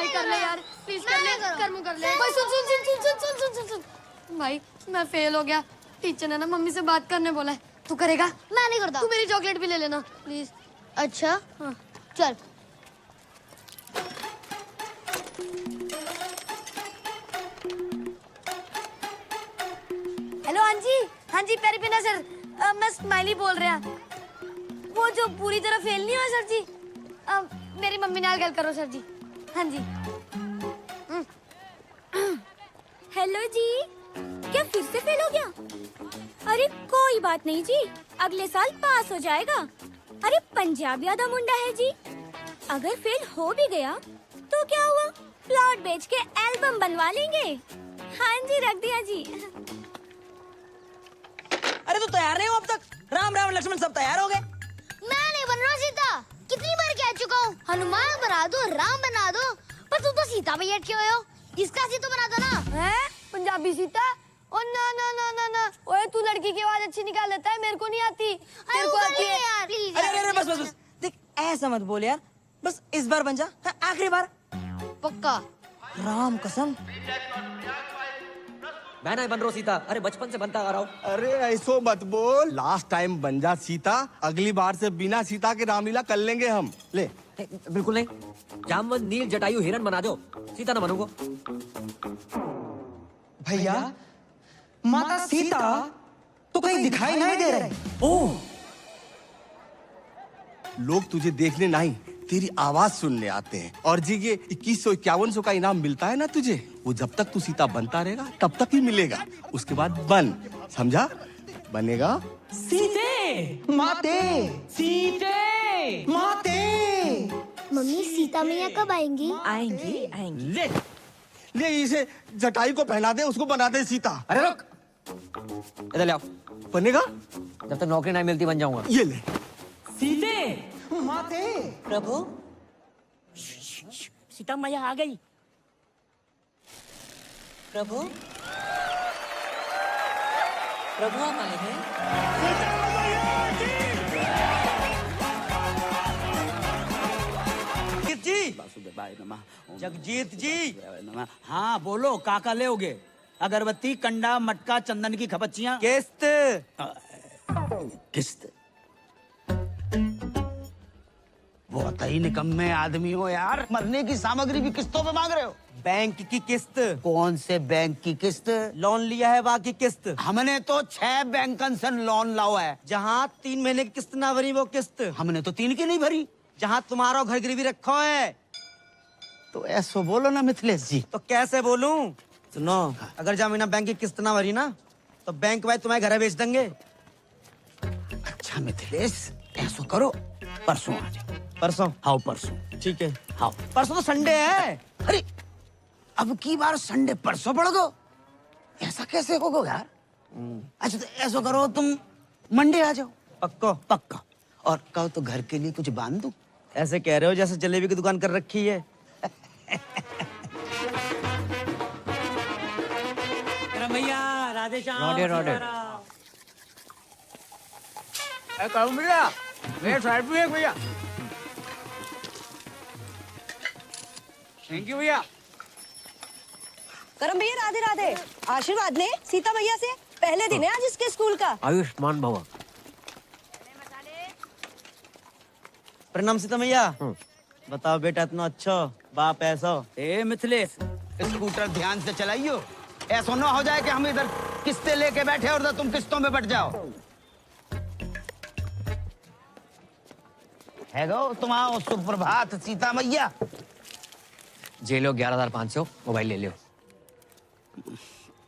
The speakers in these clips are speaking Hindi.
भाई कर ले यार, प्लीज कर ले, कर ले। भाई सुन सुन सुन सुन सुन सुन सुन सुन। भाई मैं फेल हो गया, टीचर ने ना मम्मी से बात करने बोला है। तू करेगा? मैं नहीं करता। तू मेरी चॉकलेट भी ले लेना प्लीज। अच्छा हाँ चल। हेलो हाँ जी पेरी पिना सर, मैं स्माइली बोल रहा। वो जो पूरी तरह फेल नहीं हुआ सर जी, मेरी मम्मी नाल गल करो सर जी। हाँ जी। हेलो जी, क्या फिर से फेल हो गया? अरे कोई बात नहीं जी, अगले साल पास हो जाएगा। अरे पंजाबी आधा मुंडा है जी, अगर फेल हो भी गया तो क्या हुआ, प्लॉट बेच के एल्बम बनवा लेंगे। हाँ जी रख दिया जी। अरे तो तैयार नहीं हो अब तक? राम राम लक्ष्मण सब तैयार हो गए? मैं नहीं बन रहा सीता, कितनी बार कह चुका हूँ हनुमान बना दो, राम बना दो, पर तू तो सीता पे अटके हुए हो। इसका सीता बना दो ना। हैं? पंजाबी सीता? ओ ना ना ना ना ना, ओए तू लड़की की आवाज अच्छी निकाल लेता है, मेरे को नहीं आती। तेरे को आती है यार प्लीज। अरे अरे बस बस बस, देख ऐसा मत बोल यार, बस इस बार बन जा, आखिरी बार। पक्का? राम कसम। मैं नहीं बन रहा सीता, अरे बचपन से बनता आ रहा हूँ। अरे ऐसो मत बोल, लास्ट टाइम बन जा सीता, अगली बार से बिना सीता के रामलीला कर लेंगे हम। ले बिल्कुल नहीं, जामवंत नील जटायु हिरण बना दो, सीता ना बनूंगा। भैया माता सीता तो कहीं दिखाई नहीं दे रही। ओह, लोग तुझे देखने नहीं, तेरी आवाज सुनने आते हैं। और जी ये 2151 का इनाम मिलता है ना तुझे, वो जब तक तू सीता बनता रहेगा तब तक ही मिलेगा। उसके बाद बन, समझा? बनेगा? सीते माते, सीते माते। मम्मी सीता मैया कब आएंगी? आएंगी आएंगी। ले ले इसे जटायु को पहना दे, उसको बना दे सीता। अरे रुक, इधर ले आओ। बनेगा? जब तक नौकरी नहीं मिलती बन जाऊंगा। ये ले। सीते माते। प्रभु सीता मैया आ गई। प्रभु प्रभु आप आए हैं? जगजीत जी, हाँ बोलो, काका लेओगे? अगरबत्ती, कंडा, मटका, चंदन की खपच्चियाँ। किस्त। किस्त? बहुत ही निकम्मे आदमी हो यार, मरने की सामग्री भी किस्तों पे मांग रहे हो। बैंक की किस्त। कौन से बैंक की किस्त? लोन लिया है बाकी किस्त। हमने तो 6 बैंकन से लोन लाओ है। जहाँ 3 महीने की किस्त ना भरी वो किस्त। हमने तो 3 की नहीं भरी। जहाँ तुम्हारा घर गिरवी रखो है। तो ऐसो बोलो ना मिथिलेश जी। तो कैसे बोलूं? सुनो, अगर जमीना बैंक की किस्त ना भरी ना तो बैंक भाई तुम्हारे घर बेच देंगे। अच्छा मिथिलेश, ऐसो करो, परसों आ जाओ। परसों? आओ परसों। ठीक है। हाँ परसों तो संडे है। अरे अब की बार संडे परसों पड़ गो, ऐसा कैसे होगा यार? अच्छा तो ऐसा करो, तुम मंडे आ जाओ। पक्को? पक्का। और कहो तो घर के लिए कुछ बांध दूं? ऐसे कह रहे हो जैसे जलेबी की दुकान कर रखी है। भैया राधे श्याम। रोडे रोडे। भैया मेरे साइड भी है भैया। थैंक यू भैया। करम भैया राधे राधे। आशीर्वाद ले सीता भैया से, पहले दिन है आज इसके स्कूल का। आयुष्मान भवा। प्रणाम सीता मैया। बताओ बेटा, इतना अच्छा बाप ऐसा। ए मिथिलेश, स्कूटर ध्यान से चलाइयो, ऐसा ना हो जाए कि हम इधर किस्तें लेके बैठे और तुम किस्तों में बट जाओ। है गो तुम आओ। सुप्रभात सीता मैया। जे लो 11,500, मोबाइल ले लो।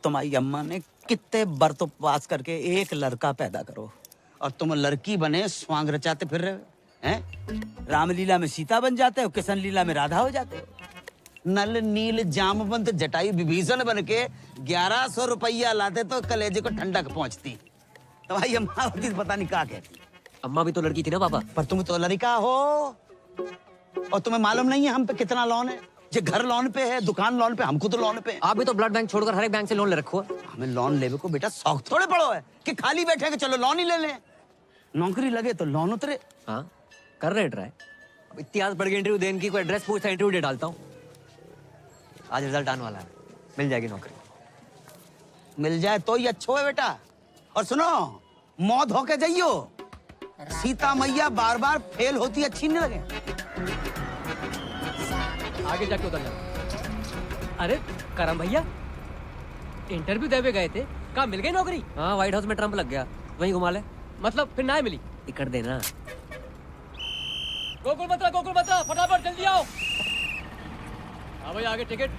तुम्हारी अम्मा ने कितने बरतों पास करके एक लड़का पैदा करो और तुम लड़की बने स्वांग रचाते फिर रहे हो हैं? रामलीला में सीता बन जाते हो, किशन लीला में राधा हो जाते हो। नल नील जामवंत जटायु विभीषण बन के 1100 रुपया लाते तो कलेजे को ठंडक पहुंचती। तुम्हारी अम्मा होती पता नहीं क्या कहती। अम्मा भी तो लड़की थी ना पापा। पर तुम तो लड़का हो और तुम्हें मालूम नहीं है हम पे कितना लोन है। जे घर लोन पे है, दुकान लोन पे, हमको तो लोन पे है। आप भी तो ब्लड बैंक छोड़कर हर एक बैंक से लोन ले रखो है। हमें लोन लेवे को बेटा शौक थोड़े पड़ो है कि खाली बैठे के चलो लोन ही ले लें। नौकरी लगे तो लोन उतरे। हाँ कर रहे ट्राई। अब इतिहास पढ़ के इंटरव्यू देने की, कोई एड्रेस पूछता इंटरव्यू दे डालता हूँ। आज रिजल्ट आने वाला है, मिल जाएगी नौकरी। मिल जाए तो ही अच्छो है बेटा। और सुनो, मौत होके जाइयो। सीता मैया बार बार फेल होती अच्छी नहीं लगे। आगे जाके उतर जाना। अरे करम भैया, इंटरव्यू देवे गए थे, कहाँ मिल गई नौकरी? हाँ, व्हाइट हाउस में ट्रम्प लग गया, वहीं घुमा ले। मतलब फिर ना मिली? टिकट देना। गोकुल बत्रा, फटाफट जल्दी आओ। हाँ भाई, आगे टिकट,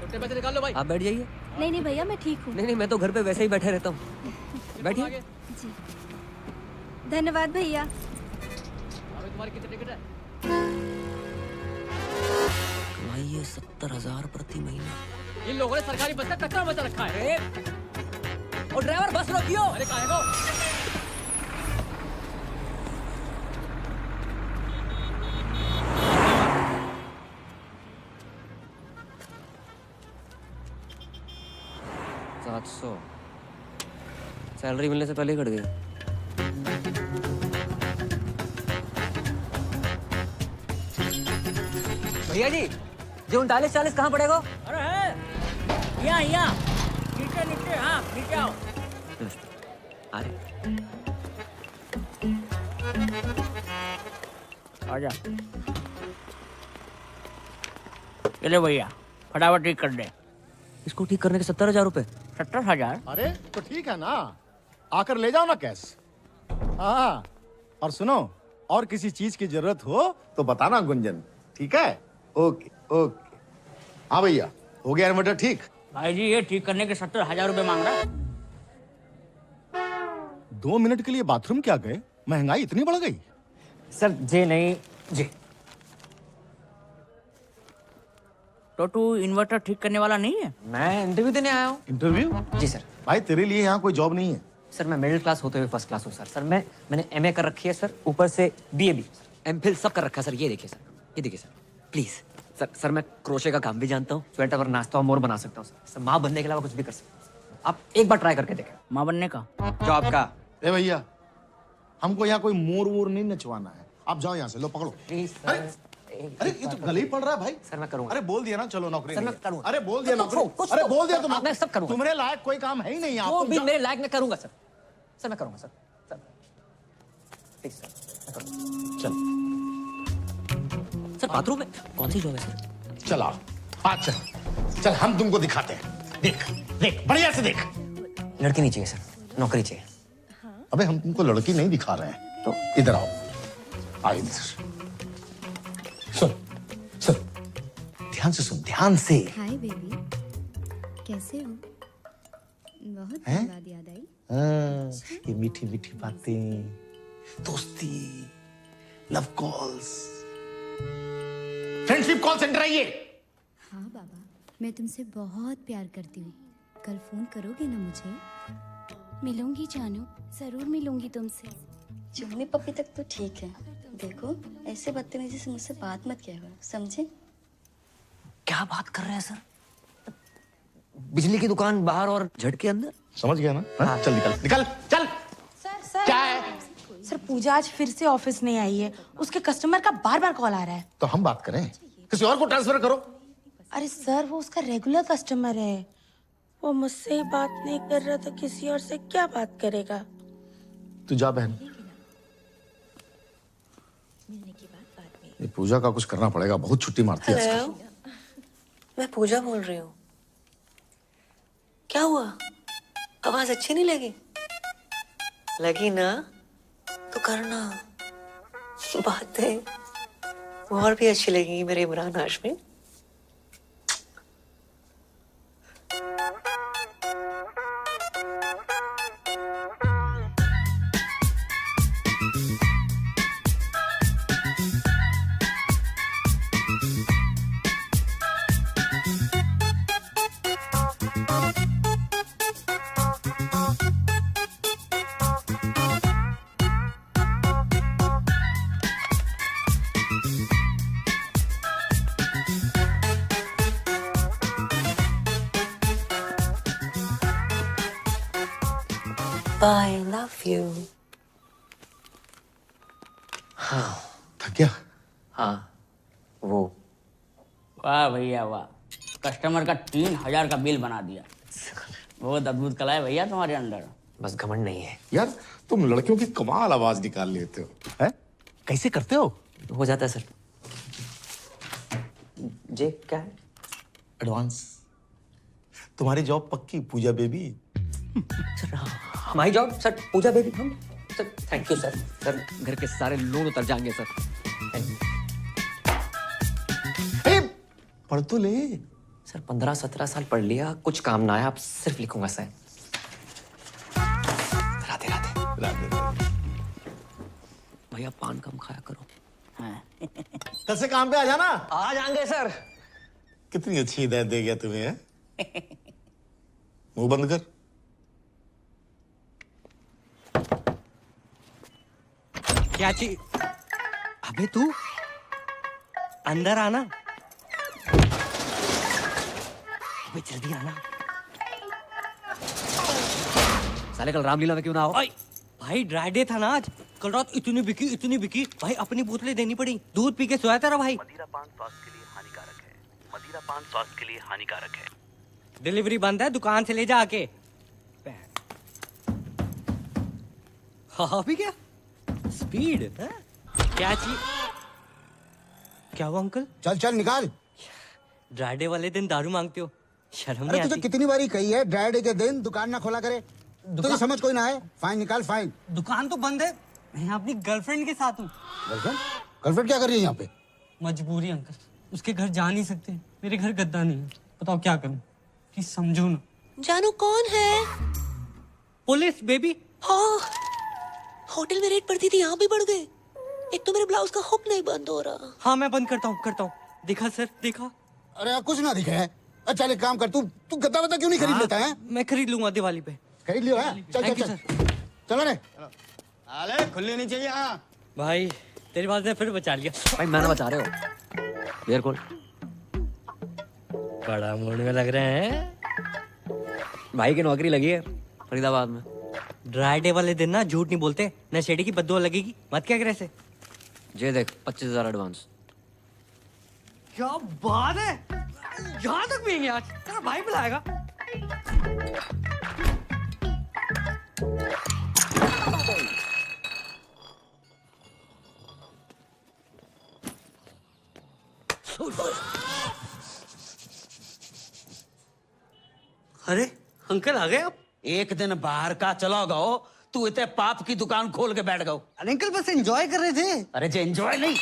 छोटे पैसे निकाल लो भाई। आप बैठ जाइए। नहीं भैया, मैं ठीक हूँ। नहीं, मैं तो घर पे वैसे ही बैठे रहता हूँ। बैठिए। जी, धन्यवाद भैया। अभी तुम्हारी कितनी टिकट है? कमाइए 70,000 प्रति महीना। इन लोगों ने सरकारी बस का कचरा मचा रखा है। और ड्राइवर बस रोकियो। अरे काहे को? $700 सैलरी मिलने से पहले ही कट गई। भैया जी, जो 39-40 कहाँ पड़ेगा? अरे है यहाँ नीचे हाँ नीचे आओ। अरे आजा, चले भैया फटाफट ठीक कर दे। इसको ठीक करने के 70,000 रुपए। 70,000? अरे तो ठीक है ना, आकर ले जाओ ना कैश। हाँ, और सुनो, और किसी चीज की जरूरत हो तो बताना गुंजन, ठीक है? Okay okay. हाँ भैया, हो गया इन्वर्टर ठीक? भाई जी, ये ठीक करने के 70,000 रुपए मांग रहा। 2 मिनट के लिए बाथरूम क्या गए? महंगाई इतनी बढ़ गई? सर जे नहीं जी। तो तू इन्वर्टर ठीक करने वाला नहीं है? मैं इंटरव्यू देने आया हूँ। इंटरव्यू? जी सर। भाई तेरे लिए यहाँ कोई जॉब नहीं है। सर मैं मिडिल क्लास होते हुए फर्स्ट क्लास हूँ सर। मैंने एमए कर रखी है सर, ऊपर से बीए भी, एमफिल सब कर रखा है सर। ये देखिए सर, ये देखिए सर, प्लीज सर मैं क्रोशे का काम भी जानता हूँ, स्वेटर और नाश्ता और मोर बना सकता हूँ सर। माँ बनने के अलावा कुछ भी कर सकता हूँ। आप एक बार ट्राई करके देखें। माँ बनने का? जॉब का? ए भैया, हमको यहाँ कोई मोर वोर नहीं नचवाना है। आप जाओ यहाँ से, लो पकड़ो। Please sir. अरे ये तो गले ही पड़ रहा है भाई। सर मैं करूँगा। अरे बोल दिया ना, चलो नौकरी सर नहीं मैं है। करूँगा। अरे बोल दिया नौकरी। अरे बोल दिया तुम। मैं सब करूँगा। तुम्हारे लायक कोई काम है ही नहीं यहाँ। वो भी मेरे लायक मैं करूँगा सर। सर मैं करूँगा सर। प्लीज सर मैं करूँगा। सर बाथरूम में कौन सी जॉब है सर? चला आज चल हम तुमको दिखाते हैं। देख देख बढ़िया से देख। लड़की नहीं चाहिए सर, नौकरी चाहिए। अबे हम तुमको लड़की नहीं दिखा रहे हैं, तो इधर आओ। आओ इधर। सुन सुन, ध्यान से सुन, ध्यान से। हाय बेबी, कैसे हो? बहुत हैं? बाद याद आई। हाँ, ये मीठी मीठी बातें, दोस्ती, love calls, friendship call centre है ये। हाँ बाबा, मैं तुमसे बहुत प्यार करती हूँ। कल फोन करोगे ना मुझे? मिलूंगी जानू, जरूर मिलूंगी तुमसे। चुन्नी पप्पी तक तो ठीक है, देखो ऐसे बदतमीजी से मुझसे बात मत किया करो, समझे? क्या बात कर रहे हैं सर? बिजली की दुकान बाहर और झटके अंदर। समझ गया ना? हाँ? चल निकल निकल चल। सर क्या है? सर पूजा आज फिर से ऑफिस नहीं आई है, उसके कस्टमर का बार बार कॉल आ रहा है। तो हम बात करें, किसी और को ट्रांसफर करो। अरे सर, वो उसका रेगुलर कस्टमर है, वो मुझसे ही बात नहीं कर रहा तो किसी और से क्या बात करेगा? तू जा बहन, ये पूजा का कुछ करना पड़ेगा, बहुत छुट्टी मारती है आजकल। मैं पूजा बोल रही हूँ। क्या हुआ? आवाज अच्छी नहीं लगी? लगी ना तो करना, बातें और भी अच्छी लगेंगी मेरे Imran Hashmi. I love you. थक गया? हाँ वो। वाह भैया वाह, कस्टमर का 3000 का बिल बना दिया। बहुत अद्भुत कला है भैया तुम्हारे अंदर। बस घमंड नहीं है यार तुम लड़कियों की कमाल आवाज निकाल लेते हो। हैं? कैसे करते हो जाता है सर। जे क्या है? एडवांस। तुम्हारी जॉब पक्की पूजा बेबी। सर हमारी जॉब सर पूजा बेबी हम sir thank you sir. Sir घर के सारे लोन उतर जाएंगे सर। पढ़ तो ले। सर 15-17 साल पढ़ लिया, कुछ काम ना आया, अब सिर्फ लिखूंगा सर। राधे राधे। राधे। भैया पान कम खाया करो। कल से काम पे आ जाना। आ जाएंगे सर। कितनी अच्छी हिदायत दे गया तुम्हें है? मुंह बंद कर। क्या चीज? अबे तू अंदर आना। अबे जल्दी आना। साले कल रामलीला में क्यों ना हो? भाई ड्राई डे था ना आज। कल रात इतनी बिकी भाई, अपनी बोतलें देनी पड़ी। दूध पी के सोया तेरा भाई। मदिरा पान स्वास्थ्य के लिए हानिकारक है। मदिरा पान स्वास्थ्य के लिए हानिकारक है। डिलीवरी बंद है, दुकान से ले जा आके। हाँ भी क्या स्पीड है? क्या चीज? क्या हुआ अंकल? चल चल निकाल। ड्राई डे वाले दिन दारू मांगते हो, शर्म अरे नहीं तुझे आती? कितनी बारी कही है ड्राई डे के दिन दुकान ना खोला करे। तुझे समझ कोई ना है। फाइन निकाल फाइन। दुकान तो बंद है, मैं यहाँ अपनी गर्लफ्रेंड के साथ हूँ। गर्लफ्रेंड? गर्लफ्रेंड क्या कर रही है यहाँ पे? मजबूरी अंकल, उसके घर जा नहीं सकते। मेरे घर गद्दा नहीं है, बताओ क्या करूँ? प्लीज समझो ना। जानू कौन है? Police baby. हाँ, होटल में रेट पड़ती थी, यहाँ भी बढ़ गए। एक तो मेरे ब्लाउज का हुक नहीं बंद हो रहा। हाँ मैं बंद करता हूँ। देखा सर, देखा। अरे कुछ ना दिखा है। अच्छा एक काम कर, तू गद्दा वद्दा क्यों नहीं खरीद लेता है? मैं खरीद लूंगा दिवाली पे। खरीद लियो है? चल Thank चल you, चल चलो रे। अरे खुलनी नहीं चाहिए। हाँ भाई तेरी बात ने फिर बचा लिया। भाई मैंने बचा रहे हो। Beer call. बड़ा मूड में लग रहे हैं। भाई की नौकरी लगी है फरीदाबाद में। ड्राई डे वाले दिन ना झूठ नहीं बोलते, नशेड़ी की बददुआ लगेगी। मत क्या करे ऐसे। ये देख 25,000 एडवांस। क्या बात है, यहाँ तक पिएंगे आज? तेरा भाई बुलाएगा। अरे अंकल आ गए आप? एक दिन बाहर का चलो गो, तू इतने पाप की दुकान खोल के बैठ गो। अंकल बस एंजॉय कर रहे थे। अरे जे एंजॉय नहीं,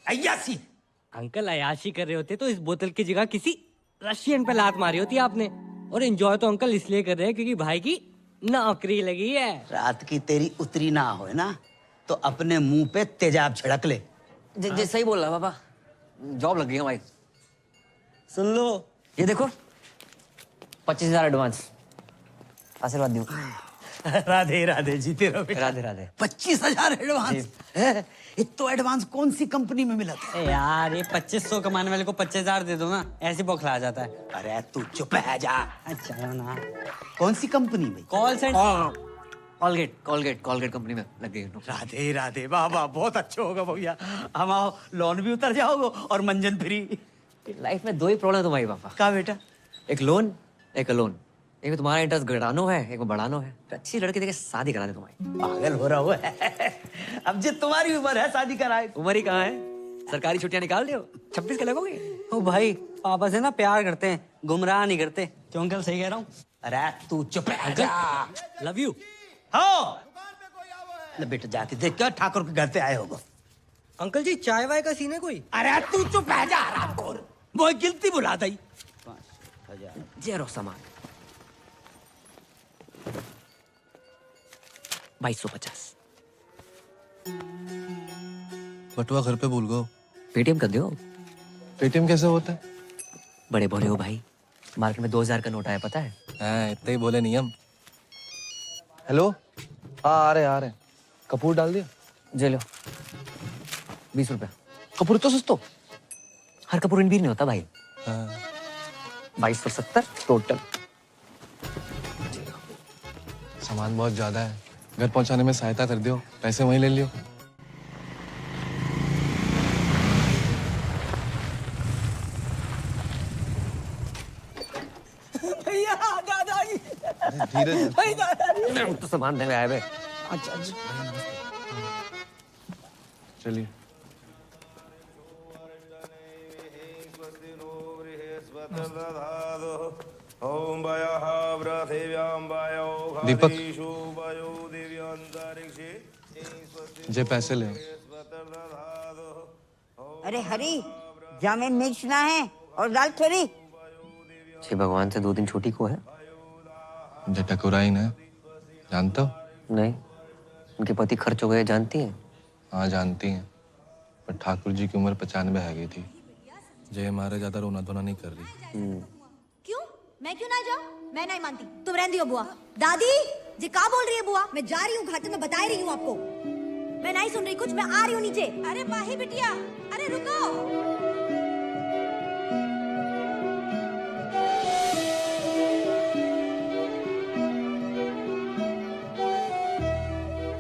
अय्यासी। अंकल अयाशी कर रहे होते तो इस बोतल की जगह किसी रशियन पे लात मारी होती आपने। और एंजॉय तो अंकल इसलिए कर रहे हैं क्योंकि भाई की नौकरी लगी है। रात की तेरी उतरी ना हो ना तो अपने मुंह पे तेजाब छिड़क ले। जे सही बोल रहा पापा, जॉब लग गई है भाई। सुन लो, ये देखो 25,000 एडवांस। आशीर्वाद दूं। राधे राधे, जीते रहो। राधे राधे। 25,000 एडवांस? इतना एडवांस कौन सी कंपनी में मिला था? यार ये 2500 कमाने वाले को 25,000 दे दो ना, ऐसे बौखला जाता है। अरे तू चुप है जा। अच्छा ना। कौन सी कंपनी में? Call centre. कॉलगेट कंपनी में लग गई। राधे राधे, वाह वाह, बहुत अच्छा होगा भैया। हम आओ, लोन भी उतर जाओगे और मंजन फ्री। लाइफ में दो ही प्रॉब्लम है तुम्हारी पापा। क्या बेटा? एक लोन, एक अलोन। एक में तुम्हारा इंटरेस्ट घटानो है, एक में बढ़ानो है। अच्छी लड़की देके शादी करा दे तुम्हारी। पागल हो रहा हो। अब जो तुम्हारी उम्र है शादी कराए। उम्र ही कहाँ है? सरकारी छुट्टियां निकाल दो, 26 के लगोगे। ओ भाई पापा से ना प्यार करते हैं, गुमराह नहीं करते। क्यों अंकल सही कह रहा हूँ? अरे तू चुप है जा। Love you. हाँ बेटा जाके देख क्या ठाकुर के घर से आए होगा। अंकल जी चाय वाय का सीन है कोई? अरे तू चुप है जा रामखोर, वो गिनती बुला दी। जेरो सामान 2250। बटुआ घर पे भूल गो। पेटीएम कर दो। पेटीएम कैसे होता है? बड़े बोले हो भाई, मार्केट में 2000 का नोट आया पता है? हाँ इतना ही बोले नियम। हेलो, हाँ आ रहे। कपूर डाल दिया? जे लो 20 रुपया। कपूर तो सस्तो। हर कपूर इन भी नहीं होता भाई। हाँ। 2270 टोटल। सामान बहुत ज्यादा है, घर पहुंचाने में सहायता कर दियो, पैसे वहीं ले लियो। दादाजी धीरे दादाजी मैं तो सामान देने आया बे। अच्छा अच्छा चलिए दीपक जे पैसे ले। अरे हरी जामे मिर्च ना है और दाल थोड़ी। छे भगवान से 2 दिन छोटी को है। जटकुराई ने जानते हो? नहीं, उनके पति खर्च हो गए जानती हैं? हाँ जानती हैं, पर ठाकुर जी की उम्र 95 है गई थी। जय मारे ज्यादा रोना धोना नहीं कर रही। क्यों? मैं क्यों ना जाऊं? मैं नहीं मानती। तुम रहने दियो बुआ। दादी जी क्या बोल रही है बुआ? मैं जा रही हूँ घाटे में, बता रही हूँ आपको। मैं नहीं सुन रही कुछ, मैं आ रही हूँ नीचे। अरे माही बिटिया, अरे रुको।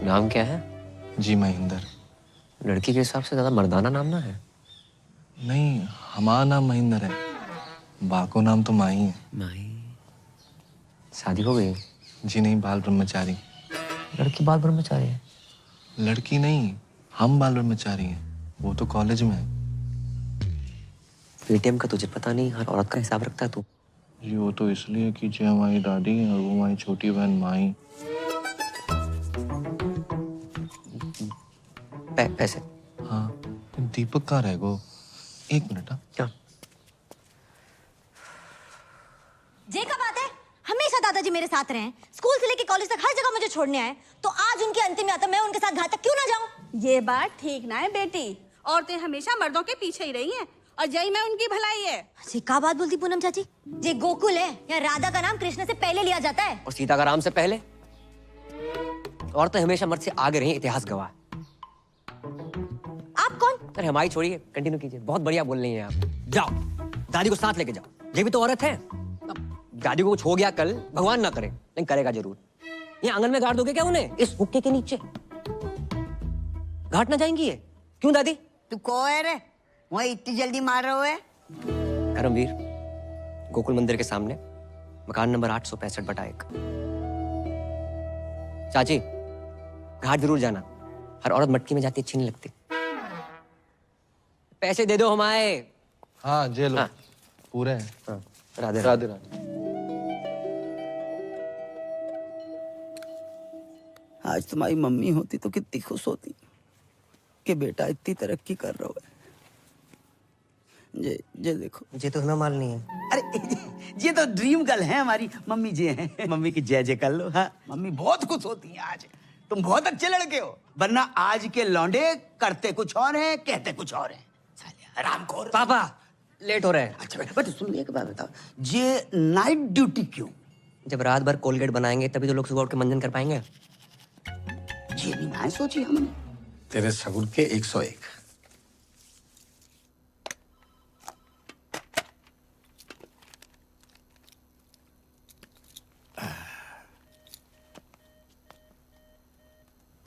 नाम क्या है? जी महेंद्र। लड़की के हिसाब से ज्यादा मर्दाना नाम ना है। नहीं, हमारा नाम महेंद्र है, बाको नाम तो माही है। माही? शादी हो गई? जी नहीं, बाल ब्रह्मचारी। लड़की बाल ब्रह्मचारी है? लड़की नहीं, हम बाल ब्रह्मचारी हैं, वो तो कॉलेज में है। पेटीएम का तुझे पता नहीं, हर औरत का हिसाब रखता है तू। जी वो तो इसलिए कि जो हमारी दादी है और वो हमारी छोटी बहन माही। पैसे? हाँ, दीपक कहाँ रह गो? 1 मिनट। हाँ क्या? जे का बात है, हमेशा दादाजी मेरे साथ रहे, स्कूल से लेके कॉलेज तक हर जगह मुझे छोड़ने आए, तो आज उनकी अंतिम यात्रा मैं उनके साथ घाट तक क्यों ना जाऊं? ये बात ठीक ना है बेटी, औरतें हमेशा मर्दों के पीछे ही रही हैं और जय में उनकी भलाई है। जी का बात बोलती पूनम चाची? जे गोकुल है या राधा का नाम कृष्ण से पहले लिया जाता है और सीता का राम से पहले। औरतें हमेशा मर्द से आगे रही, इतिहास गवाह। आप कौन? अरे हमारी छोड़िए, कंटिन्यू कीजिए। बहुत बढ़िया बोल रही हैं आप। जाओ दादी को साथ लेके जाओ, ये भी तो औरत है। दादी को कुछ हो गया कल, भगवान ना करे, लेकिन करेगा जरूर। ये आंगन में गाड़ दोगे क्या उन्हें, इस हुक्के के नीचे? घाट ना जाएंगी ये? क्यों दादी? तू कौन है रे? वहाँ इतनी जल्दी मार रहे हो? धर्मवीर, गोकुल मंदिर के सामने, मकान नंबर 865/1। चाची, घाट जरूर जाना। हर औरत मटकी में जाती अच्छी नहीं लगती। पैसे दे दो हमारे। हाँ जेल। हाँ। पूरे हैं। हाँ। राधे राधे राधे। आज तुम्हारी मम्मी होती तो कितनी खुश होती कि बेटा इतनी तरक्की कर रहा है। ये देखो, ये तो हमें मालूम है। अरे ये तो ड्रीम गर्ल है हमारी मम्मी जी हैं। मम्मी की जय जय कर लो। हाँ, मम्मी बहुत खुश होती हैं आज। तुम बहुत अच्छे लड़के हो, वरना आज के लौंडे करते कुछ और हैं, कहते कुछ और हैं। आराम खोर। पापा लेट हो रहा है। अच्छा बेटा सुन, एक बात बताओ, ये नाइट ड्यूटी क्यों? जब रात भर कोलगेट बनाएंगे तभी तो लोग सुबह उठ के मंजन कर पाएंगे। ये भी ना सोची हमने। तेरे सगुन के 101।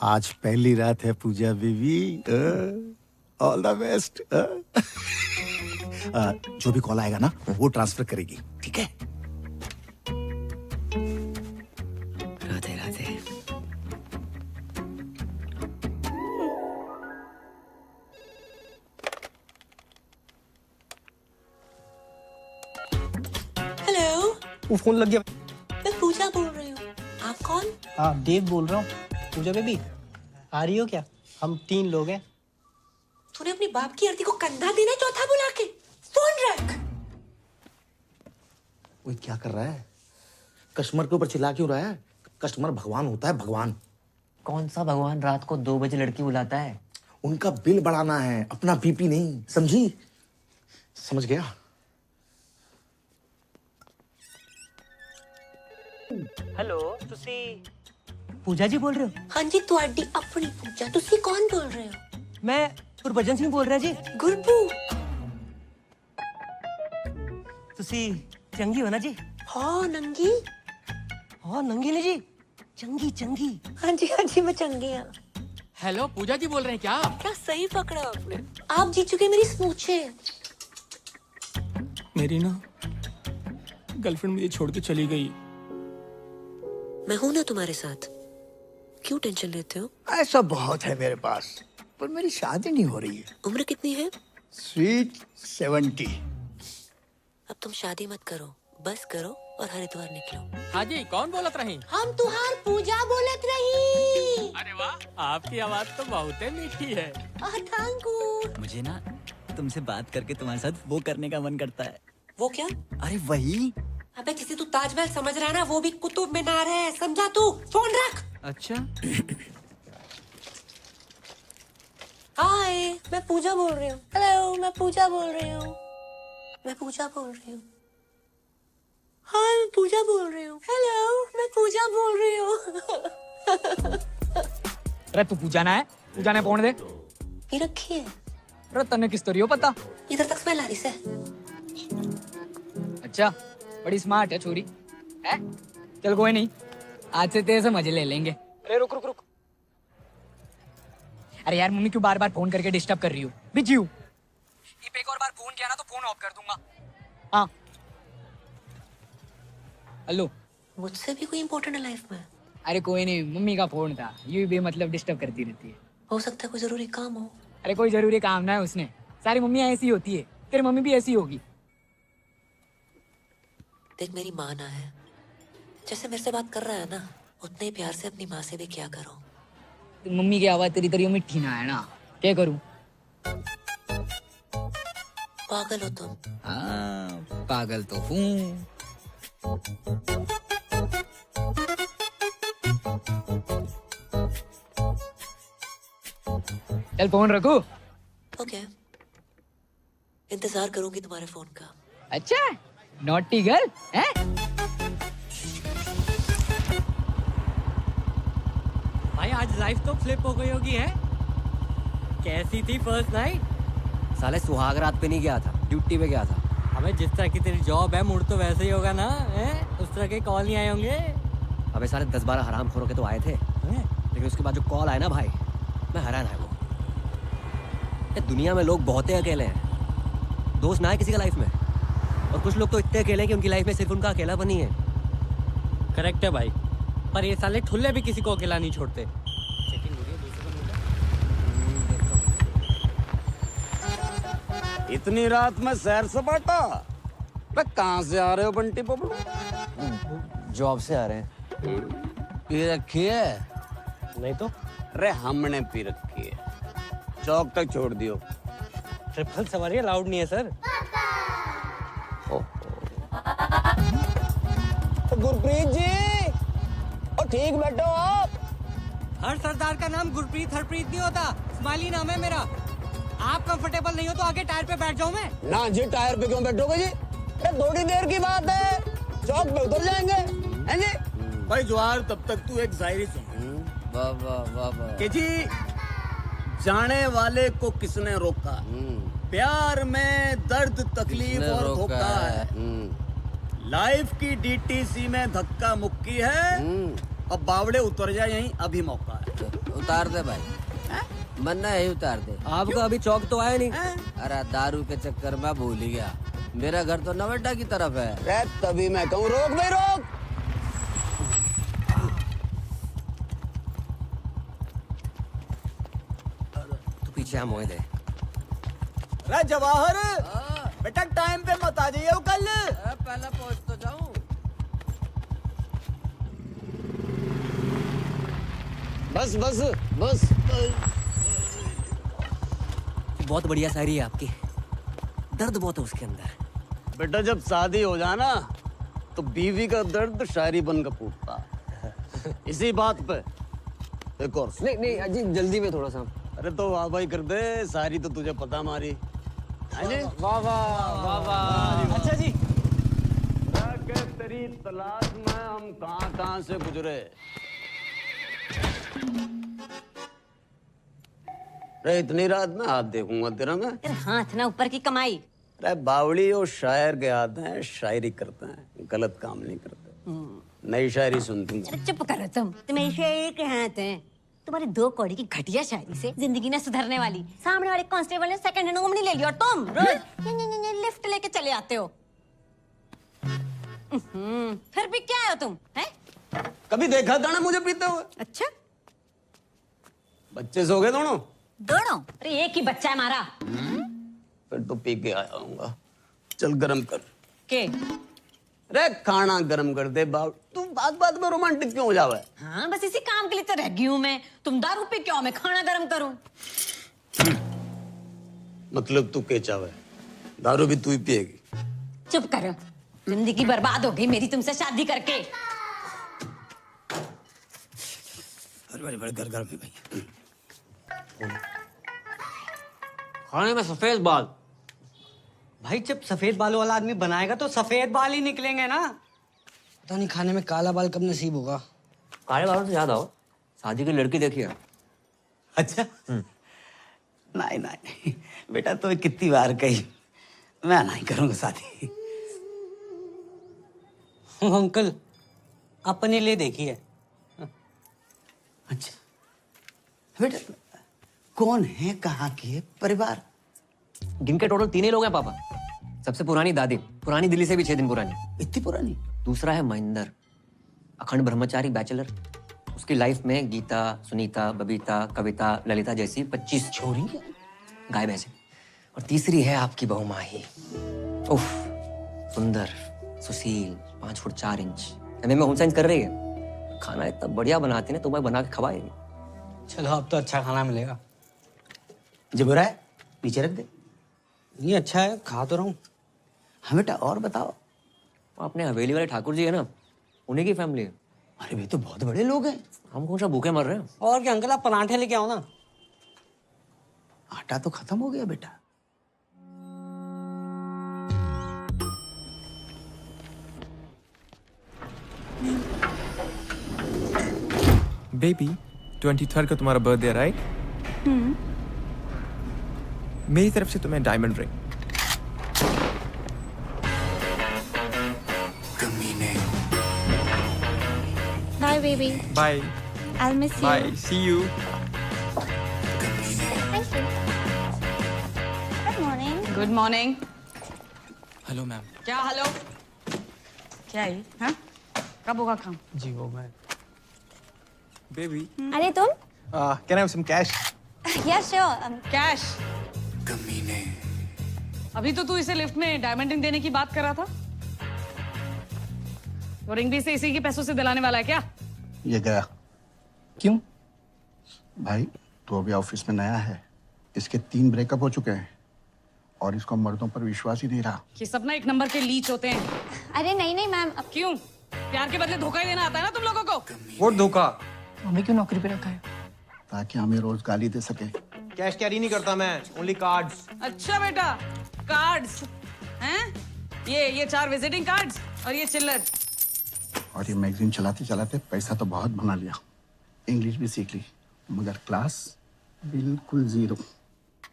आज पहली रात है पूजा बेबी, ऑल द बेस्ट। जो भी कॉल आएगा ना वो ट्रांसफर करेगी, ठीक है? राधे राधे। हेलो, वो फोन लग गया। मैं पूजा बोल रही हूँ। आप कौन? हाँ देव बोल रहा हूँ। पूजा बेबी आ रही हो क्या? हम 3 लोग हैं। तूने अपनी बाप की आरती को कंधा देना चौथा बुला के फोन रख। वो क्या कर रहा है? कस्टमर के ऊपर चिल्ला क्यों रहा है? कस्टमर भगवान होता है, भगवान। कौन सा भगवान रात को 2 बजे लड़की बुलाता है? उनका बिल बढ़ाना है, अपना बीपी नहीं, समझी? समझ गया? हेलो, तुसी पूजा जी बोल रहे हो? हाँ जी, तुहाडी अपनी पूजा। तुसी कौन बोल रहे हो? मैं गुरबचन सिंह बोल रहा जी। गुरबू, तुसी चंगी हो ना जी? हाँ नंगी। हाँ नंगी नहीं जी, चंगी चंगी। हाँ जी मैं चंगी हूँ। हेलो, पूजा जी बोल रहे हैं क्या? क्या सही पकड़ा आपने। आप जीत चुके मेरी स्मूचे। मेरी ना गर्लफ्रेंड मुझे छोड़ के चली गई। मैं हूं ना तुम्हारे साथ, क्यों टेंशन लेते हो? ऐसा बहुत है मेरे पास, पर मेरी शादी नहीं हो रही है। उम्र कितनी है? स्वीट 70। अब तुम शादी मत करो, बस करो और हरिद्वार निकलो। हाँ जी, कौन बोलत रही? हम तुहार पूजा बोलत रही। अरे वाह, आपकी आवाज तो बहुत ही मीठी है। Thank you. मुझे ना तुमसे बात करके तुम्हारे साथ वो करने का मन करता है। वो क्या? अरे वही। अबे जिसे तू ताजमहल समझ रहा है ना, वो भी कुतुब मीनार है, समझा तू? फोन रख। अच्छा। हाय, मैं पूजा बोल रही हूँ। हेलो, मैं पूजा बोल रही हूँ। मैं पूजा बोल रही हूँ। हाय, मैं पूजा बोल रही हूँ। हेलो, मैं पूजा बोल रही हूँ। अरे तू पूजा ना है, पूजा ने फोन दे। ये रखी है। अरे तन्ने किस तरीके पता? इधर तक स्मेल आ रही से। अच्छा, बड़ी स्मार्ट है छोरी। है? चल कोई नहीं, आज से तेरे से मजे ले लेंगे। अरे रुक रुक रुक। अरे यार मम्मी क्यों बार बार फोन करके डिस्टर्ब कर रही हो? बिजी हूँ। एक और बार फोन किया ना तो फोन ऑफ कर दूंगा। हाँ। हेलो। मुझसे भी कोई इम्पोर्टेंट है लाइफ में? अरे कोई नहीं, मम्मी का फोन था, ये भी मतलब डिस्टर्ब करती रहती है। हो सकता है कोई जरूरी काम हो। अरे कोई जरूरी काम ना है उसने, सारी मम्मी ऐसी होती है, तेरी मम्मी भी ऐसी होगी। देख मेरी माँ ना है, जैसे मेरे से बात कर रहा है ना, उतने ही प्यार से अपनी माँ से भी क्या करो। तो मम्मी की आवाज तेरी तरी मिठी ना है ना, क्या करूं? पागल हो तुम। हाँ, पागल तो हूँ। चल फोन रखो। ओके, इंतजार करूंगी तुम्हारे फोन का। अच्छा, नॉटी गर्ल है? भाई आज लाइफ तो फ्लिप हो गई होगी है? कैसी थी फर्स्ट नाइट? साले सुहाग रात पे नहीं गया था, ड्यूटी पे गया था। अबे जिस तरह की तेरी जॉब है, मूड तो वैसे ही होगा ना, है? उस तरह के कॉल नहीं आए होंगे? अबे साले 10-12 हरामखोरों के तो आए थे, लेकिन उसके बाद जो कॉल आया ना भाई, मैं हैरान है। वो ये दुनिया में लोग बहुत ही अकेले हैं, दोस्त ना है किसी का लाइफ में, और कुछ लोग तो इतने अकेले हैं कि उनकी लाइफ में सिर्फ उनका अकेलापन ही है। करेक्ट है भाई, पर ये साले ठुल्ले भी किसी को अकेला नहीं छोड़ते। इतनी रात में सैर सपाटा? कहाँ से आ रहे हो बंटी बबलू? जॉब से आ रहे हैं। पी रखी है? नहीं तो। अरे हमने पी रखी है, चौक तक छोड़ दियो। ट्रिपल सवारी अलाउड नहीं है सर। गुरप्रीत जी, और ठीक बैठो आप। हर सरदार का नाम गुरप्रीत हरप्रीत नहीं होता, स्माइली नाम है मेरा। आप कंफर्टेबल नहीं हो तो आगे टायर पे बैठ जाऊं मैं? ना जी, टायर पे क्यों बैठोगे जी? थोड़ी देर की बात है, चौक पे उतर जाएंगे, हैं जी? भाई जवाहर, तब तक तू एक शायरी सुन। वाह वाह वाह वाह। कि जी, जाने वाले को किसने रोका, प्यार में दर्द तकलीफ और धोखा है, लाइफ की डीटीसी में धक्का मुक्की है, अब बावड़े उतर जाए यहीं अभी मौका है। उतार दे भाई, बनना है उतार दे। आपका अभी चौक तो आया नहीं। अरे दारू के चक्कर में भूल ही गया, मेरा घर तो नवेटा की तरफ है। तभी मैं कहूँ रोक भाई रोक। तू पीछे हम मोए दे। अरे जवाहर, बेटा टाइम पे मत आ जाइए कल। पहले पहुंच तो जाऊं। बस बस बस। बहुत बढ़िया शायरी है आपकी, दर्द बहुत है उसके अंदर। बेटा जब शादी हो जाना तो बीवी का दर्द शायरी बनकर फूटता। इसी बात पे एक और। नहीं नहीं अजी, जल्दी में थोड़ा सा। अरे तो वाह भाई कर दे, सारी तो तुझे पता मारी। वाह वाह वाह। अच्छा जी, तेरी तलाश में हम कहाँ से गुजरे। अरे इतनी रात में हाथ देखूंगा तेरा मैं? हाथ ना ऊपर की कमाई। अरे बावड़ी और शायर के हाथ हैं, शायरी करते हैं, गलत काम नहीं करते। नई शायरी सुनती हूँ। चुप करो तुम, तुम्हें शायरी के हाथ हैं। तुम्हारी 2 कौड़ी की घटिया शायरी से जिंदगी ना सुधरने वाली। सामने वाले कांस्टेबल ने सेकंड हैंड उंगली ले ली और तुम रोज लिफ्ट लेके चले आते हो। फिर भी क्या आए हो तुम हैं? कभी देखा था ना मुझे पीते हुए? अच्छा बच्चे सो गए दोनों? दोनों? अरे एक ही बच्चा है हमारा। फिर तो पी के आया हूँगा। चल गरम कर के? अरे खाना गरम कर दे बाप। तू बात बात में रोमांटिक क्यों हो जावे? हाँ बस इसी काम के लिए तो रह गई हूँ मैं। तुम दारू पी क्यों, मैं खाना गरम करूँ? मतलब तू के चावे? दारू भी तू ही पिएगी? चुप करो, जिंदगी बर्बाद हो गई मेरी तुमसे शादी करके। अरे बड़े गरम है भाई। खाने में सफेद बाल। भाई जब सफेद बालों वाला आदमी बनाएगा तो सफेद बाल ही निकलेंगे ना। पता नहीं खाने में काला बाल कब नसीब होगा। काले बालों से याद आओ, शादी की लड़की देखी है? अच्छा नहीं नहीं बेटा, तो कितनी बार कही मैं नहीं करूंगा शादी। अंकल अपने लिए देखी है। अच्छा बेटा, कौन है, कहाँ की है, परिवार? गिनके टोटल 3 ही लोग हैं पापा। सबसे पुरानी दादी, पुरानी दिल्ली से भी 6 दिन पुरानी। इतनी पुरानी? दूसरा है महेंद्र, अखंड ब्रह्मचारी बैचलर। उसकी लाइफ में गीता, सुनीता, बबीता, कविता, ललिता जैसी 25 छोरी गाय भैंसे। और तीसरी है आपकी बहू माही। उफ, सुंदर, सुशील, 5 फुट 4 इंच। एमए में होम साइंस कर रही है। खाना इतना बढ़िया बनाती ना, तुम्हें बना के खवाएगी। चलो अब तो अच्छा खाना मिलेगा। जो बुरा है नीचे रख दे। ये अच्छा है, खा तो रहा हूँ। हाँ बेटा और बताओ। अपने हवेली वाले ठाकुर जी है ना, उन्हीं की फैमिली है। अरे वे तो बहुत बड़े लोग हैं। हम कौन सा भूखे मर रहे हैं? और क्या अंकल, आप पराठे लेके आओ ना। आटा तो खत्म हो गया बेटा। बेबी 23rd को तुम्हारा बर्थडे राइट? मेरी तरफ से तुम्हें diamond ring. Bye, baby. Bye I'll miss you. Bye, see you. Thank you. Good morning. Good morning. Hello ma'am. क्या हेलो? क्या है? हाँ? कब होगा काम? जी वो मैं। बेबी अरे तुम? Can I have some cash? Yeah, sure. Cash? अभी तो तू इसे लिफ्ट में डायमंड रिंग देने की बात कर रहा था। वो रिंग भी इसे इसी के पैसों से दिलाने वाला है क्या? ये गया। क्यों? भाई तू अभी ऑफिस में नया है, इसके 3 ब्रेकअप हो चुके हैं और इसको मर्दों पर विश्वास ही नहीं रहा। ये सब ना 1 नंबर के लीच होते हैं। अरे नहीं नहीं मैम। क्यों? प्यार के बदले धोखा ही देना आता है ना तुम लोगों को? वो धोखा। हमें क्यों नौकरी पे रखा है? ताकि हमें रोज गाली दे सके। कैश कैरी नहीं करता मैं, ओनली कार्ड्स। अच्छा बेटा, कार्ड्स हैं? ये 4 विजिटिंग कार्ड्स और ये चिल्लर। और ये मैगजीन चलाते चलाते पैसा तो बहुत बना लिया, इंग्लिश भी सीख ली, मगर क्लास बिल्कुल 0।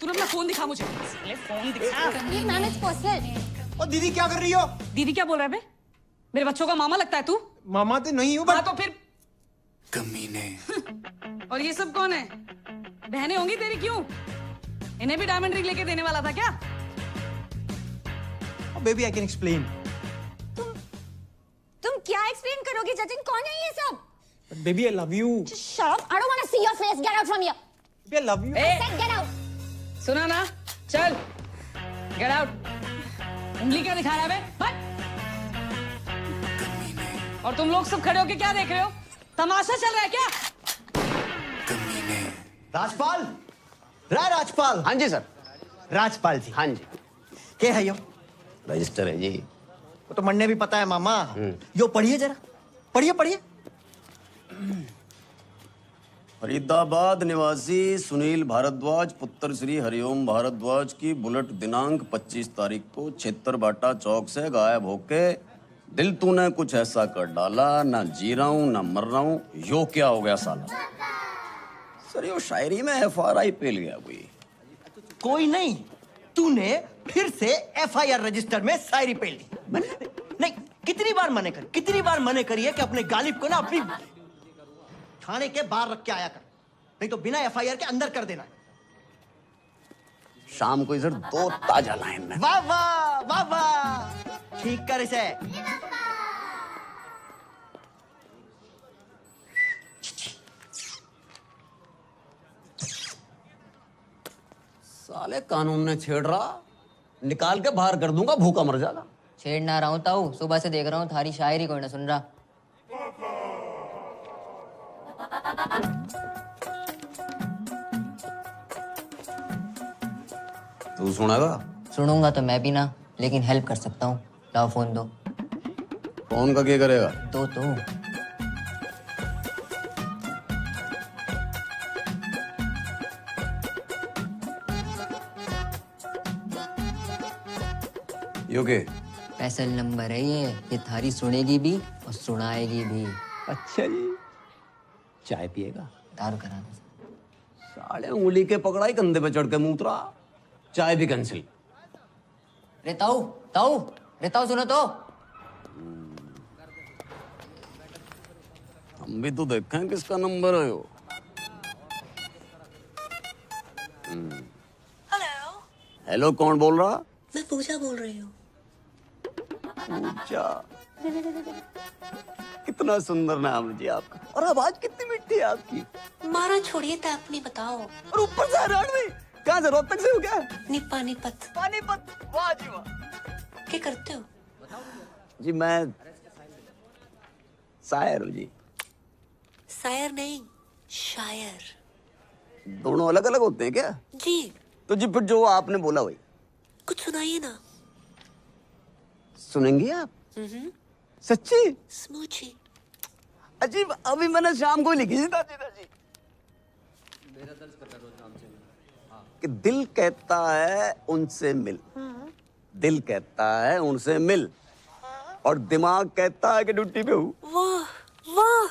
तू अपना फोन दिखा मुझे। साले फोन दिखा। Ma'am it's personal. ओ दीदी क्या कर रही हो? दीदी क्या बोल रहा है बे? मेरे बच्चों का मामा लगता है तू? मामा तो नहीं हूँ हाँ तो फिर कमीने। और ये सब कौन है? बहनें होंगी तेरी? क्यों? इन्हें भी डायमंड रिंग लेके देने वाला था क्या? Baby I can explain. तुम क्या एक्सप्लेन करोगे जतिन? कौन है ये सब? Baby I love you. Shut up! I don't want to see your face. Get out from here. Baby I love you. A, Said get out. सुना ना? चल, गेट आउट। उंगली क्या दिखा रहा है बे? बट। और तुम लोग सब खड़े होके क्या देख रहे हो? तमाशा चल रहा है क्या? राजपाल, राजपाल। हाँ जी सर। राजपाल जी। हाँ जी। क्या है यो? रजिस्टर है जी। वो तो मन्ने भी पता है मामा। यो पढ़िए जरा, पढ़िए पढ़िए। फरीदाबाद निवासी सुनील भारद्वाज पुत्र श्री हरिओम भारद्वाज की बुलेट दिनांक 25 तारीख को छेत्तरबाटा चौक से गायब होके दिल तूने कुछ ऐसा कर डाला, ना जी रहा हूं ना मर रहा हूं, यो क्या हो गया साला? सर यो शायरी में FRI पेल गया कोई। कोई नहीं, तूने फिर से FIR रजिस्टर में शायरी पेल दी। नहीं, कितनी बार मने करी है कि अपने गालिब को ना अपनी थाने के बाहर रख के आया कर, नहीं तो बिना FIR के अंदर कर देना। शाम को इधर 2 ताजा लाइन में। वाह वाह वाह वाह, ठीक कर इसे। साले कानून ने छेड़ रहा, निकाल के बाहर कर दूंगा, भूखा मर जाएगा। छेड़ ना रहा हूँ ताऊ, सुबह से देख रहा हूँ थारी शायरी कोई ना सुन रहा। तू सुनेगा? सुनूंगा तो मैं भी ना, लेकिन हेल्प कर सकता हूँ। लाओ फोन दो। फोन का क्या करेगा? तो योगे स्पेशल नंबर है ये थारी सुनेगी भी और सुनाएगी भी। अच्छा जी, चाय पिएगा? दारू करा दो। साले उंगली के पकड़ा ही कंधे पे चढ़ के मूत्रा, चाय भी कैंसिल। रे ताऊ ताऊ, रे ताऊ सुनो तो। हम भी तो देखें किसका नंबर है वो। हेलो। हेलो, कौन बोल रहा? मैं पूजा बोल रही हूँ। पूजा, कितना सुंदर नाम है जी आपका, और आवाज कितनी मिठी है आपकी। मारा छोड़िए तो अपनी बताओ। और ऊपर से हरियाणवी, कहाँ से, रोहतक से हो क्या? पानीपत। पानीपत, वाह जी वाह। क्या करते हो? जी मैं शायर हूँ जी। शायर नहीं, शायर। दोनों अलग अलग होते हैं क्या? जी। तो जी फिर जो आपने बोला वही कुछ सुनाइए ना। सुनेंगी आप? सच्ची? स्मूची। अजीब, अभी मैंने शाम को लिखी थी दादी। कि दिल कहता है उनसे मिल, दिल कहता है उनसे मिल, और दिमाग कहता है कि ड्यूटी पे हूँ। वाह वाह।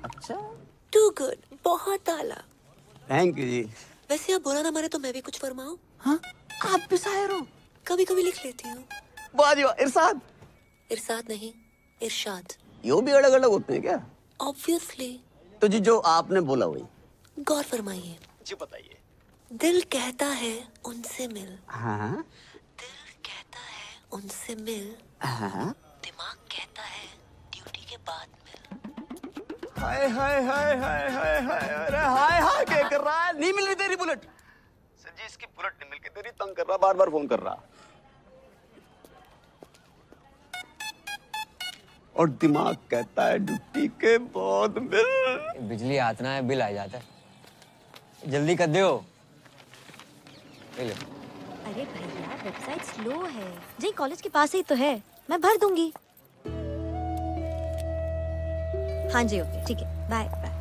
अच्छा, टू गुड, बहुत आला। थैंक यू जी। वैसे आप बुरा ना माने तो मैं भी कुछ फरमाऊं? हाँ, आप भी शायर हो? कभी कभी लिख लेती हूँ। वाह जी वाह। इरशाद? इरशाद नहीं, इरशाद। यो भी अलग अलग होते हैं क्या? ऑब्वियसली। तो जी जो आपने बोला वही गौर फरमाइए। जी बताइए। दिल कहता है उनसे मिल। हाँ। दिल कहता है उनसे मिल। हाँ। दिमाग कहता है ड्यूटी के बाद मिल। हाय हाय हाय हाय हाय हाय, अरे हाय हाय क्या कर रहा है? नहीं मिल रही तेरी बुलेट। सर जी इसकी बुलेट नहीं मिल के तेरी तंग कर रहा, बार बार फोन कर रहा। और दिमाग कहता है ड्यूटी के बाद मिल। बिजली आतना है, बिल आ जाता है। जल्दी कर दो। ले लो। अरे भैया वेबसाइट स्लो है जी, कॉलेज के पास ही तो है, मैं भर दूंगी। हाँ जी ओके ठीक है, बाय बाय।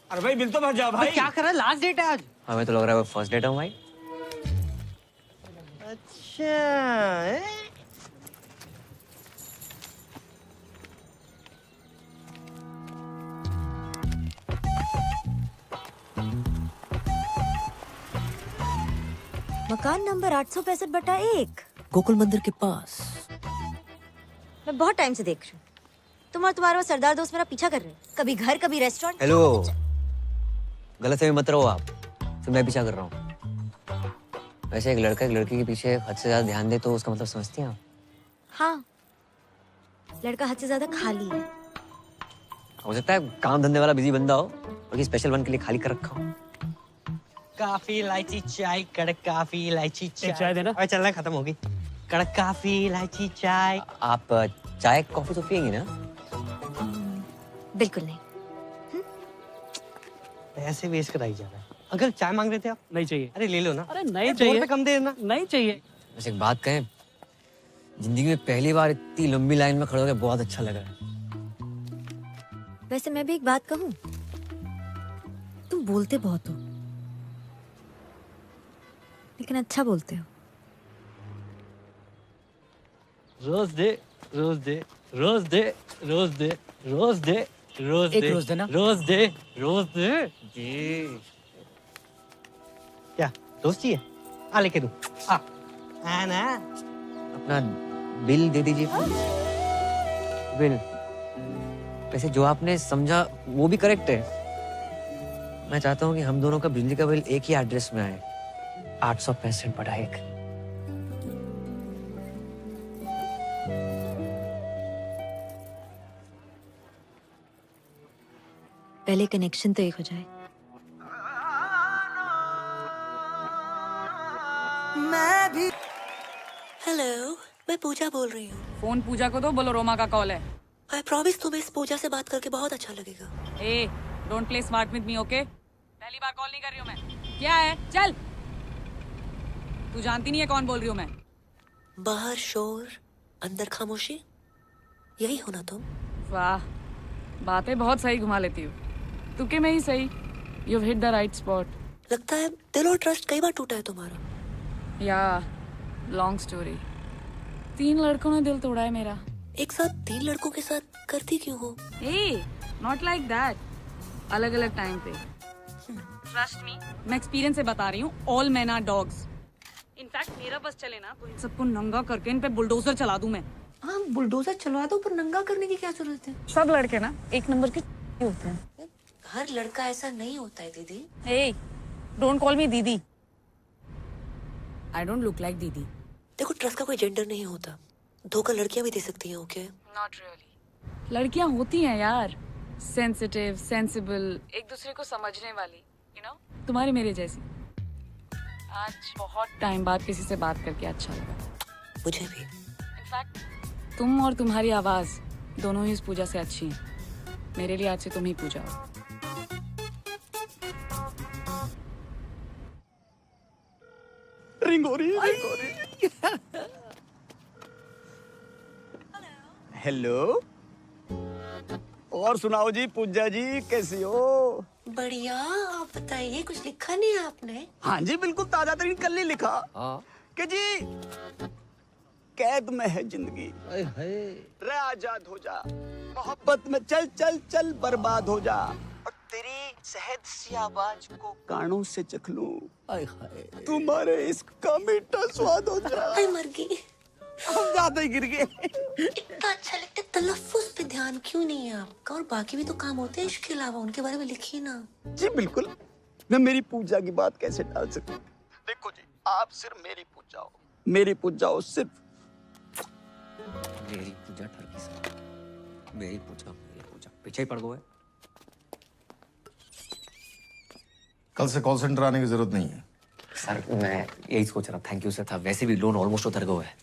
अरे भाई बिल तो भर जा भाई। क्या कर रहा है? लास्ट डेट है आज। हमें तो लग रहा है वो फर्स्ट डेट है भाई। अच्छा मकान नंबर 865/1 गोकुल मंदिर के पास। मैं बहुत टाइम से देख रही हूँ, तुम और तुम्हारा वो सरदार दोस्त मेरा पीछा कर रहे हैं, कभी घर कभी रेस्टोरेंट। हेलो, गलत फहमी मत रहो आप, तो मैं पीछा कर रहा हूँ। वैसे एक लड़का एक लड़की के पीछे हद से ज्यादा ध्यान दे तो उसका मतलब समझती हैं आप? हाँ, लड़का हद से ज्यादा खाली है। हो सकता है काम धंधे वाला बिजी बंदा हो और स्पेशल वन के लिए खाली कर रखा हो। काफी इलायची चाय, कड़क काफी इलायची चाय। चाय देना। अरे चल रहा खत्म होगी। कड़क काफी इलायची चाय। आप चाय कॉफी तो पियेंगी ना? बिल्कुल नहीं। पैसे वेस्ट कराई जा रहा है। अंकल चाय मांग रहे थे आप? नहीं चाहिए। अरे ले लो ना। अरे नहीं चाहिए। कम दे देना। नहीं चाहिए। वैसे एक बात कहें, जिंदगी में पहली बार इतनी लंबी लाइन में खड़े होकर बहुत अच्छा लग रहा है। वैसे मैं भी एक बात कहूँ, तुम बोलते बहुत हो लेकिन अच्छा बोलते हो। रोज दे, रोज दे, रोज दे, रोज दे, रोज दे, रोज एक दे, रोज देना। रोज दे, रोज दे। जी क्या दोस्त चाहिए? आ लेके दो। आ ना। अपना बिल दे दीजिए। बिल। वैसे जो आपने समझा वो भी करेक्ट है। मैं चाहता हूँ कि हम दोनों का बिजली का बिल एक ही एड्रेस में आए, 865/1। पहले कनेक्शन तो एक हो जाए। मैं भी। हेलो, मैं पूजा बोल रही हूँ। फोन पूजा को दो, बोलो रोमा का कॉल है। आई प्रॉमिस तुम्हें इस पूजा से बात करके बहुत अच्छा लगेगा। ए, don't play smart with me, okay? पहली बार कॉल नहीं कर रही हूँ मैं। क्या है? चल। तू जानती नहीं है कौन बोल रही हूँ मैं। बाहर शोर, अंदर खामोशी, यही हो ना तुम? वाह, बातें बहुत सही घुमा लेती हूँ। तुके में ही सही। You've hit the right spot. लगता है दिल और ट्रस्ट कई बार टूटा है तुम्हारा। या लॉन्ग स्टोरी। 3 लड़कों ने दिल तोड़ा है मेरा। एक साथ 3 लड़कों के साथ करती क्यों हो? ए, नॉट लाइक दैट। अलग अलग टाइम पे। ट्रस्ट मी, मैं एक्सपीरियंस से बता रही हूँ। All men are dogs. In fact मेरा बस चले ना तो इन सबको नंगा करके इन पे बुलडोजर चला दूं मैं। हाँ, बुलडोजर चलवा दो, पर नंगा करने की क्या जरूरत है? सब लड़के ना एक नंबर के होते हैं। हर लड़का ऐसा नहीं होता है दीदी। ए, डोंट कॉल मी दीदी। आई डोंट लुक लाइक दीदी। देखो, ट्रस्ट का कोई जेंडर नहीं होता। धोखा लड़कियां भी दे सकती हैं, ओके? Not really. लड़कियां होती हैं यार, सेंसिटिव, सेंसिबल, एक दूसरे को समझने वाली, यू नो, तुम्हारी मेरे जैसी। आज बहुत टाइम बाद किसी से बात करके अच्छा लगा। मुझे भी। इनफैक्ट तुम और तुम्हारी आवाज दोनों ही इस पूजा से अच्छी हैं। मेरे लिए आज से तुम ही पूजा हो। रिंग हो रही है। हेलो, और सुनाओ जी, पूजा जी कैसी हो? बढ़िया, आप बताइए, कुछ लिखा नहीं है आपने? हाँ जी, बिल्कुल ताजा तरीन कल ही लिखा कि जी कैद में है जिंदगी, रे आजाद हो जा, मोहब्बत में चल चल चल बर्बाद हो जा, और तेरी शहद सी आवाज को कानों से चख लूं, तुम्हारे इश्क का मीठा स्वाद हो जा। मर गई। हम ज्यादा ही गिर गए। इतना अच्छा लगता है, तलफ्फुज पे ध्यान क्यों नहीं है आपका? और बाकी भी तो काम होते हैं इसके अलावा, उनके बारे में लिखिए ना। जी बिल्कुल, मैं मेरी पूजा की बात कैसे टाल सकूं? देखो जी, आप सिर्फ मेरी पूजा हो, मेरी पूजा हो सिर्फ। मेरी पूजा ठरकी सर, मेरी पूजा पीछे ही पड़ गए। कल से कॉल सेंटर आने की जरूरत नहीं है सर। मैं यही सोच रहा, थैंक यू सर था। वैसे भी लोन ऑलमोस्ट उतर गया है।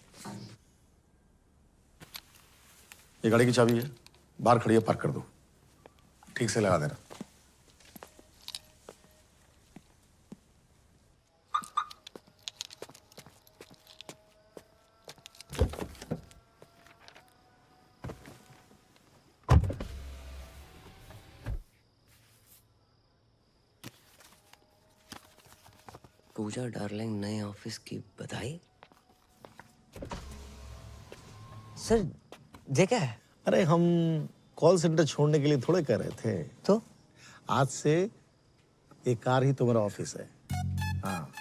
ये गाड़ी की चाबी है, बाहर खड़ी है, पार्क कर दो, ठीक से लगा देना। पूजा डार्लिंग, नए ऑफिस की बधाई। सर ये क्या है? अरे हम कॉल सेंटर छोड़ने के लिए थोड़े कह रहे थे। तो आज से एक कार ही तुम्हारा ऑफिस है। हाँ,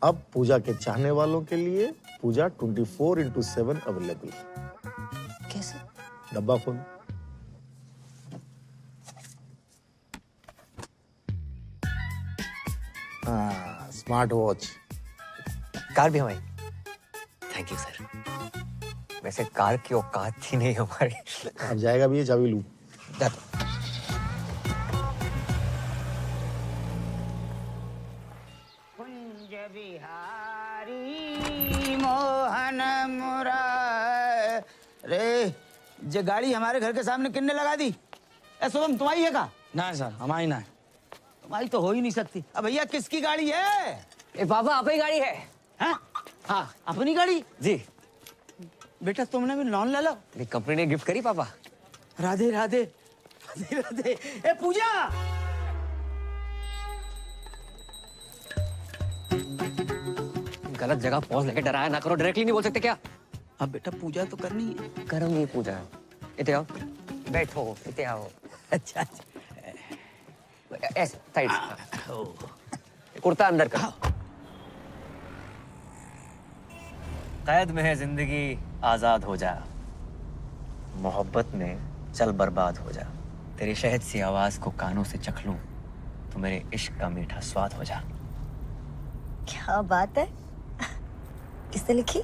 अब पूजा के चाहने वालों के लिए पूजा 24/7 अवेलेबल। कैसे? डब्बा खोल। हाँ, स्मार्ट वॉच। कार भी हमारी। Thank you sir. वैसे कार की औकात थी नहीं हमारी। अब जाएगा भी, ये चाबी लूं। कुंज बिहारी मोहन मुरारे, ये गाड़ी हमारे घर के सामने किन्ने लगा दी? ऐसा तुम्हारी है का? ना सर, हमारी ना है। तुम्हारी तो हो ही नहीं सकती। अब भैया किसकी गाड़ी है? ए पापा, अपनी गाड़ी है। हाँ? हाँ, अपनी गाड़ी? जी। बेटा तुमने भी लोन ले लो। कंपनी ने गिफ्ट करी पापा। राधे राधे राधे राधे। ए पूजा, गलत जगह पहुंच लेके डराया ना करो। डायरेक्टली नहीं बोल सकते क्या? अब बेटा पूजा तो करनी है। करूंगी पूजा। इते आओ, बैठो, इते आओ। अच्छा अच्छा, ऐसे साइड। कुर्ता अंदर कर। कैद में है जिंदगी, आजाद हो जा, मोहब्बत में चल बर्बाद हो जा, तेरी शहद सी आवाज को कानों से चख लूं तो मेरे इश्क का मीठा स्वाद हो जा। क्या बात है, किसने लिखी?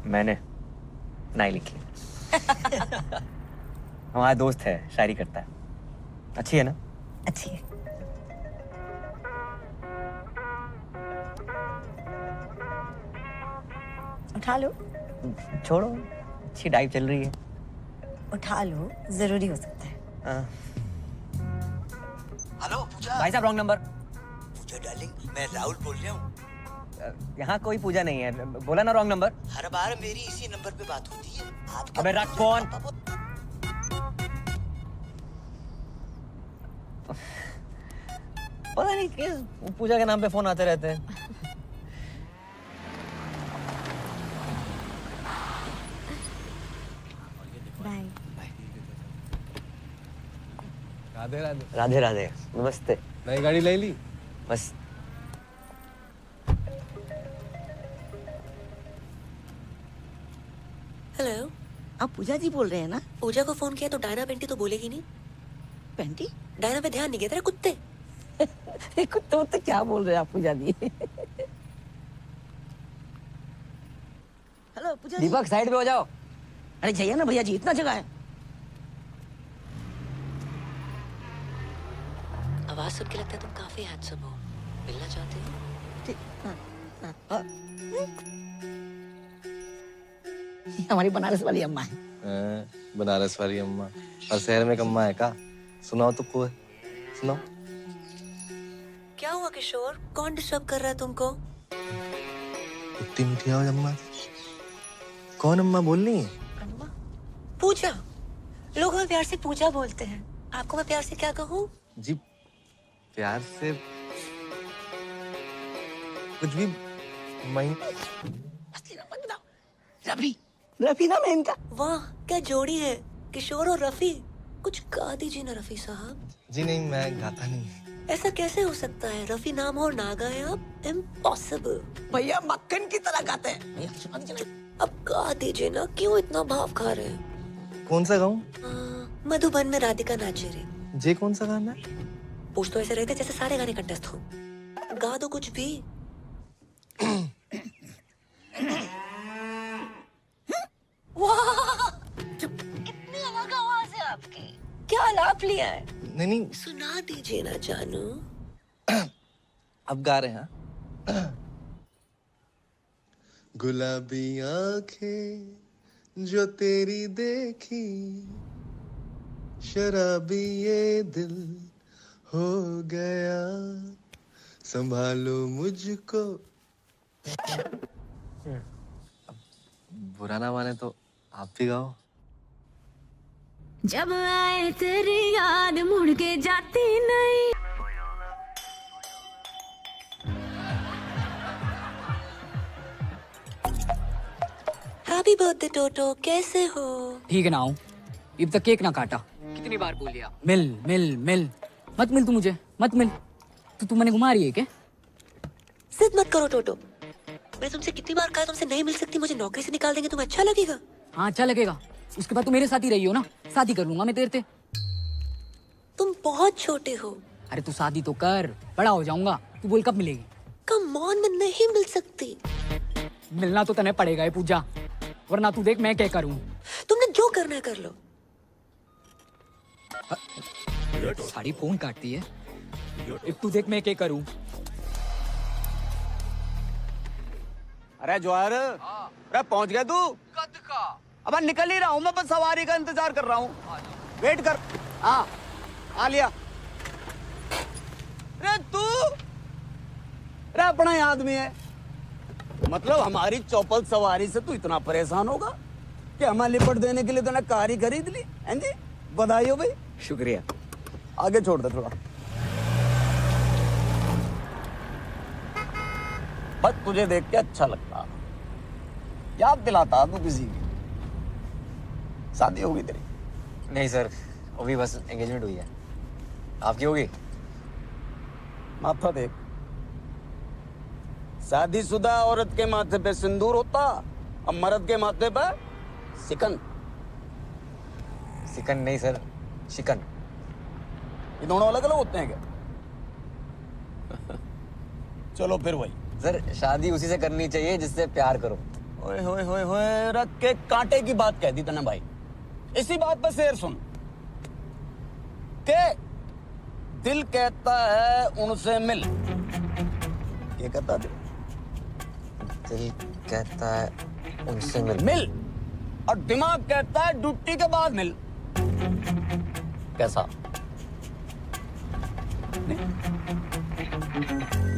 मैंने नहीं लिखी। हमारा दोस्त है, शायरी करता है। अच्छी है ना? अच्छी है। उठा लो। छोड़ो, अच्छी डाइव चल रही है। उठा लो, जरूरी हो सकता है। हेलो पूजा। भाई साहब रॉन्ग नंबर। पूजा डार्लिंग, मैं राहुल बोल रहा हूँ। यहाँ कोई पूजा नहीं है, बोला ना रॉन्ग नंबर। हर बार मेरी इसी नंबर पे बात होती है। अबे रख फोन। पता नहीं किस पूजा के नाम पे फोन आते रहते हैं। बाय। राधे राधे। राधे राधे, नमस्ते। नई गाड़ी ले ली? बस। हेलो, आप पूजा जी बोल रहे हैं ना? पूजा को फोन किया तो डायना पेंटी तो बोलेगी नहीं। पेंटी? डायना पे ध्यान नहीं गया तेरा कुत्ते। कुत्ते तो क्या बोल रहे हैं आप पूजा जी? हेलो पूजा जी। दीपक साइड पे हो जाओ। अरे जाइए ना भैया जी, इतना जगह है। आवाज सुन के लगता है तुम काफी हैंडसम हो। मिलना चाहते हो? हमारी बनारस वाली अम्मा है। बनारस वाली अम्मा। और शहर में अम्मा है का? सुनाओ तो कोई, सुनाओ। क्या हुआ किशोर? कौन डिस्टर्ब कर रहा है तुमको? इतनी मीठी आवाज अम्मा। कौन अम्मा बोल रही है? पूजा। लोग हमें प्यार से पूजा बोलते हैं। आपको मैं प्यार से क्या कहूँ? जी प्यार से कुछ भी। रफी, रफी नाम है इनका। वाह क्या जोड़ी है, किशोर और रफी। कुछ गा दीजिए ना रफी साहब। जी नहीं, मैं गाता नहीं। ऐसा कैसे हो सकता है? रफी नाम हो और ना गाए आप? इम्पॉसिबल। भैया मक्खन की तरह गाते हैं। अब गा दीजिए ना, क्यों इतना भाव खा रहे हैं? कौन सा गाऊं? मधुबन में राधिका नाचे रे। जे कौन सा गाना है? पूछ तो ऐसे रहते जैसे सारे गाने कंटेस्ट हो। गा दो कुछ भी। वाह कितनी अलग आवाज है आपकी। क्या आलाप लिया है? नहीं, सुना दीजिए ना जानू। अब गा रहे हैं। गुलाबी आंखें जो तेरी देखी, शराबी ये दिल हो गया, संभालो मुझको। बुरा ना माने तो आप भी गाओ। जब आए तेरी याद मुड़ के जाती नहीं। हैप्पी बर्थडे टोटो, कैसे हो? ठीक है ना हूँ। अब तक केक ना काटा। कितनी बार बोल लिया मिल मिल मिल। मत मिल तू मुझे, मत मिल। तू मैंने घुमा रही है क्या? जिद मत करो टोटो। मैं तुमसे कितनी बार कहा तुमसे नहीं मिल सकती, मुझे नौकरी से निकाल देंगे, तुम्हें अच्छा लगेगा? हाँ अच्छा लगेगा। उसके बाद तू मेरे साथ ही रही हो ना, शादी कर लूंगा मैं तेरे से। तुम बहुत छोटे हो। अरे तू शादी तो कर, बड़ा हो जाऊंगा। तू बोल कब मिलेगी? कम ऑन, मैं नहीं मिल सकती। मिलना तो तने पड़ेगा ये पूजा, वरना तू देख मैं क्या करूं। तुमने जो करना है कर लो। साड़ी फोन काटती है। अब तू देख मैं क्या करूं। अरे जवाहर, अरे पहुंच गया तू? कद का? अब निकल ही रहा हूँ मैं, बस सवारी का इंतजार कर रहा हूँ। वेट कर। हाँ आ लिया। अरे तू, अरे अपना ही आदमी है। मतलब हमारी चौपल सवारी से तू इतना परेशान होगा कि हमें लिपट देने के लिए तूने कार ही खरीद ली? हैं जी, बधाई हो भाई। शुक्रिया। आगे छोड़ दे थोड़ा। बस तुझे देख के अच्छा लगता, याद दिलाता तू किसी की। शादी होगी तेरी? नहीं सर, अभी बस एंगेजमेंट हुई है। आपकी होगी? माथा देख, शादीशुदा औरत के माथे पे सिंदूर होता और मर्द के माथे पे सिकन। सिकन नहीं सर, शिकन। ये दोनों अलग अलग होते हैं क्या? चलो फिर वही। सर शादी उसी से करनी चाहिए जिससे प्यार करो। ओए होए होए होए, रख के कांटे की बात कह दी तूने भाई। इसी बात पर शेर सुन के दिल कहता है उनसे मिल। ये कहता दिल कहता है उनसे मिल। मिल, और दिमाग कहता है ड्यूटी के बाद मिल। कैसा?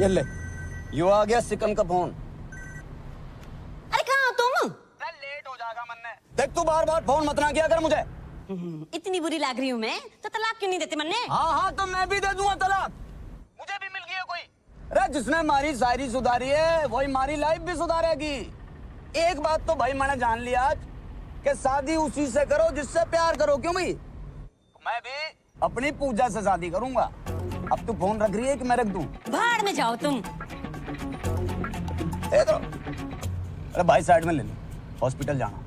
ये ले, यो आ गया सिकम का फोन। अरे कहाँ हो तुम? लेट हो जाएगा मन्ने। देख तू बार बार फोन मत ना किया कर मुझे। इतनी बुरी लग रही हूँ मैं, तो तलाक क्यों नहीं देते मन्ने? हाँ तो मैं भी दे दूंगा तलाक। मुझे भी मिल गया कोई। अरे जिसने हमारी शायरी सुधारी है वही हमारी लाइफ भी सुधारेगी। एक बात तो भाई मैंने जान लिया आज कि शादी उसी से करो जिससे प्यार करो। क्यों भाई? मैं भी अपनी पूजा से शादी करूंगा। अब तू फोन रख रही है कि मैं रख दूं? भाड़ में जाओ तुम। अरे भाई साइड में ले लो, हॉस्पिटल जाना।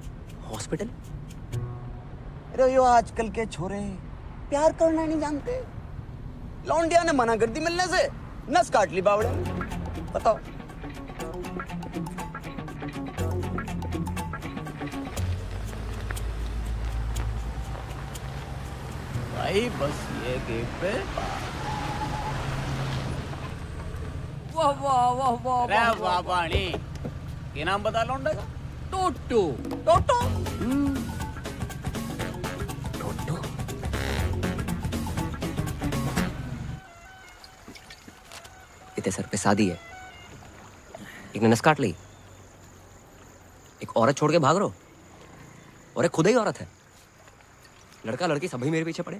हॉस्पिटल? अरे यो आजकल के छोरे प्यार करना नहीं जानते। लौंडिया ने मना कर दी मिलने से, नस काट ली बावड़े में। बताओ। भाई बस ये गेट पे। वाह वाह वाह वाह अरे वाह पानी। ये नाम बता लौंडे का? टोटो। टोटो? इतने सर पे शादी है, एक ने नस काट ली, एक औरत छोड़ के भाग रहो, और एक खुद ही औरत है। लड़का लड़की सभी मेरे पीछे पड़े।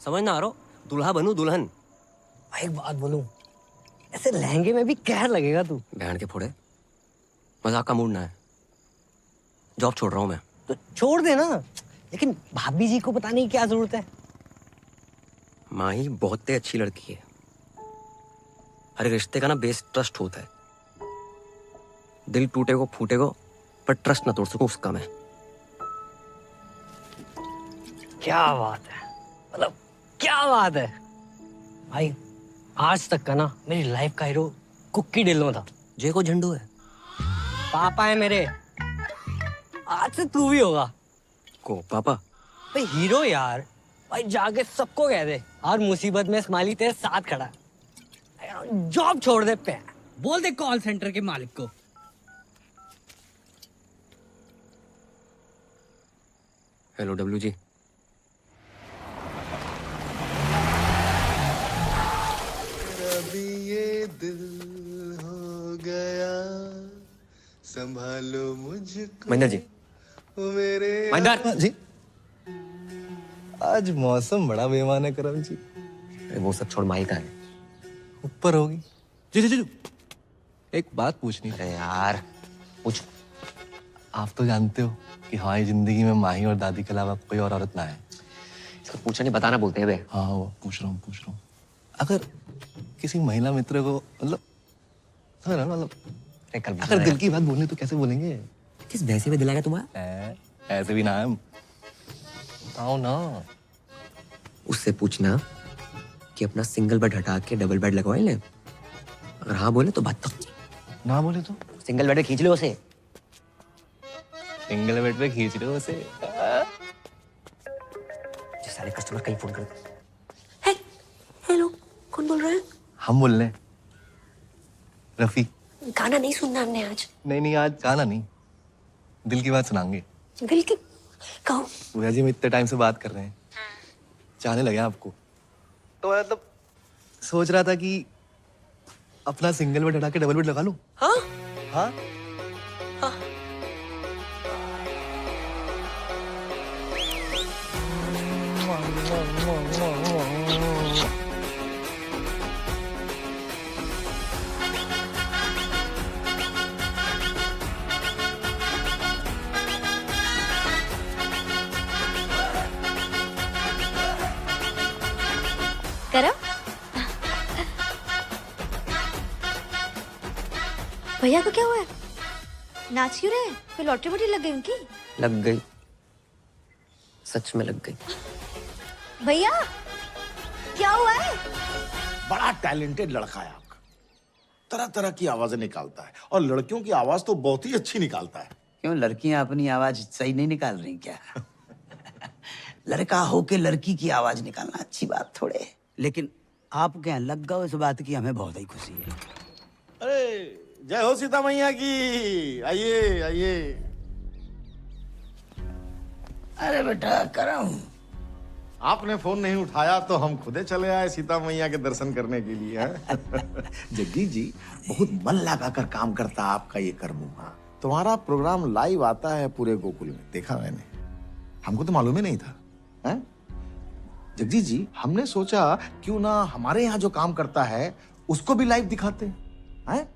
समझ ना आ रहा, दूल्हा बनूं दुल्हन। एक बात बोलूं, ऐसे लहंगे में भी कहर लगेगा तू। बहन के फोड़े, मजाक का मूड ना है। जॉब छोड़ रहा हूं मैं। तो छोड़ देना, लेकिन भाभी जी को बताने की क्या जरूरत है? माही बहुत ही अच्छी लड़की है। हर रिश्ते का ना बेस ट्रस्ट होता है। दिल टूटे को फूटे को, पर ट्रस्ट ना तोड़ सकूं उसका मैं। क्या बात है, मतलब क्या बात है भाई। आज तक का ना मेरी लाइफ का हीरो कुक्की ढिल्लों था। जे को झंडू है, पापा है मेरे। आज से तू भी होगा। को पापा? भाई हीरो यार, भाई जाके सबको कह दे और मुसीबत में स्माइली तेरे साथ खड़ा है। जॉब छोड़ दे पे, बोल दे कॉल सेंटर के मालिक को। Hello W G. अभी ये दिल हो गया, संभालो मुझको। महेंद्र जी। मेरे महेंद्र जी। आज मौसम बड़ा बेईमान है करम जी। वो सब छोड़, माही का है ऊपर होगी। जी जी जी, एक बात पूछनी। अरे यार पूछ। आप तो जानते हो कि हमारी जिंदगी में माही और दादी के अलावा कोई और औरत ना है। इसको पूछा नहीं बताना बोलते हैं बे। हाँ वो पूछ रहा हूँ। अगर किसी महिला मित्र को मतलब अगर दिल की बात बोलनी तो कैसे बोलेंगे? किस भैंसे में दिलाएगा तुम्हारा? ऐसे भी ना है। बताओ ना। उससे पूछना कि अपना सिंगल बेड हटा के डबल बेड लगवाए ले। अगर हाँ बोले तो बात तो, ना बोले तो सिंगल बेड पे खींच लो उसे। सिंगल बेड पे खींच रहे हो उसे? जो सारे कस्टमर कहीं फोन करते। हेलो, कौन बोल रहा है? हम बोल रहे हैं, रफी। गाना नहीं सुनना हमने आज। नहीं आज गाना नहीं, दिल की बात सुनाएंगे। दिल की? कहो। भैया जी, हम इतने टाइम से बात कर रहे हैं, चाहने लगे आपको, तो मतलब सोच रहा था कि अपना सिंगल बेड हटा के डबल बेड लगा लूं। हाँ? हाँ? करो। भैया को क्या हुआ है? नाच क्यों रहे? कोई लॉटरी वोटरी लग गई उनकी? लग गई, सच में लग गई। भैया क्या हुआ है? बड़ा टैलेंटेड लड़का है आपका, तरह तरह की आवाजें निकालता है, और लड़कियों की आवाज तो बहुत ही अच्छी निकालता है। क्यों, लड़कियां अपनी आवाज सही नहीं निकाल रही क्या? लड़का होके लड़की की आवाज निकालना अच्छी बात थोड़े है। लेकिन आप क्या लग गए इस बात की, हमें बहुत ही खुशी है। अरे जय हो सीता मैया की। आइए आइए। अरे बेटा करम, आपने फोन नहीं उठाया तो हम खुदे चले आए सीता मैया के दर्शन करने के लिए। जगदीश जी बहुत मन लगाकर काम करता आपका ये कर्मुआ। तुम्हारा प्रोग्राम लाइव आता है पूरे गोकुल में, देखा मैंने, हमको तो मालूम ही नहीं था। हैं? जगदीश जी, हमने सोचा क्यों ना हमारे यहाँ जो काम करता है उसको भी लाइव दिखाते हैं,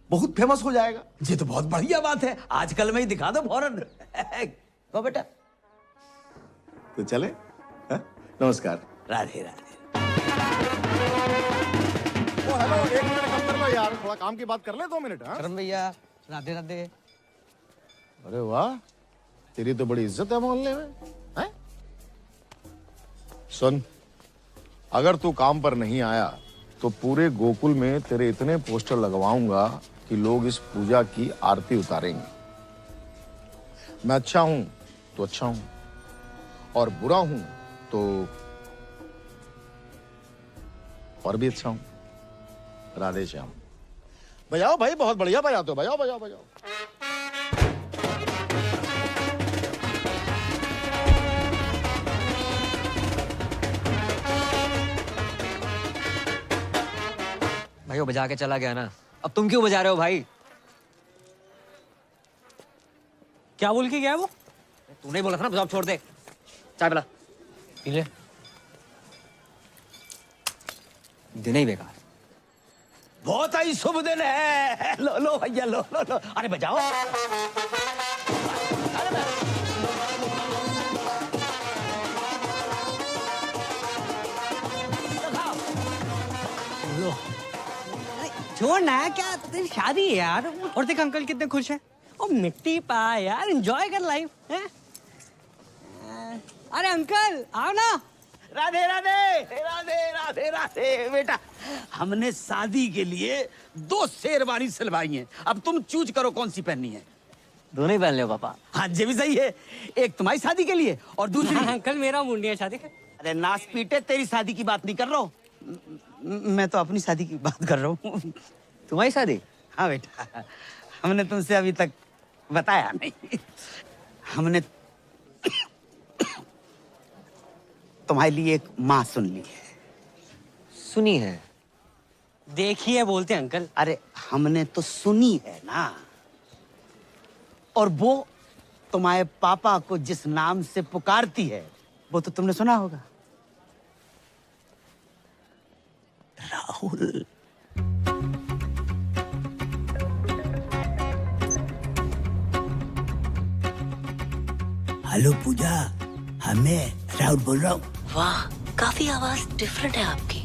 बहुत फेमस हो जाएगा। ये तो बहुत बढ़िया बात है, आजकल में ही दिखा दो फौरन। तो बेटा तो चले। हैं? नमस्कार। राधे राधे। ओ हेलो, 1 मिनट कम कर लो यार, थोड़ा काम की बात कर ले 2 मिनट। करम भैया, राधे राधे। अरे वाह, तेरी तो बड़ी इज्जत है मोहल्ले में। हैं? सुन, अगर तू काम पर नहीं आया तो पूरे गोकुल में तेरे इतने पोस्टर लगवाऊंगा कि लोग इस पूजा की आरती उतारेंगे। मैं अच्छा हूं तो अच्छा हूं, और बुरा हूं तो और भी अच्छा हूं। राधे श्याम। बजाओ भाई, बहुत बढ़िया बजाते हो, बजाओ बजाओ बजाओ। भाई वो बजा के चला गया ना, अब तुम क्यों बजा रहे हो भाई? क्या बोल के गया वो? तूने बोला था ना जॉब छोड़ दे। चाय पिला। पी ले। दिन ही बेकार। बहुत ही शुभ दिन है। लो लो भैया, लो लो लो। अरे बजाओ। लो। छोड़ ना, क्या तेरी शादी है यार। और देख अंकल कितने खुश हैं। ओ मिट्टी पा यार, एंजॉय कर लाइफ है। अरे अंकल आओ ना। राधे राधे राधे राधे राधे। बेटा हमने शादी के लिए 2 शेरवानी सिलवाई हैं, अब तुम चूज करो कौन सी पहननी है। दोनों ही पहन लो पापा। हाँ ये भी सही है, एक तुम्हारी शादी के लिए और दूसरी अंकल मेरा मुंडिया शादी। अरे नाच पीटे, तेरी शादी की बात नहीं कर रहा हूँ मैं, तो अपनी शादी की बात कर रहा हूँ। तुम्हारी शादी? हाँ बेटा, हमने तुमसे अभी तक बताया नहीं। हमने तुम्हारे लिए एक माँ सुन ली है। सुनी है? देखिए बोलते अंकल। अरे हमने तो सुनी है ना, और वो तुम्हारे पापा को जिस नाम से पुकारती है वो तो तुमने सुना होगा, राहुल। हेलो पूजा, मैं राहुल बोल रहा हूँ। वाह, काफी आवाज डिफरेंट है आपकी।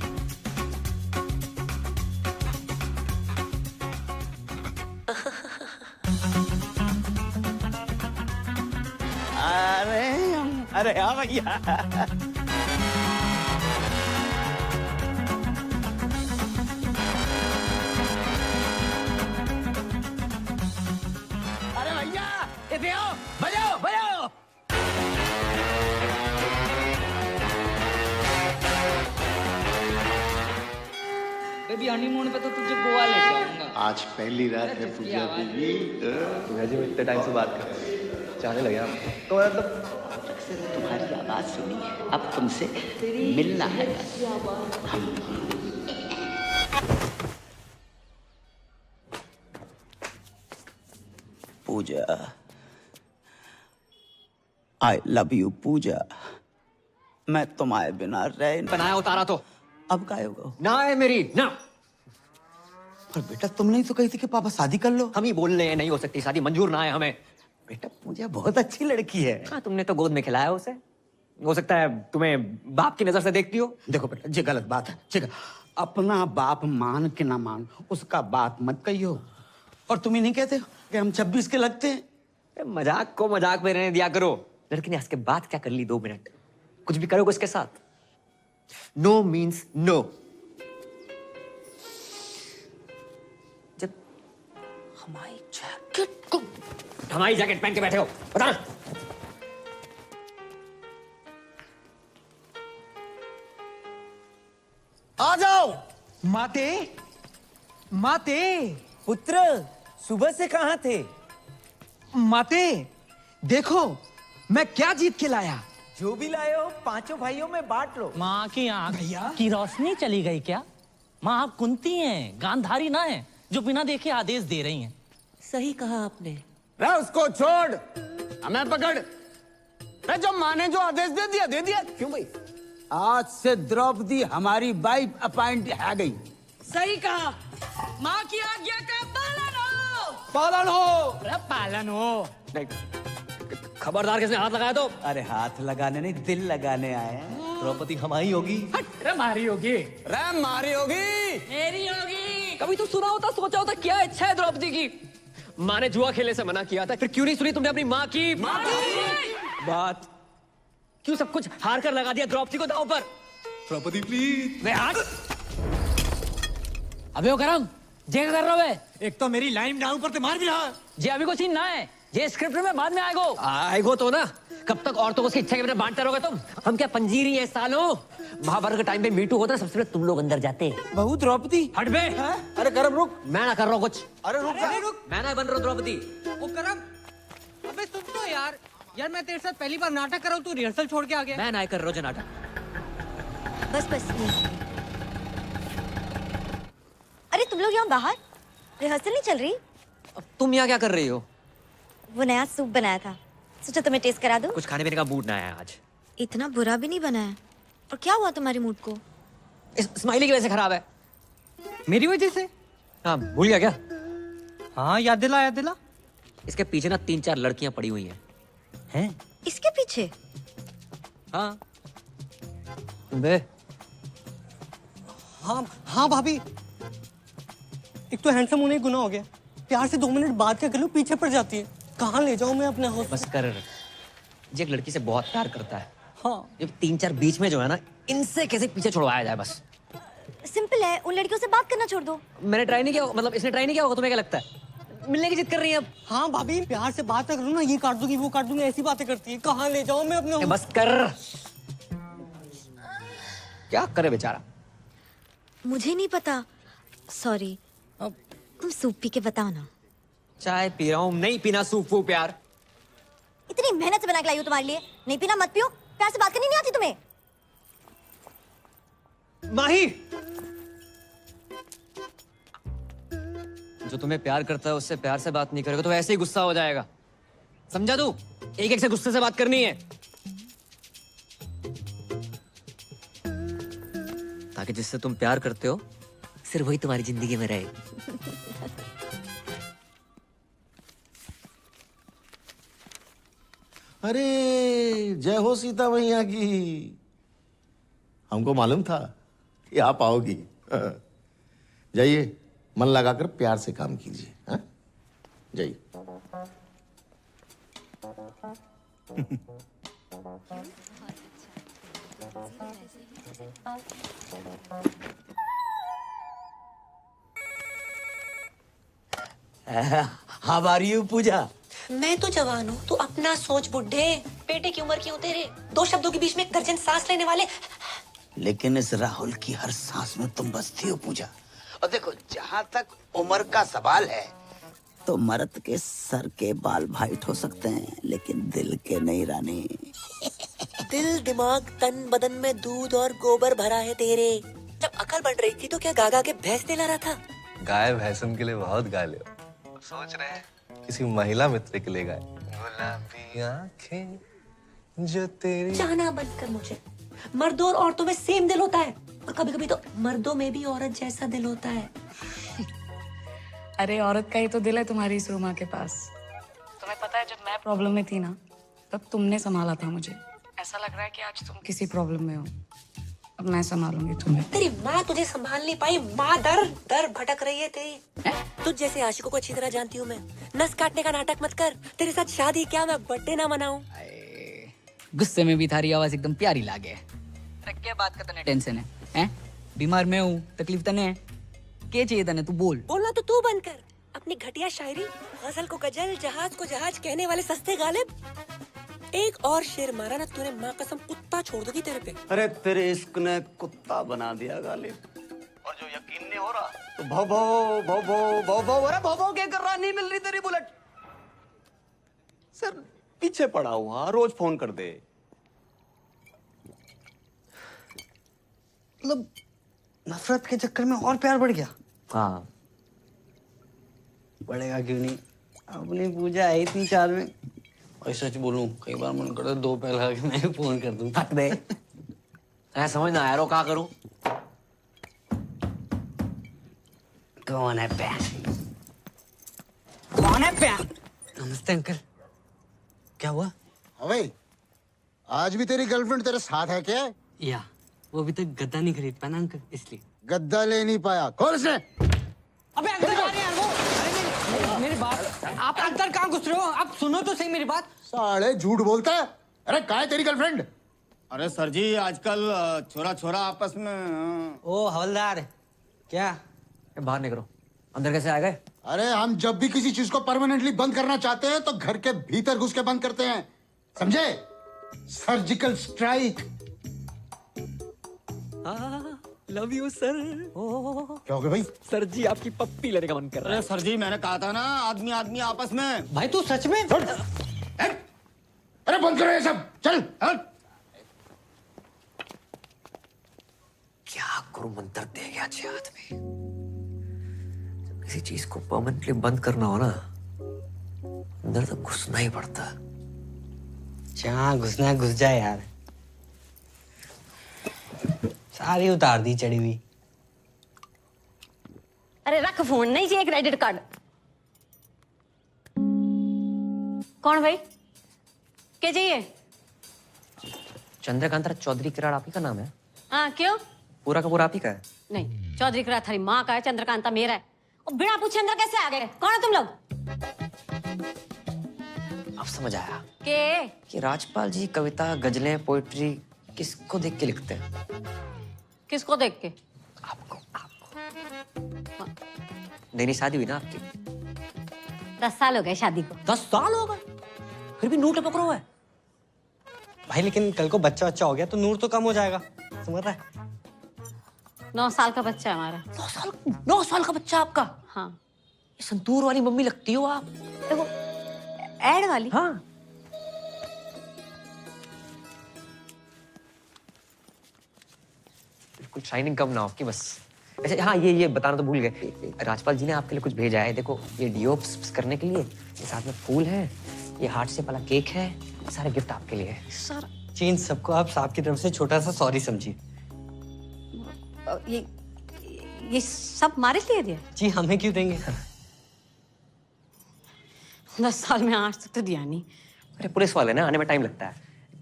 अरे हाँ भैया। अरे भैया इधर आओ, बजाओ बजाओ। बेबी हनीमून पे तो तुझे गोवा ले जाऊंगा। आज पहली रात है पूजा की। जी मैं इतने टाइम से बात कर रहे हैं, चाहने लगे आप तो मतलब तुम्हारी आवाज सुनी, अब तुमसे मिलना है। पूजा, आई लव यू पूजा। मैं तुम्हारे बिना रह बनाया उतारा तो अब काय होगा ना है मेरी ना। पर बेटा तुमने ही तो कही थी कि पापा शादी कर लो। हम ही बोल रहे हैं नहीं हो सकती शादी, मंजूर ना है हमें। बेटा पूजा बहुत अच्छी लड़की है। हाँ, तुमने तो गोद में खिलाया उसे, हो सकता है तुम्हें बाप की नजर से देखती हो। देखो बेटा ये गलत बात है, ठीक है? अपना बाप मान के ना मान, उसका बात मत कहियो। और तुम ही नहीं कहते हो कि हम 26 के लगते हैं? मजाक को मजाक में रहने दिया करो। लड़की ने हंस के बात क्या कर ली 2 मिनट, कुछ भी करोगे उसके साथ। No means no. जब हमारी जैकेट पहन के बैठे हो, बता। आ जाओ माते, माते पुत्र सुबह से कहाँ थे? माते देखो मैं क्या जीत के लाया। जो भी लाए हो पांचों भाइयों में बांट लो। माँ की आंख की रोशनी चली गई क्या? माँ आप कुंती हैं, गांधारी ना है जो बिना देखे आदेश दे रही हैं। सही कहा आपने। रे उसको छोड़, हमें पकड़। रे जो माँ ने जो आदेश दे दिया दे दिया। क्यों भाई? आज से द्रौपदी हमारी वाइफ अपॉइंट है गई। सही कहा। माँ की आज्ञा का पालन हो। पालन हो। अरे पालन हो। खबरदार किसने हाथ लगाया तो? अरे हाथ लगाने नहीं, दिल लगाने आए हैं। द्रौपदी हमारी होगी। अरे मारी होगी। रे मारी होगी। मेरी होगी। कभी तो सुना होता, सोचा होता क्या इच्छा है द्रौपदी की? माँ ने जुआ खेलने से मना किया था, फिर क्यों नहीं सुनी तुमने अपनी माँ की बात? क्यों सब कुछ हार कर लगा दिया द्रौपदी को दांव पर? द्रौपदी प्लीज। अबे ओ करम, जे कर रहा है? एक तो मेरी लाइन डाउन पर ते मार भी रहा। जे अभी को सीन ना है, ये स्क्रिप्ट में बाद में आएगो तो ना। कब तक औरतों को उसकी इच्छा के बिना बांटते रहोगे तुम? हम क्या पंजीरी है सालों? महाभारत के टाइम पे मीटू होता है, सबसे पहले तुम लोग अंदर जाते। बहू द्रौपदी। हट बे। अरे करम रुक। मैं ना कर रहा हूँ कुछ। अरे रुक। मैं ना बन रहा हूँ द्रौपदी। ओ करम, अबे सुन तो यार मैं तेरे साथ पहली बार नाटक कर रहा हूँ, तू रिहर्सल छोड़ के आ गया। मैं ना कर रहा हूँ नाटक। बस अरे तुम लोग यहाँ बाहर रिहर्सल नहीं चल रही? तुम यहाँ क्या कर रही हो? वो नया सूप बनाया था, सोचा तुम्हें टेस्ट करा दूं। कुछ खाने पीने का मूड ना है आज। इतना बुरा भी नहीं बना है। और क्या हुआ तुम्हारे मूड को? स्माइली की वजह से खराब है। मेरी वजह से? हाँ भूल गया क्या? हाँ याद दिला। इसके पीछे ना 3-4 लड़कियां पड़ी हुई हैं। इसके पीछे? हाँ। बे। हाँ भाभी, एक तो हैंडसम होने गुनाह हो गया, प्यार से 2 मिनट बात क्या कर लूं, पीछे पड़ जाती है। कहाँ ले जाऊं मैं अपने हाउस? बस कर। जे एक लड़की से बहुत प्यार करता है, हाँ, ये 3-4 बीच में जो है ना, इनसे कैसे पीछे छुड़वाया जाए बस। सिंपल है, उन लड़कियों से बात करना छोड़ दो। मैंने ट्राई नहीं किया, मतलब इसने ट्राई नहीं किया होगा, तुम्हें क्या लगता है? मिलने की जिद कर रही है अब। हाँ भाभी, प्यार से बात करूँ ना, ये काट दूंगी वो काट दूंगी, ऐसी बातें करती है। कहाँ ले जाऊं मैं अपने? बस कर। क्या करे बेचारा? मुझे नहीं पता, सॉरी। तुम सूप पी के बताओ ना। चाय पी रहा हूँ, नहीं पीना सूप वो प्यार। इतनी मेहनत से बना के लाई हूँ तुम्हारे लिए, नहीं पीना मत पियो। प्यार से बात करनी नहीं आती तुम्हें? माही, जो तुम्हें प्यार करता है उससे प्यार से बात नहीं करेगा तो ऐसे ही गुस्सा हो जाएगा, समझा तू? एक से गुस्से से बात करनी है, ताकि जिससे तुम प्यार करते हो सिर्फ वही तुम्हारी जिंदगी में रहे। अरे जय हो सीता मैया की। हमको मालूम था कि आप आओगी। जाइए, मन लगाकर प्यार से काम कीजिए। हाँ? जाइए। हाउ आर यू पूजा? मैं तो जवान हूँ, तू अपना सोच बुड्ढे। बेटे की उम्र क्यों तेरे? 2 शब्दों के बीच में 1 दर्जन सांस लेने वाले। लेकिन इस राहुल की हर सांस में तुम बसती हो पूजा। और देखो, जहाँ तक उम्र का सवाल है तो मर्द के सर के बाल वाइट हो सकते हैं, लेकिन दिल के नहीं रानी। दिल, दिमाग, तन, बदन में दूध और गोबर भरा है तेरे। जब अकल बढ़ रही थी तो क्या गागा के भैंस दिला रहा था? गाय भैंसन के लिए बहुत गा ले। सोच रहे हैं किसी महिला मित्र के लिए गाए। गुलाबी आंखें जो तेरी। चाहना बंद कर मुझे। मर्दों और औरतों में सेम दिल होता है, और कभी-कभी तो मर्दों में भी औरत जैसा दिल होता है। अरे औरत का ही तो दिल है तुम्हारी इस रूमा के पास। तुम्हें पता है, जब मैं प्रॉब्लम में थी ना, तब तुमने संभाला था मुझे। ऐसा लग रहा है कि आज तुम किसी प्रॉब्लम में हो, अब मैं संभालूंगी तुम्हें। तेरी माँ तुझे संभाल नहीं पाई, माँ दर दर भटक रही है तेरी। तुझ जैसे आशिकों को अच्छी तरह जानती हूँ मैं। नस काटने का नाटक मत कर। तेरे साथ शादी क्या मैं बर्थडे ना मनाऊं? गुस्से में भी थारी आवाज एकदम प्यारी लागे। क्या बात का तने टेंशन है? हैं? बीमार मैं हूँ, तकलीफ तने है? क्या चाहिए तने? तू बोल। बोलना तो तू बंद कर। अपनी घटिया शायरी, गजल को गजल, जहाज को जहाज कहने वाले सस्ते गालिब। एक और शेर मारा ना तूने, माँ कसम कुत्ता छोड़ दूंगी तेरे पे। अरे तेरे इश्क ने कुत्ता बना दिया गालिब। और जो यकीन नहीं हो रहा तो भो भो भो भो भो भो, अरे भो भो क्या कर रहा? नहीं मिल रही तेरी बुलेट। सर पीछे पड़ा हुआ, रोज फोन कर दे। मतलब नफरत के चक्कर में और प्यार बढ़ गया। हाँ बढ़ेगा क्यों नहीं, अपनी पूजा है इतनी चार में। और सच बोलूं, कई बार मन करता है 2 पैर लगा के मैं फोन कर दूं। फट दे। ऐसा समझ ना यारो, क्या करूं? कौन है प्यार? कौन है प्यार? नमस्ते अंकल, क्या हुआ? अबे आज भी तेरी गर्लफ्रेंड तेरे साथ है क्या? या वो अभी तक गद्दा नहीं खरीद पाया ना अंकल, इसलिए। गद्दा ले नहीं पाया? कौन से? अबे अंकल आ रहे हैं यार वो। अरे मेरी बात, आप अंदर कहाँ घुस रहे हो? आप सुनो तो सही मेरी बात। साले झूठ बोलता है। अरे कहाँ है तेरी गर्लफ्रेंड? अरे सर जी आजकल छोरा छोरा आपस में। ओ हवलदार, क्या बाहर निकलो। अंदर कैसे आ गए? अरे हम जब भी किसी चीज को परमानेंटली बंद करना चाहते हैं तो घर के भीतर घुस के बंद करते हैं, समझे? Surgical strike. Love you sir. क्या हो गया भाई? सर जी आपकी पप्पी लेने का मन कर रहा है। अरे सर जी मैंने कहा था ना, आदमी आदमी आपस में। भाई तू सच में? अरे बंद करो ये सब, चल। क्या गुरु मंत्र दे गया छे हाथ में। जब किसी चीज को परमानेंटली बंद करना हो ना, अंदर तक घुसना ही पड़ता। जहाँ घुसना घुस जाए यार। सारी उतार दी चढ़ी हुई। अरे रख फोन, नहीं चाहिए क्रेडिट कार्ड। कौन भाई, क्या चाहिए? चंद्रकांता चौधरी किराड़ आप ही का नाम है? हाँ क्यों? पूरा का पूरा आप ही का है? नहीं, चौधरी किराड़ थारी माँ का है, चंद्रकांता मेरा है। और बिना पूछे अंदर कैसे आ गए? कौन है तुम लोग? अब समझ आया के? कि राजपाल जी कविता, गजलें, पोइट्री किसको देख के लिखते हैं? किसको देख के? आपको। नई शादी हुई ना आपकी? 10 साल हो गए शादी को। 10 साल हो गए? फिर भी नूर टपक रहा है। भाई लेकिन कल को बच्चा बच्चा हो गया तो नूर तो कम हो जाएगा, समझ रहा है? 9 साल का बच्चा है हमारा। 9 साल का बच्चा आपका? हाँ। ये संतूर वाली मम्मी लगती हो आप। देखो ऐड वाली। हाँ। बिल्कुल शाइनिंग कम ना हो आपकी बस। वैसे हाँ, ये बताना तो भूल गए, राजपाल जी ने आपके लिए कुछ भेजा है। देखो ये डिओ करने के लिए, ये साथ में फूल है, ये हार्ट शेप वाला केक है, सारे गिफ्ट आपके लिए है। सर चीन सबको आप साहब की तरफ से छोटा सा सॉरी समझिए। ये सब हमारे लिए दिया? जी हमें क्यों देंगे? 10 साल में आज तक तो दिया नहीं। अरे पुलिस वाले ना, आने में टाइम लगता है।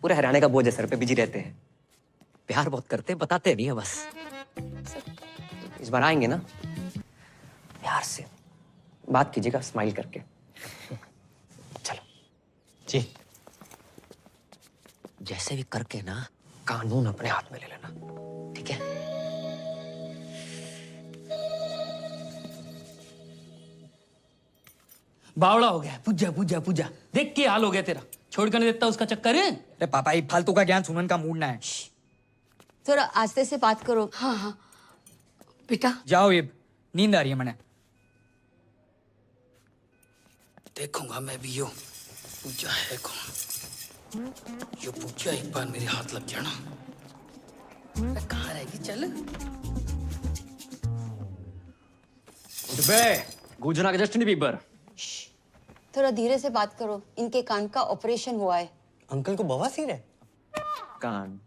पूरे हरियाणा का बोझ है सर पे, बिजी रहते हैं। प्यार बहुत करते हैं, बताते नहीं है बस। इस बार आएंगे ना, प्यार से बात कीजिएगा, स्माइल करके। चलो जी। जैसे भी करके ना कानून अपने हाथ में ले लेना, ठीक है? बावड़ा हो गया। पूजा पूजा पूजा, देख के हाल हो गया तेरा। छोड़ कर नहीं देता उसका चक्कर है। अरे पापा ये फालतू का ज्ञान सुनने का मूड ना है। थोड़ा आस्ते से बात करो। हाँ हाँ बेटा जाओ, ये नींद आ रही है मैंने। देखूंगा मैं भी यो पूजा है कौन। यो पूजा एक बार मेरे हाथ लग गया ना, कहाँ रहेगी? चल गूंजना के जस्टिन बीबर। थोड़ा धीरे से बात करो, इनके कान का ऑपरेशन हुआ है। अंकल को बवासीर है? कान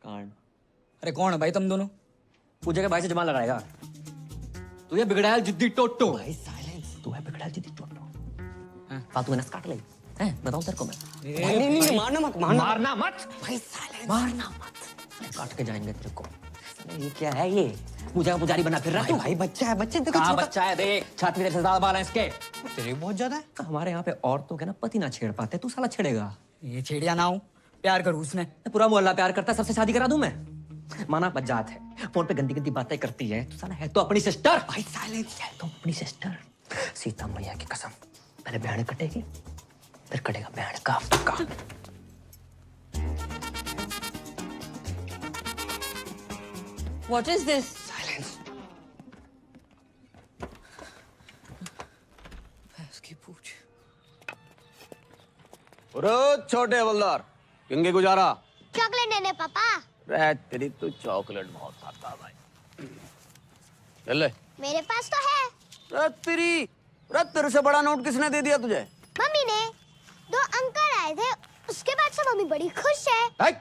कान। अरे कौन है भाई तुम दोनों? पूजा के भाई से जमा लगाएगा। तू ये बिगड़ायल जिद्दी टोटो। भाई साइलेंस। तू है बिगड़ायल जिद्दी टोटो। फालतू में नस काट ले हैं, बताऊं तेरे को मैं। नहीं मारना मत, मारना मत भाई साइलेंस। मारना मत, काट के जाएंगे तेरे को। ये क्या है ये? पूजा का पुजारी बना फिर रहा तू? भाई बच्चा है, बच्चे देखो। कहाँ बच्चा है? देख छाती में तेरे से ज्यादा बाल हैं इसके। तेरे बहुत ज्यादा है। हमारे यहाँ पे औरतों के ना पति ना छेड़ पाते, तू साला छेड़ेगा। ये छेड़िया ना हो, प्यार करूँ उसने। पूरा मोहल्ला प्यार करता है, सबसे शादी करा दूं मैं। माना बजात है, फोन पे गंदी गंदी बातें करती है, तू साला है तो अपनी सिस्टर। भाई साइलेंस। है तो अपनी सिस्टर। सीता मैया की कसम, पहले बहन कटेगी फिर कटेगा बहन का का। What is this? साइलेंस। की पूछ। अरे छोटे हवलदार, किंगे गुजारा? चॉकलेट लेने पापा। रे तेरी तो चॉकलेट बहुत खाता है भाई। चल ले। मेरे पास तो है। रे तेरे से बड़ा नोट किसने दे दिया तुझे? मम्मी ने। 2 अंकल आए थे, उसके बाद से मम्मी बड़ी खुश है।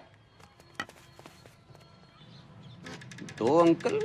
2 अंकल?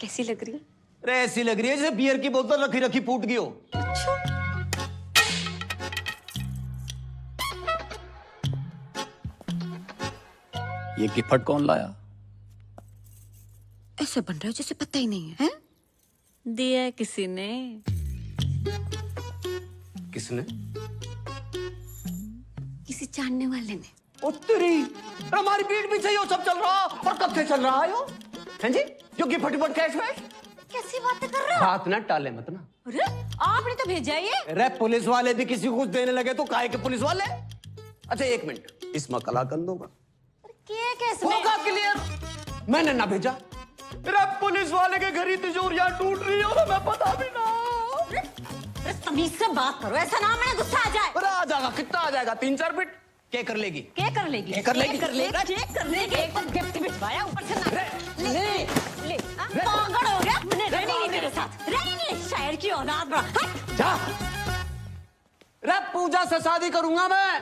कैसी लग रही है? अरे ऐसी लग रही है जैसे बियर की बोतल रखी रखी फूट गई हो। ये गिफ्ट कौन लाया? ऐसे बन रहा है जैसे पता ही नहीं है, दिया है किसी ने। किसने? किसी जानने वाले ने। ओ तेरी, हमारी पीठ पीछे ही वो सब चल रहा और कब से चल रहा है यो? हैं जी? जो गिफ्ट कैश वैश? कैसी बातें कर रहे हो? बात ना टाले मत ना। अरे आपने तो भेजा ये। अरे पुलिस वाले भी किसी को कुछ देने लगे तो काहे के पुलिस वाले? अच्छा 1 मिनट, इसमें कलाकंद होगा। होगा क्लियर। मैंने ना भेजा। अरे पुलिस वाले के घर ही तिजोरियां टूट रही हो, मैं पता भी ना। अरे तमीज से बात करो, ऐसा ना मैंने गुस्सा आ जाए। अरे आ जाएगा, कितना आ जाएगा? 3-4 फीट। क्या कर लेगी? क्या कर लेगी? क्या कर लेगी? चेक कर लेगी। एक बार गिफ्ट भिजवाया, ऊपर से ना ले पागल हो गया। मैंने रहनी नहीं तेरे साथ, रहनी नहीं। शायर की औलाद बड़ा। जा। रे पूजा से शादी करूंगा मैं।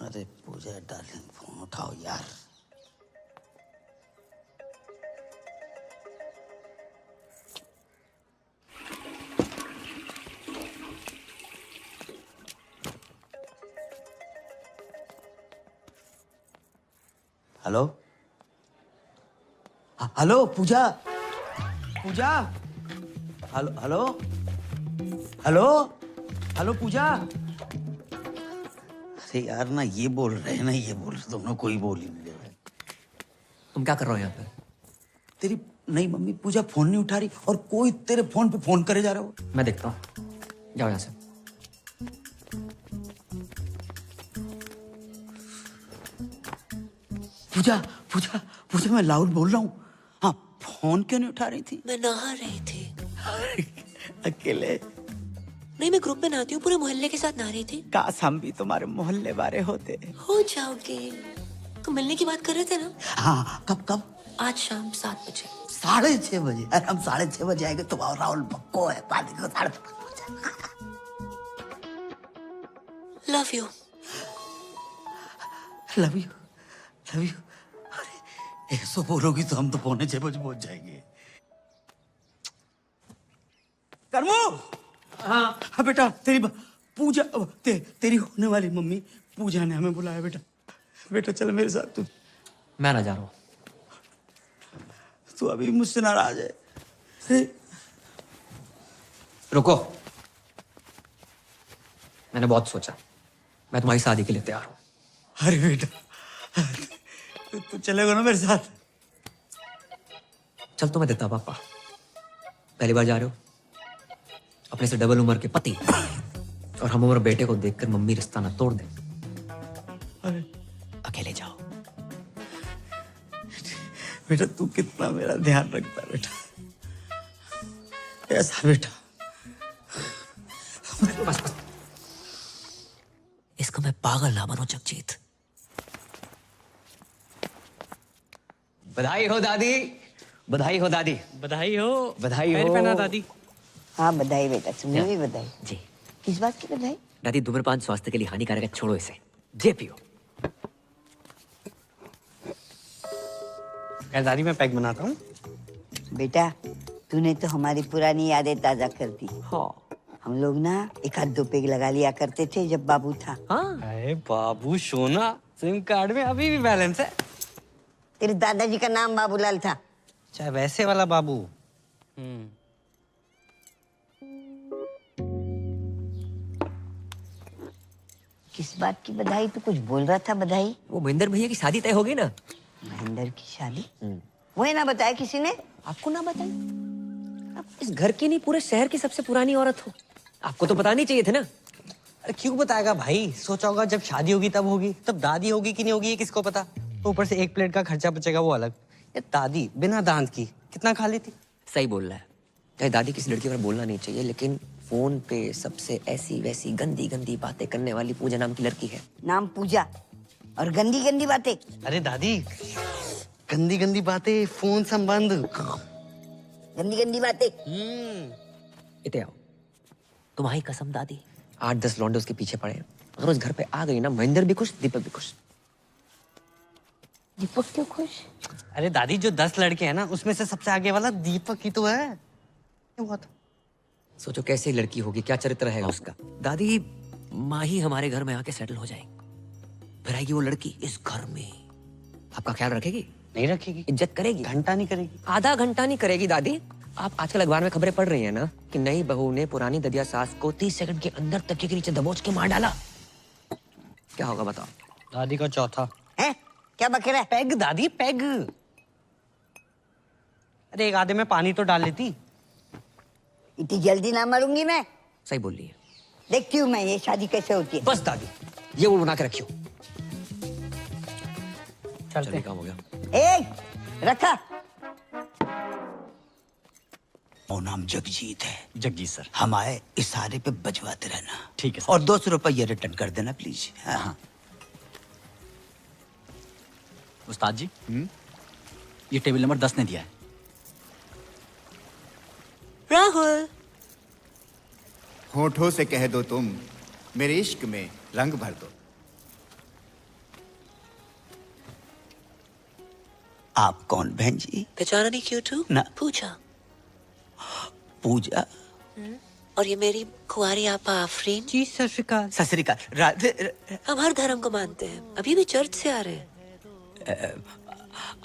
अरे पूजा डार्लिंग, फोन उठाओ यार। हेलो हेलो पूजा, पूजा, हेलो हेलो हेलो हेलो पूजा। अरे यार ना ये बोल रहे हैं ना ये बोल रहे, दोनों कोई बोल ही नहीं रहे। तुम क्या कर रहे हो यहाँ पे? तेरी नहीं मम्मी पूजा फोन नहीं उठा रही और कोई तेरे फोन पे फोन करे जा रहे हो। मैं देखता हूँ, जाओ यहाँ से। पूजा पूजा पूजा मैं लाउड बोल रहा हूँ। हाँ फोन क्यों नहीं उठा रही थी? मैं नहा रही थी। अकेले? नहीं, मैं ग्रुप में नहाती हूँ, पूरे मोहल्ले के साथ नहा रही थी। काश हम भी तुम्हारे मोहल्ले वाले होते। हो जाओगे। तो मिलने की बात कर रहे थे ना? हाँ कब कब? आज शाम 7 बजे। 6:30 बजे? अरे हम 6:30 बजे आएंगे तो राहुल पक्को है, पानी को 6:30 love you. Love you love you. अरे ऐसा बोलोगी तो हम तो 6:45 बजे पहुंच जाएंगे। कर्मो। हाँ बेटा तेरी पूजा तेरी होने वाली मम्मी पूजा ने हमें बुलाया। बेटा बेटा चल मेरे साथ। तू मैं ना जा रहा हूँ। तू अभी मुझसे नाराज है? रुको, मैंने बहुत सोचा, मैं तुम्हारी शादी के लिए तैयार हूँ। अरे बेटा तू चलेगा ना मेरे साथ? चल तुम्हें देता पापा। पहली बार जा रहे हो, अपने से डबल उम्र के पति और हम उम्र बेटे को देखकर मम्मी रिश्ता ना तोड़ दे। अरे अकेले जाओ। बेटा तू कितना मेरा ध्यान रखता है बेटा। ऐसा बेटा। बस बस, इसको मैं पागल ना बनो जगजीत। बधाई हो दादी, बधाई हो दादी। बधाई हो। बधाई पैर हो पहना दादी। हाँ बधाई बेटा, तुम्हें भी बधाई। जी। किस बात की बधाई? दादी धूम्रपान स्वास्थ्य के लिए हानिकारक है, छोड़ो इसे, जे पियो। दादी मैं पैक बनाता हूँ। बेटा तूने तो हमारी पुरानी यादें ताजा कर दी। हाँ। हम लोग ना 1-2 पेग लगा लिया करते थे जब बाबू था। हाँ। अरे बाबू सोना, सिम कार्ड में अभी भी बैलेंस है। तेरे दादाजी का नाम बाबूलाल था। चाहे वैसे वाला बाबू। किस बात की बधाई? तू कुछ बोल रहा था बधाई? वो महेंद्र भैया की शादी तय हो गई ना। महेंद्र की शादी? वही ना बताया किसी ने? आपको ना बताई? आप इस घर की नहीं पूरे शहर की सबसे पुरानी औरत हो, आपको तो बतानी चाहिए थे ना। अरे क्यों बताएगा भाई? सोचा होगा जब शादी होगी तब होगी, तब दादी होगी कि नहीं होगी ये किसको पता। तो ऊपर से एक प्लेट का खर्चा बचेगा वो अलग। ये दादी बिना दांत की कितना खा लेती। सही बोल रहा है। चाहे दादी किसी लड़की पर बोलना नहीं चाहिए, लेकिन फोन पे सबसे ऐसी वैसी गंदी गंदी बातें करने वाली पूजा नाम की लड़की है। नाम पूजा और गंदी गंदी बातें? अरे दादी, गंदी गंदी बातें, फोन संबंध, गंदी गंदी बातें। इते आओ, तुम्हारी कसम दादी, 8-10 लौंडे उसके पीछे पड़े हैं। अगर उस घर पे आ गई ना, महेंद्र भी खुश, दीपक भी खुश। दीपक क्यों खुश? अरे दादी, जो 10 लड़के हैं ना उसमें से सबसे आगे वाला दीपक ही तो है। क्या हुआ था? सोचो कैसी लड़की होगी, क्या चरित्र रहेगा उसका। दादी, माँ ही हमारे घर में आके सेटल हो जाएगी, फिर आएगी वो लड़की इस घर में, आपका ख्याल रखेगी? नहीं रखेगी। इज्जत करेगी? घंटा नहीं करेगी। आधा घंटा नहीं करेगी दादी। आप आजकल अखबार में खबरें पढ़ रही हैं ना कि नई बहू ने पुरानी ददिया सास को 30 सेकंड के अंदर तकिए के नीचे दबोच के मार डाला। क्या होगा बताओ? दादी का चौथा है। क्या बक रहा है? पैग दादी, पैग। अरे एक आधे में पानी तो डाल लेती। इतनी जल्दी ना मरूंगी मैं। सही बोल रही है। देखती हूँ मैं ये शादी कैसे होती है। बस दादी, ये वो बना के रखियो। चलते, काम हो गया। रखा। वो नाम जगजीत है। जगजीत सर। हम आए इशारे पे बजवाते रहना। ठीक है सर। और 200 रुपये रिटर्न कर देना प्लीज। हाँ। उस्ताद जी, ये टेबल नंबर 10 ने दिया है। राहुल, होठों से कह दो तुम, मेरे इश्क में रंग भर दो। आप कौन बहन जी? पहचाना नहीं क्यों तू? ना। पूजा। पूजा? और ये मेरी कुंवारी आपा आफरीन। जी सत श्री अकाल। सत श्री अकाल। राधे। हम हर धर्म को मानते हैं, अभी भी चर्च से आ रहे हैं।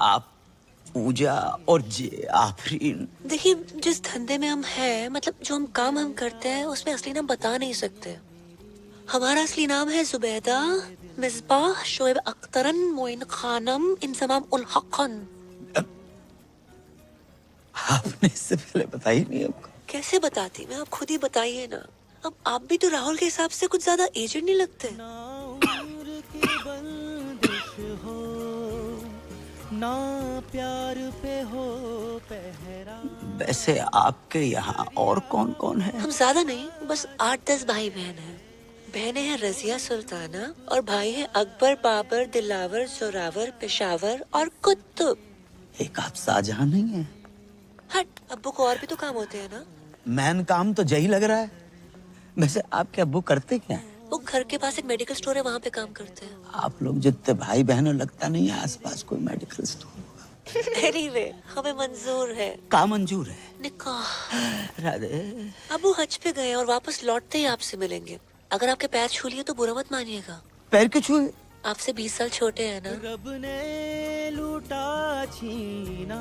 आप पूजा और जे आफरीन। देखिए, जिस धंधे में हम हैं, मतलब जो हम काम हम करते हैं, उसमें असली नाम बता नहीं सकते। हमारा असली नाम है जुबैदा मिसबाह शोएब अख्तरन मोइन खानम इंजमाम उल हक़न। आपने इससे पहले बताई नहीं हमको? कैसे बताती मैं, आप खुद ही बताइए ना। अब आप भी तो राहुल के हिसाब से कुछ ज्यादा एजेड नहीं लगते। ना प्यार पे हो पहरा। वैसे आपके यहाँ और कौन कौन है? हम ज्यादा नहीं, बस 8-10 भाई बहन हैं। बहनें हैं रजिया सुल्ताना और भाई हैं अकबर, बाबर, दिलावर, जोरावर, पेशावर और कुतुब। एक आप शाहजहां नहीं है? हट, अब्बू को और भी तो काम होते हैं ना। मैन काम तो यही लग रहा है। वैसे आपके अब्बू करते क्या है? वो घर के पास एक मेडिकल स्टोर है, वहाँ पे काम करते हैं। आप लोग जितने भाई बहनों लगता नहीं है आसपास कोई मेडिकल स्टोर होगा। एनीवे, हमें मंजूर है। का मंजूर है? निकाह। राधे। अबू हज पे गए और वापस लौटते ही आपसे मिलेंगे। अगर आपके पैर छू लिए तो बुरा मत मानिएगा। पैर क्यों छुए? आपसे 20 साल छोटे हैं ना। रब ने लूटा छीना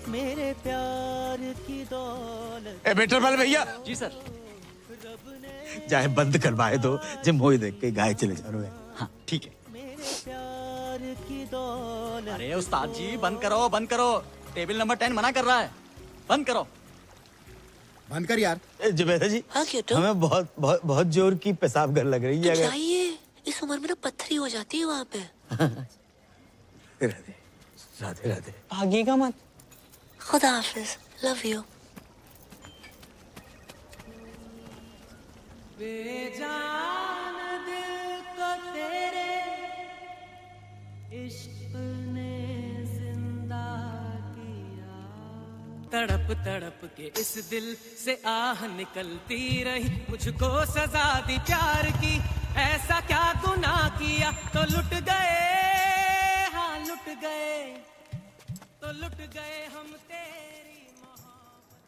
मेरे प्यार की दौलत। ए बेटर वाले भैया। जी सर। चाहे बंद करवाए दो, जब मोई देख के गाय चले जा रहे हैं। हाँ ठीक है। प्यार की दौलत। अरे उस्ताद जी, बंद करो बंद करो। टेबल नंबर 10 मना कर रहा है, बंद करो। बंद कर यार। जुबैदा जी। हाँ क्यों तो? हमें बहुत बहुत बहुत जोर की पेशाब कर लग रही है। जाइए, इस उम्र में ना पत्थरी हो जाती है वहाँ पे। राधे राधे राधे। भागिएगा मत। खुदा हाफिज, लव यू। बेजान दिल को तेरे इश्क ने जिंदा किया। तड़प तड़प के इस दिल से आह निकलती रही, मुझको सजा दी प्यार की। ऐसा क्या गुनाह किया तो लुट गए, हाँ लुट गए, तो लुट गए हम तेरी मोहब्बत।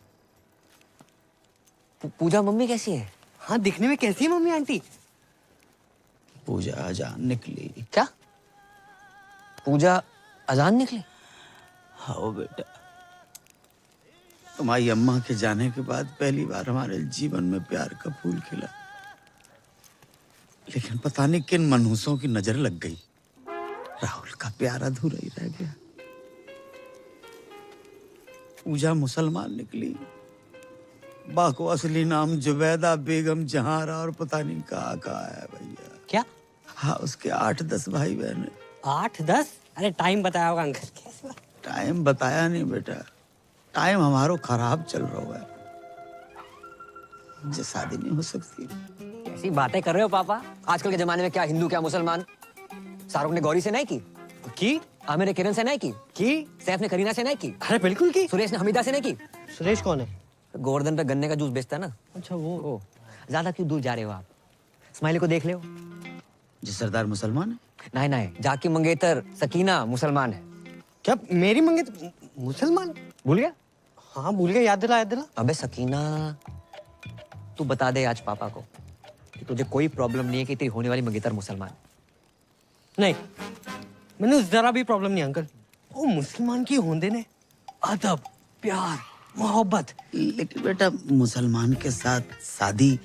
पूजा मम्मी कैसी है? हाँ, दिखने में कैसी है मम्मी आंटी? पूजा अजान निकली। क्या? पूजा अजान निकली? हाँ बेटा, तुम्हारी अम्मा के जाने के बाद पहली बार हमारे जीवन में प्यार का फूल खिला। लेकिन पता नहीं किन मनहूसों की नजर लग गई, राहुल का प्यार अधूरा ही रह गया। पूजा मुसलमान निकली, बा को असली नाम जुबैदा बेगम जहारा और पता नहीं कहाँ है भैया। क्या? हाँ, उसके 8-10 भाई बहन। 8-10? अरे टाइम बताया होगा अंकल। टाइम बताया नहीं बेटा, टाइम हमारो खराब चल रहा है, मुझे शादी नहीं हो सकती। ऐसी बातें कर रहे हो पापा? आजकल के जमाने में क्या हिंदू क्या मुसलमान। शाहरुख ने गौरी से नहीं की? आमिर ने किरण से नहीं की? सैफ ने करीना से नहीं की? अरे बिल्कुल की। सुरेश ने हमीदा से नहीं की? सुरेश कौन है? गोवर्धन पे गन्ने का जूस बेचता है ना। अच्छा वो। ज्यादा क्यों दूर जा रहे हो आप? स्माइली को देख ले। जी सरदार मुसलमान है? नहीं नहीं, जाकी मंगेतर सकीना मुसलमान है। क्या मेरी मंगेतर मुसलमान? भूल गया? हाँ भूल गया, याद दिला। अबे सकीना, तू बता दे आज पापा को कि तुझे कोई प्रॉब्लम नहीं है कि तेरी होने वाली मंगेतर मुसलमान। नहीं, मैंने जरा भी प्रॉब्लम नहीं अंकल। वो मुसलमान की होंदे ने अदब, प्यार, मोहब्बत। लेकिन बेटा मुसलमान के साथ शादी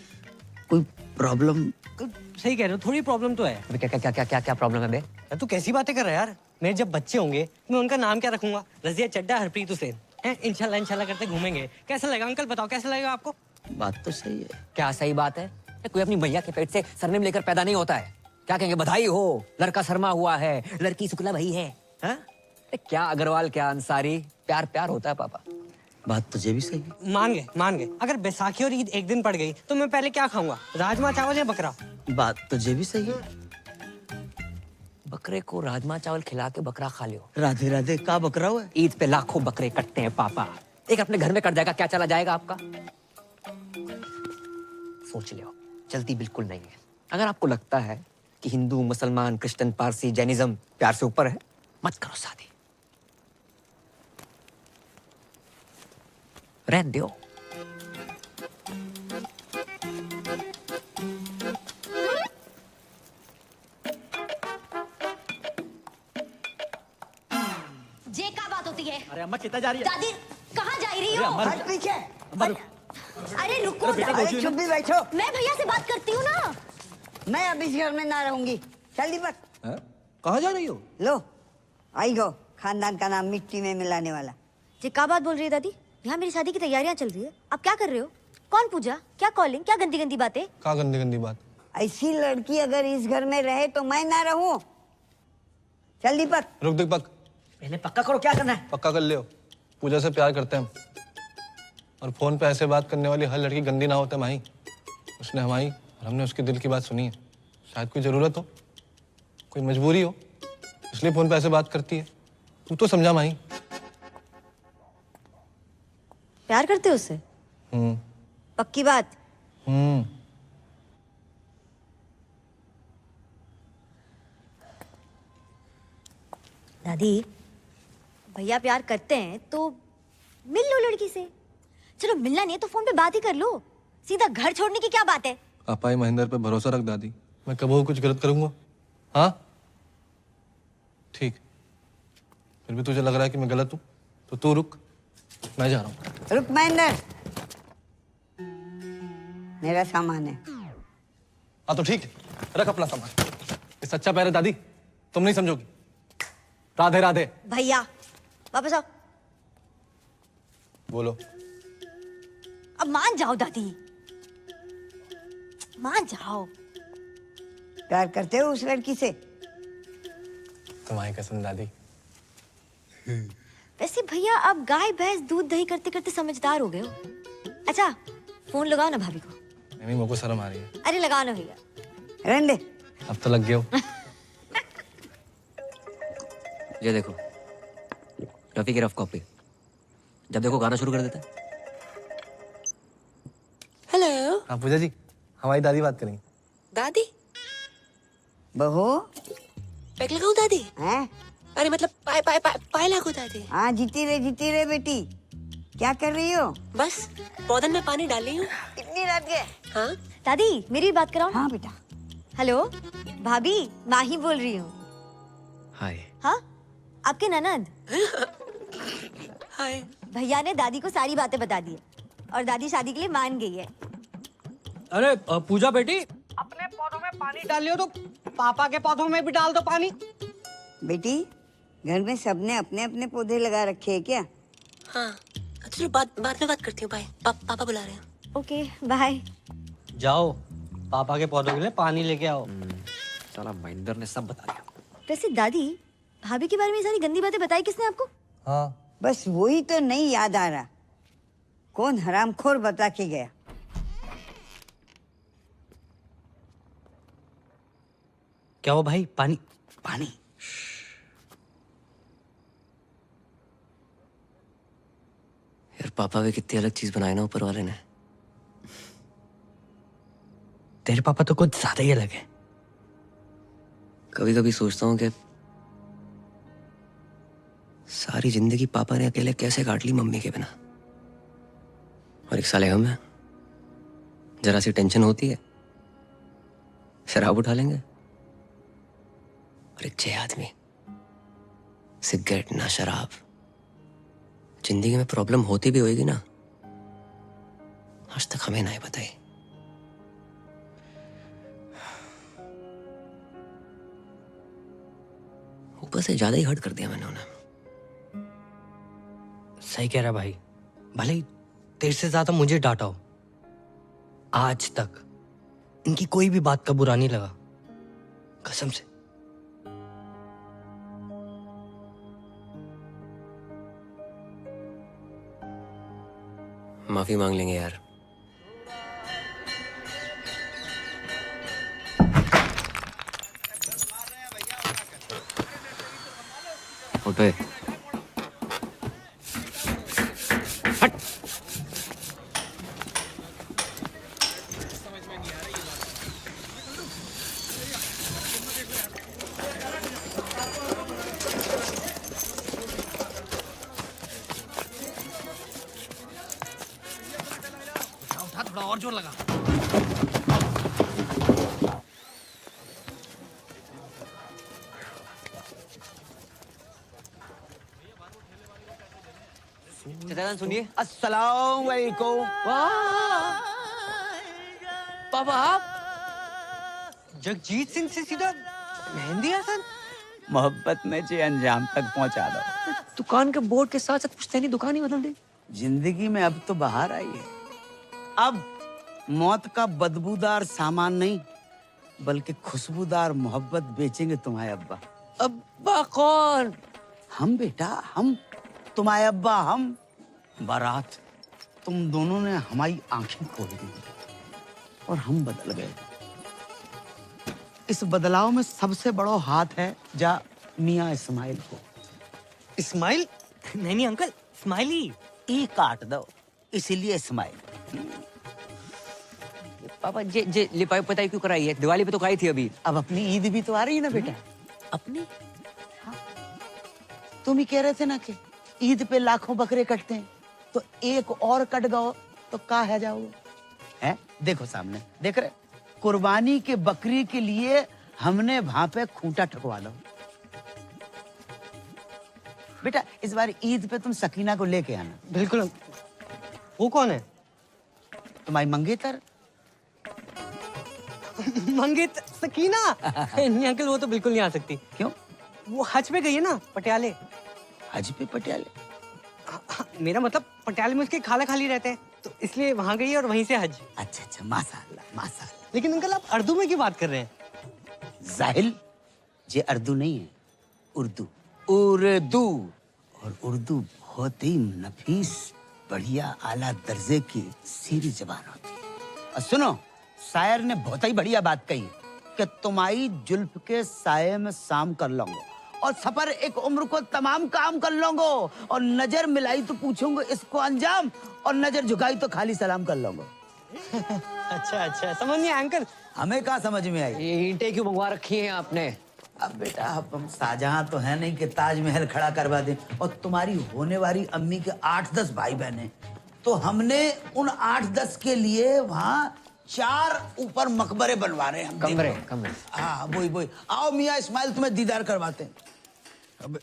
कोई प्रॉब्लम? सही कह रहे हो, थोड़ी प्रॉब्लम तो है। अबे क्या प्रॉब्लम है बे? तू कैसी बातें कर रहा है यार? मेरे जब बच्चे होंगे मैं उनका नाम क्या रखूंगा? रजिया चड्डा, हरप्रीत हुसैन। इंशाल्लाह इंशाल्लाह करते घूमेंगे। कैसा लगेगा अंकल? बताओ कैसा लगेगा आपको? बात तो सही है। क्या सही बात है? कोई अपनी मैया के पेट से सरनेम लेकर पैदा नहीं होता है। क्या कहेंगे? बधाई हो, लड़का शर्मा हुआ है, लड़की शुक्ला भाई है। हाँ? क्या अग्रवाल क्या अंसारी, प्यार प्यार होता है पापा। बात तुझे भी सही है। मान गए। अगर बैसाखी और ईद एक दिन पड़ गई तो मैं पहले क्या खाऊंगा? राजमा चावल या बकरा? बात तुझे भी सही है। बकरे को राजमा चावल खिला के बकरा खा लियो। राधे राधे का बकरा हुआ है? ईद पे लाखों बकरे कटते हैं पापा, एक अपने घर में कट जाएगा, क्या चला जाएगा आपका? सोच लियो, चलती बिल्कुल नहीं है। अगर आपको लगता है कि हिंदू मुसलमान क्रिश्चियन पारसी जैनिज्म प्यार से ऊपर है, मत करो शादी, रहने दो। जे का बात होती है? अरे अम्मा कितना जा रही है? दादी कहाँ जा रही हो? हट पीछे। अरे रुको, चुप भी बैठो। मैं भैया से बात करती हूँ ना। मैं अब इस घर में ना रहूंगी। चल दीपक। कहाँ जा रही हो? लो आई गो, खानदान का नाम मिट्टी में मिलाने वाला। जी क्या बात बोल रही है दादी? यहाँ मेरी शादी की तैयारियां चल रही है, आप क्या कर रहे हो? कौन पूजा, क्या कॉलिंग, क्या गंदी गंदी बातें? क्या गंदी गंदी बात? ऐसी लड़की अगर इस घर में रहे तो मैं ना रहूं। चल दीपक। रुक दीपक, पहले पक्का करो क्या करना है। पक्का कर लियो, पूजा से प्यार करते हैं हम, और फोन पे ऐसे बात करने वाली हर लड़की गंदी ना होता माही। उसने हमारी और हमने उसके दिल की बात सुनी है। शायद कोई जरूरत हो, कोई मजबूरी हो, इसलिए फोन पे ऐसे बात करती है। तू तो समझा माही। प्यार करते हो उससे? पक्की बात? दादी भैया प्यार करते हैं तो मिल लो लड़की से। चलो मिलना नहीं है तो फोन पे बात ही कर लो, सीधा घर छोड़ने की क्या बात है? पापा महेंद्र पे भरोसा रख दादी, मैं कभी कुछ गलत करूंगा? हाँ ठीक, फिर भी तुझे लग रहा है कि मैं गलत हूँ तो तू रुक, मैं जा रहा हूँ। रुक महेंद्र, मेरा सामान है। हाँ तो ठीक है, रख अपना सामान। ये सच्चा प्यार है दादी, तुम नहीं समझोगी। राधे राधे। भैया वापस आओ। बोलो। अब मान जाओ दादी, मान जाओ। प्यार करते हो उस लड़की से? तुम्हारी कसम दादी। वैसे भैया अब गाय भैंस दूध दही करते करते समझदार हो गए हो। अच्छा फोन लगाओ ना भाभी को। नहीं मेरे को शर्म आ रही है। अरे लगाओ ना भैया। रहने दे। अब तो लग गया हो। ये देखो रफी की रफ कॉपी, जब देखो गाना शुरू कर देता है। हेलो। हाँ पूजा जी, हमारी दादी बात करेंगी। दादी? बहू पैक लगाऊं दादी? हैं? अरे मतलब पाए लागू दादी। हाँ जीती रहे बेटी। क्या कर रही हो? बस पौधन में पानी डाल रही हूँ। इतनी रात के? हाँ दादी मेरी बात कराओ। हाँ बेटा। हेलो भाभी, माही बोल रही हूँ। हाय। हाँ आपके ननद। हाय। भैया ने दादी को सारी बातें बता दी और दादी शादी के लिए मान गई है। अरे पूजा बेटी, अपने पौधों में पानी डाल लियो तो पापा के पौधों में भी डाल दो पानी। बेटी, घर में सबने अपने अपने पौधे लगा रखे हैं क्या? हाँ, चलो बाद में बात करती हूँ। बाय, पापा बुला रहे हैं। Okay, bye. जाओ, पापा के पौधों के लिए पानी लेके आओ। साला महेंद्र ने सब बता दिया। वैसे दादी, भाभी के बारे में सारी गंदी बातें बताई किसने आपको? हाँ, बस वही तो नहीं याद आ रहा, कौन हरामखोर बता के गया। क्या हो भाई? पानी पानी। यार पापा भी कितनी अलग चीज बनाई ना ऊपर वाले ने। तेरे पापा तो कुछ ज्यादा ही अलग है। कभी कभी सोचता हूँ कि सारी जिंदगी पापा ने अकेले कैसे काट ली मम्मी के बिना। और एक साले हम हैं, जरा सी टेंशन होती है शराब उठा लेंगे। और एक 6 आदमी, सिगरेट ना शराब। जिंदगी में प्रॉब्लम होती भी होगी ना, आज तक हमें नहीं बताई। ऊपर से ज्यादा ही हर्ट कर दिया मैंने उन्हें। सही कह रहा भाई, भले ही तेरे से ज्यादा मुझे डांटा हो, आज तक इनकी कोई भी बात का बुरा नहीं लगा, कसम से। माफी मांग लेंगे यार। फोटो है। थोड़ा और जोर लगा। सुनिए। अस्सलाम वालेकुम। पापा आप जगजीत सिंह से सीधा मेहंदी हसन? मोहब्बत में जे अंजाम तक पहुंचा दो। दुकान के बोर्ड के साथ साथ पुश्तैनी नहीं दुकान ही बदल दी। जिंदगी में अब तो बाहर आई है। अब मौत का बदबूदार सामान नहीं, बल्कि खुशबूदार मोहब्बत बेचेंगे तुम्हारे अब्बा। अब्बा कौन? हम बेटा, हम तुम्हारे अब्बा। हम बारात, तुम दोनों ने हमारी आंखें खोल दी और हम बदल गए। इस बदलाव में सबसे बड़ा हाथ है जा मियाँ इस्माइल को। इस्माइल? नहीं अंकल, स्माइली। ई काट दो, इसीलिए इस्माइल। पापा जे लिपाई पताई क्यों कराई है? दिवाली पे तो कराई थी अभी। अब अपनी ईद भी तो आ रही है ना बेटा। अपनी? हाँ। तुम ही कह रहे थे ना कि ईद पे लाखों बकरे कटते हैं, तो एक और कट गओ तो का है जाओगे? हैं? देखो सामने, देख रहे? कुर्बानी के बकरी के लिए हमने वहां पे खूंटा ठकवा लो। बेटा इस बार ईद पे तुम सकीना को लेके आना। बिल्कुल। वो कौन है? तुम्हारी मंगेतर। मंगेतर? सकीना? नहीं अंकल, वो तो बिल्कुल नहीं आ सकती। क्यों? वो हज पे गई है ना, पटियाले। हज पे पटियाले? मेरा मतलब पटियाले में उसके खाला खाली रहते हैं, तो इसलिए वहां गई है और वहीं से हज। अच्छा अच्छा, माशाअल्लाह माशाअल्लाह। लेकिन अंकल आप उर्दू में क्यों बात कर रहे हैं? जाहिल, ये उर्दू नहीं है, उर्दू। उर्दू। और उर्दू बहुत ही नफीस, बढ़िया, आला दर्जे की सीरी जबान होती है। और सुनो, शायर ने बहुत ही बढ़िया बात कही कि तुम्हारी जुल्फ के साये में शाम कर लूंगा और सफर एक उम्र को तमाम काम कर लूंगा, और नजर मिलाई तो पूछूंगा इसको अंजाम, और नजर झुकाई तो खाली सलाम कर लूंगा। अच्छा अच्छा, समझ नहीं आया अंकल। हमें कहाँ समझ में आई? ये ईंटें क्यों मंगवा रखी हैं आपने? अब बेटा हम शाहजहां तो है नहीं कि ताजमहल खड़ा करवा दें, और तुम्हारी होने वाली अम्मी के 8-10 भाई बहन, तो हमने उन 8-10 के लिए वहाँ 4 ऊपर मकबरे बनवा रहे हैं हम। कमरे। हाँ वही वही। आओ मियाँ इस्माइल, तुम्हें दीदार करवाते हैं। अब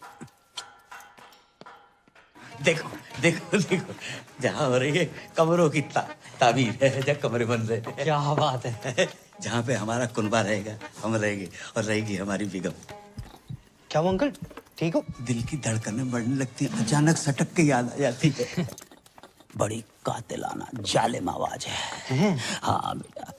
देखो देखो देखो, जहाँ हो रही है कमरों की ताबीर है, जहाँ कमरे बन रहे हैं। क्या बात है। जहाँ पे हमारा कुनबा रहेगा हम रहेंगे और रहेगी हमारी बेगम। क्या वो अंकल ठीक हो? दिल की धड़कनें बढ़ने लगती हैं, अचानक सटक के याद आ जाती है। बड़ी कातिलाना जालिम आवाज है। हाँ बेटा।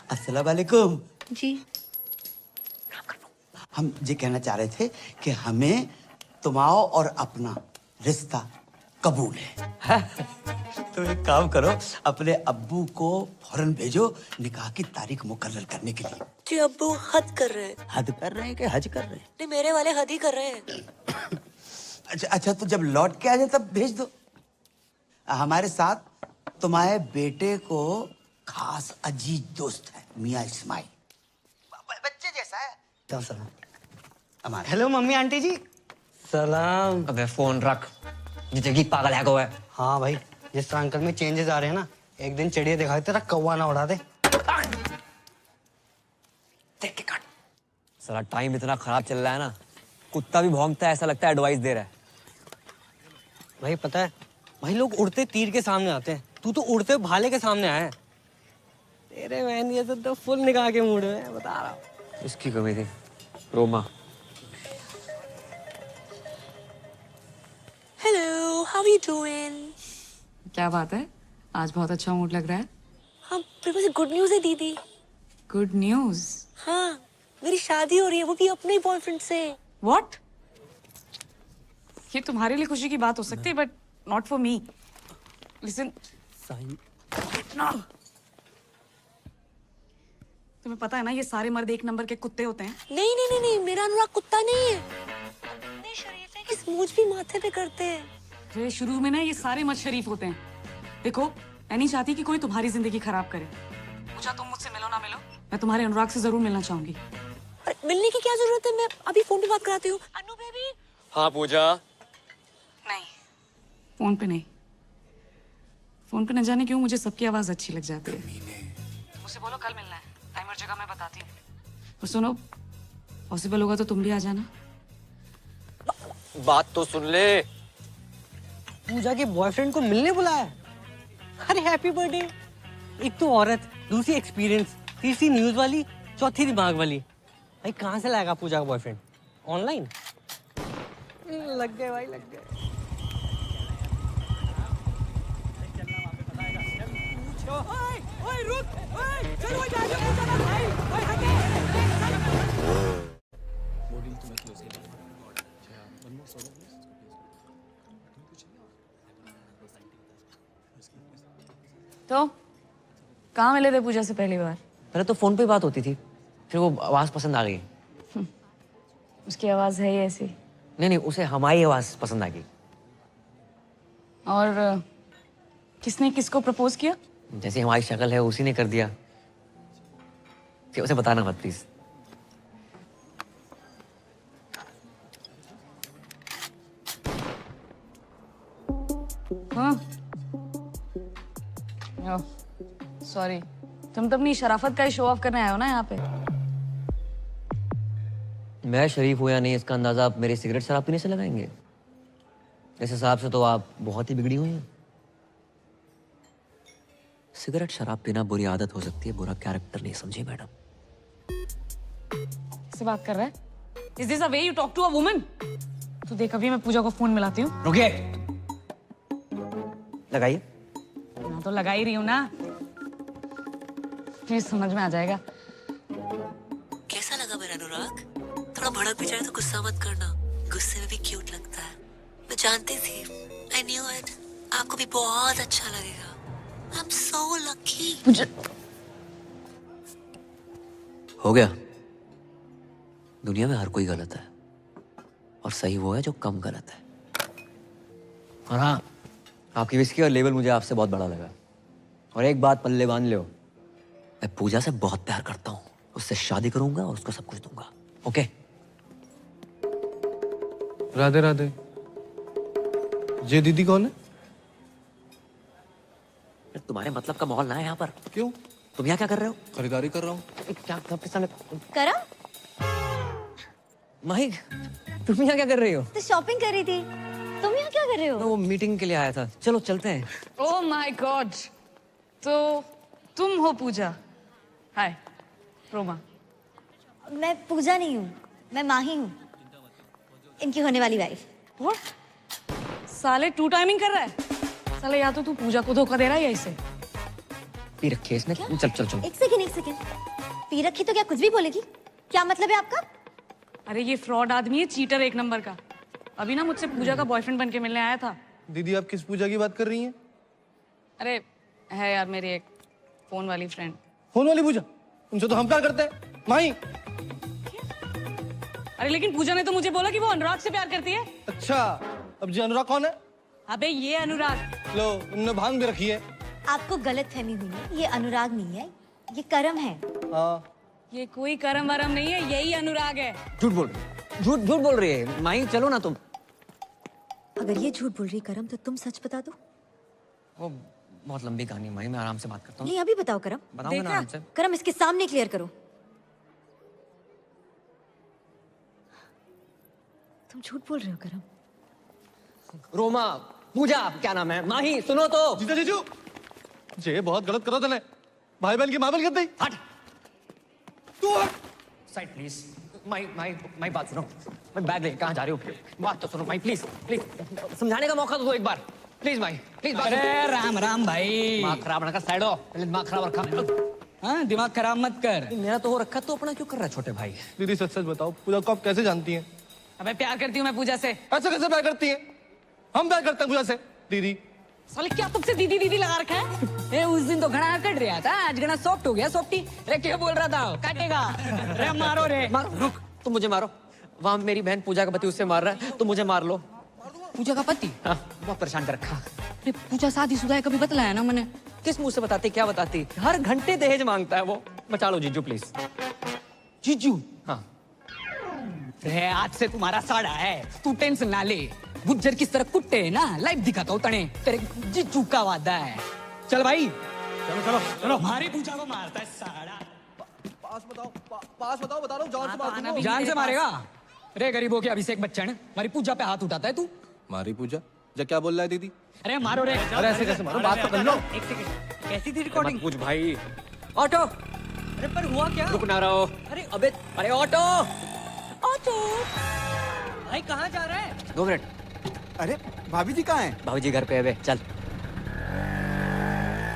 अस्सलाम वालेकुम। जी। हम ये कहना चाह रहे थे कि हमें तुम्हारा और अपना रिश्ता कबूल है। तो एक काम करो, अपने अब्बू को फौरन भेजो निकाह की तारीख मुकर्रर करने के लिए। जी अब्बू हद कर रहे हैं। हद कर रहे हैं कि हज कर रहे हैं? नहीं मेरे वाले हद ही कर रहे हैं। अच्छा अच्छा, तो जब लौट के आ जाए तब भेज दो। हमारे साथ तुम्हारे बेटे को खास अजीज दोस्त है मियाँ इस्माइल, बच्चे जैसा है। हेलो मम्मी आंटी जी। सलाम। अबे फोन रख, जितनी पागल है को है। हाँ भाई, जिस तरह अंकल में चेंजेस आ रहे हैं ना, एक दिन चिड़िया दिखाई तेरा कौवा ना उड़ा दे। साला टाइम इतना खराब चल रहा है ना, कुत्ता भी भौंकता है, ऐसा लगता है एडवाइस दे रहा है। भाई पता है, भाई लोग उड़ते तीर के सामने आते हैं, तू तो उड़ते भाले के सामने आया है। तेरे बहन ये तो फुल निकाह के मूड में बता रहा हूँ। इसकी कमी थी Roma. Hello, how are you doing? क्या बात है, आज बहुत अच्छा मूड लग रहा है। हाँ, मेरे पास गुड न्यूज़ है दीदी। Good news? हाँ, मेरी शादी हो रही है, वो भी अपने बॉयफ्रेंड से। व्हाट? ये तुम्हारे लिए खुशी की बात हो सकती है, but not for me. Listen, तुम्हें पता है ना, ये सारे मर्द एक नंबर के कुत्ते होते हैं। नहीं नहीं नहीं नहीं, मेरा अनुराग कुत्ता नहीं है। इतने शरीफ है कि स्मूच भी माथे पे करते हैं। फिर शुरू में ना ये सारे मर्द शरीफ होते हैं। देखो, मैं नहीं चाहती कि कोई तुम्हारी जिंदगी खराब करे। पूजा, तुम मुझसे मिलो ना मिलो, मैं तुम्हारे अनुराग से जरूर मिलना चाहूंगी। मिलने की क्या जरूरत है, मैं अभी फोन पे बात कराती हूँ। अनु बेबी। हाँ पूजा। नहीं, फोन पे नहीं। फोन पे न जाने क्यों मुझे सबकी आवाज अच्छी लग जाती है। मुझसे बोलो कल मिलना है, टाइम और जगह मैं बताती हूँ। और सुनो, पॉसिबल होगा तो तुम भी आ जाना। बात तो सुन ले। पूजा के बॉयफ्रेंड को मिलने बुलाया। अरे हैप्पी बर्थडे। एक तो औरत, दूसरी एक्सपीरियंस, तीसरी न्यूज वाली, चौथी दिमाग वाली। भाई कहाँ से लाएगा पूजा का बॉयफ्रेंड? ऑनलाइन? लग गए भाई, लग गए। ओए रुक, ओए चलो जा जा पूजा ना भाई, ओए हटे। तो कहाँ मिले थे पूजा से पहली बार? पहले तो फोन पे बात होती थी, फिर वो आवाज पसंद आ गई। उसकी आवाज है ही ऐसी। नहीं नहीं, उसे हमारी आवाज पसंद आ गई। और किसने किसको प्रपोज किया? जैसी हमारी शक्ल है उसी ने कर दिया। कि उसे बताना मत प्लीज। हाँ, सॉरी, तुम तो अपनी शराफत का ही शो ऑफ करने आए हो ना यहाँ पे। मैं शरीफ हूं या नहीं इसका अंदाजा आप मेरी सिगरेट शराब पीने से लगाएंगे? इस हिसाब से तो आप बहुत ही बिगड़ी हुई हैं। सिगरेट शराब पीना बुरी आदत हो सकती है, बुरा कैरेक्टर नहीं, समझे मैडम? किससे बात कर रहा है? Is this a way you talk to a woman? तो देख, अभी मैं पूजा को फोन मिलाती हूँ। रुकिए। लगाइए। मैं तो लगा ही रही हूँ ना, फिर समझ में आ जाएगा। कैसा लगा मेरा अनुराग? थोड़ा भड़क भी जाए तो गुस्सा मत करना, गुस्से में भी क्यूट लगता है। मैं जानती थी, I knew it, आपको भी बहुत अच्छा लगेगा। I'm so lucky। हो गया। दुनिया में हर कोई गलत है और सही वो है जो कम गलत है। और हाँ, आपकी विस्की और लेवल मुझे आपसे बहुत बड़ा लगा। और एक बात पल्ले बांध लो, मैं पूजा से बहुत प्यार करता हूँ, उससे शादी करूंगा और उसको सब कुछ दूंगा। ओके? राधे राधे। ये दीदी कौन है? तुम्हारे मतलब का माहौल ना है यहाँ पर। क्यों? तुम यहाँ क्या कर रहे हो? खरीदारी कर रहा हूँ। क्या सबके सामने करो? माही, तुम यहाँ क्या कर रही हो? तो शॉपिंग कर रही थी। तुम यहाँ क्या कर रहे हो? मैं वो मीटिंग के लिए आया था। चलो चलते हैं। ओह माय गॉड, तो तुम हो पूजा? हाय रोमा। मैं पूजा नहीं हूँ, मैं माही हूँ, इनकी होने वाली वाइफ। व्हाट? साले टू टाइमिंग कर रहा है साले। या तो तू पूजा को धोखा दे रहा है या इसे। पी रखी है इसने। चल चल चल। एक सेकंड। पी रखी तो क्या कुछ भी बोलेगी? क्या मतलब है आपका? अरे ये फ्रॉड आदमी है, चीटर एक नंबर का। अभी ना मुझसे पूजा का बॉयफ्रेंड बन के मिलने आया था। दीदी आप किस पूजा की बात कर रही हैं? अरे है यार मेरी एक फोन वाली फ्रेंड। फोन वाली पूजा? उनसे तो हम प्यार करते हैं माही। अरे लेकिन पूजा ने तो मुझे बोला कि वो अनुराग से प्यार करती है। अच्छा, अब जी अनुराग कौन है? अबे ये अनुराग। लो, उन्होंने भांग भी रखी है। आपको गलत फहमी हुई है, ये अनुराग नहीं है, ये करम है। हाँ। ये कोई करम वरम नहीं है, यही अनुराग है। झूठ बोल रही है माही। चलो ना तुम। अगर ये झूठ बोल रही करम तो तुम सच बता दो। वो बहुत लंबी कहानी माही, मैं आराम से बात करता हूँ। नहीं अभी बताओ करम। बताऊंगा ना आराम से। करम इसके सामने क्लियर करो। तुम झूठ बोल रहे हो करम। रोमा, पूजा, क्या नाम है? माही सुनो तो। जीजा जीजू, ये बहुत गलत करो तूने। भाई बहन की मामल कर दी। हट तू साइड प्लीज। माई बात सुनो। मैं बैग लेके कहाँ जा रही हूँ? बात तो सुनो माई, प्लीज प्लीज समझाने का मौका तो दो एक बार प्लीज माई प्लीज। अरे राम राम भाई। दिमाग खराब ना कर, साइड हो। पहले दिमाग खराब रखा। हाँ दिमाग खराब मत कर। मेरा तो हो रखा, तो अपना क्यों कर रहा है छोटे भाई? दीदी सच सच बताओ, पूजा को आप कैसे जानती हैं? अबे प्यार करती हूँ मैं पूजा से। ऐसे कैसे प्यार करती हैं? हम प्यार करते हैं पूजा से। दीदी साले क्या तुमसे दीदी दीदी लगा रखा है? ए उस दिन तो घना कट रहा था, आज घना सॉफ्ट हो गया। सॉफ्टी अरे क्या बोल रहा था? काटेगा। अरे मारो रे। रुक, तुम मुझे मारो। वहाँ मेरी बहन पूजा का पति उससे मार रहा है, तुम मुझे मार लो। पूजा का पति? हाँ, बहुत परेशान कर रखा। अरे पूजा शादीशुदा है, कभी बतलाया ना मैंने। किस मुंह से बताती? क्या बताती? हर घंटे दहेज मांगता है वो। बचा लो जीजू प्लीज। जीजू? हाँ। रे आज से तुम्हारा साड़ा है, तू टेंशन ना ले। गुज्जर किस तरह कुट्टे है ना, लाइव दिखाता हूँ तने। तेरे जीजू का वादा है। चल भाई चलो चलो चलो। हमारी पूजा को मारता है साड़ा। पास बताओ बता रहा हूँ। जान से मार दूंगा। जान से मारेगा? रे गरीबों के अभिषेक बच्चन, हमारी पूजा पे हाथ उठाता है तू। मारी पूजा? जा क्या बोल रहा है दीदी? अरे मारो रे। अरे ऐसे कैसे मारो? बात तो कर लो। एक सेकंड, कैसी थी रिकॉर्डिंग? पूछ भाई। ऑटो। अरे पर हुआ क्या? रुक ना रहो। अरे ऑटो भाई कहाँ जा रहा है? 2 मिनट। अरे भाभी जी कहाँ हैं? भाभी जी घर पे है बे, चल।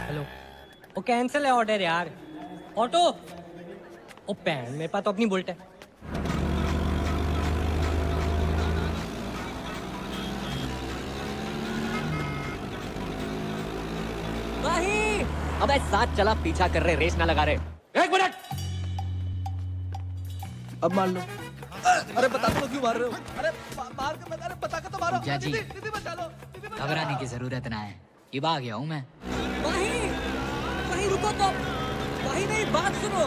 हेलो, वो कैंसिल है ऑर्डर यार। ऑटो ओ पैन, मेरे पास तो अपनी बुलेट है। नहीं, अबे साथ चला, पीछा कर रहे, रेस ना लगा रहे। 1 मिनट। अब मान लो। अरे बता दो क्यों मार रहे हो? अरे मार के अरे बता के तो मारो। जी दीदी बचा लो। घबराने की जरूरत ना है, ये आ गया हूँ मैं। वहीं रुको तो। वहीं मेरी बात सुनो।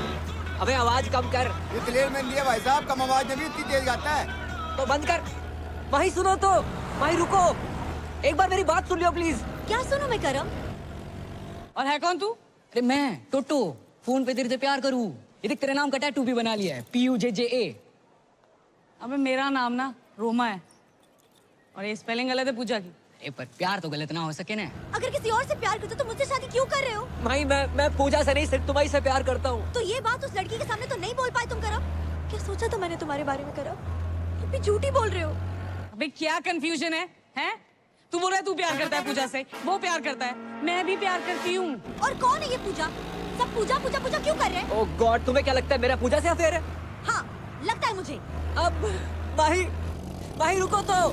अबे आवाज कम कर। ये क्लियर मैन दिया भाई साहब, कम आवाज में भी इतनी तेज गाता है। तो बंद कर। वहीं सुनो तो। वहीं रुको, एक बार मेरी बात सुन लियो प्लीज। क्या सुनो मैं करम? और है कौन तू? अरे मैं टोटो, फोन पे तेरे से प्यार करूँ। ये देख तेरे नाम का टैटू भी बना लिया है, PUJJA। अबे मेरा नाम ना रोमा है, और ये स्पेलिंग गलत है पूजा की। अरे पर प्यार तो गलत ना हो सके ना। अगर किसी और से प्यार करते तो मुझसे शादी क्यों कर रहे हो? भाई मैं पूजा से नहीं, सिर्फ तुम्हारी से प्यार करता हूँ। तो ये बात उस लड़की के सामने तो नहीं बोल पाए तुम करम? क्या सोचा था मैंने तुम्हारे बारे में करम? तुम भी झूठी बोल रहे हो। अबे क्या कंफ्यूजन है? हैं? तू बोल रहा है तू प्यार करता है पूजा से, वो प्यार करता है, मैं भी प्यार करती हूँ। और कौन है ये पूजा? सब पूजा पूजा पूजा क्यों कर रहे हैं? ओह गॉड, तुम्हें क्या लगता है मेरा पूजा से अफेयर है? हाँ लगता है मुझे। अब भाई रुको तो।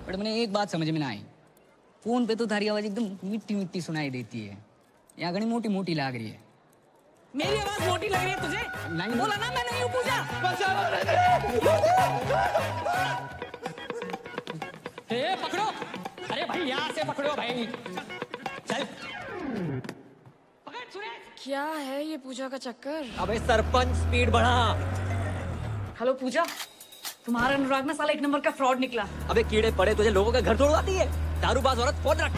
बट मैंने एक बात समझ में ना आई, फोन पे तो थारी आवाज एकदम मिट्टी मिट्टी सुनाई देती है, यहाँ घनी मोटी मोटी लाग रही है। मेरी आवाज मोटी लग रही है तुझे? नहीं बोला ना मैं नहीं हूँ पूजा। पकड़ो, अरे भाई यहाँ से पकड़ो भाई, चल। क्या है ये पूजा का चक्कर? अबे सरपंच स्पीड बढ़ा। हेलो पूजा, तुम्हारा अनुराग में साला 1 नंबर का फ्रॉड निकला। अबे कीड़े पड़े तुझे, लोगों का घर तोड़वाती है, दारूबाज औरत। फोन रख।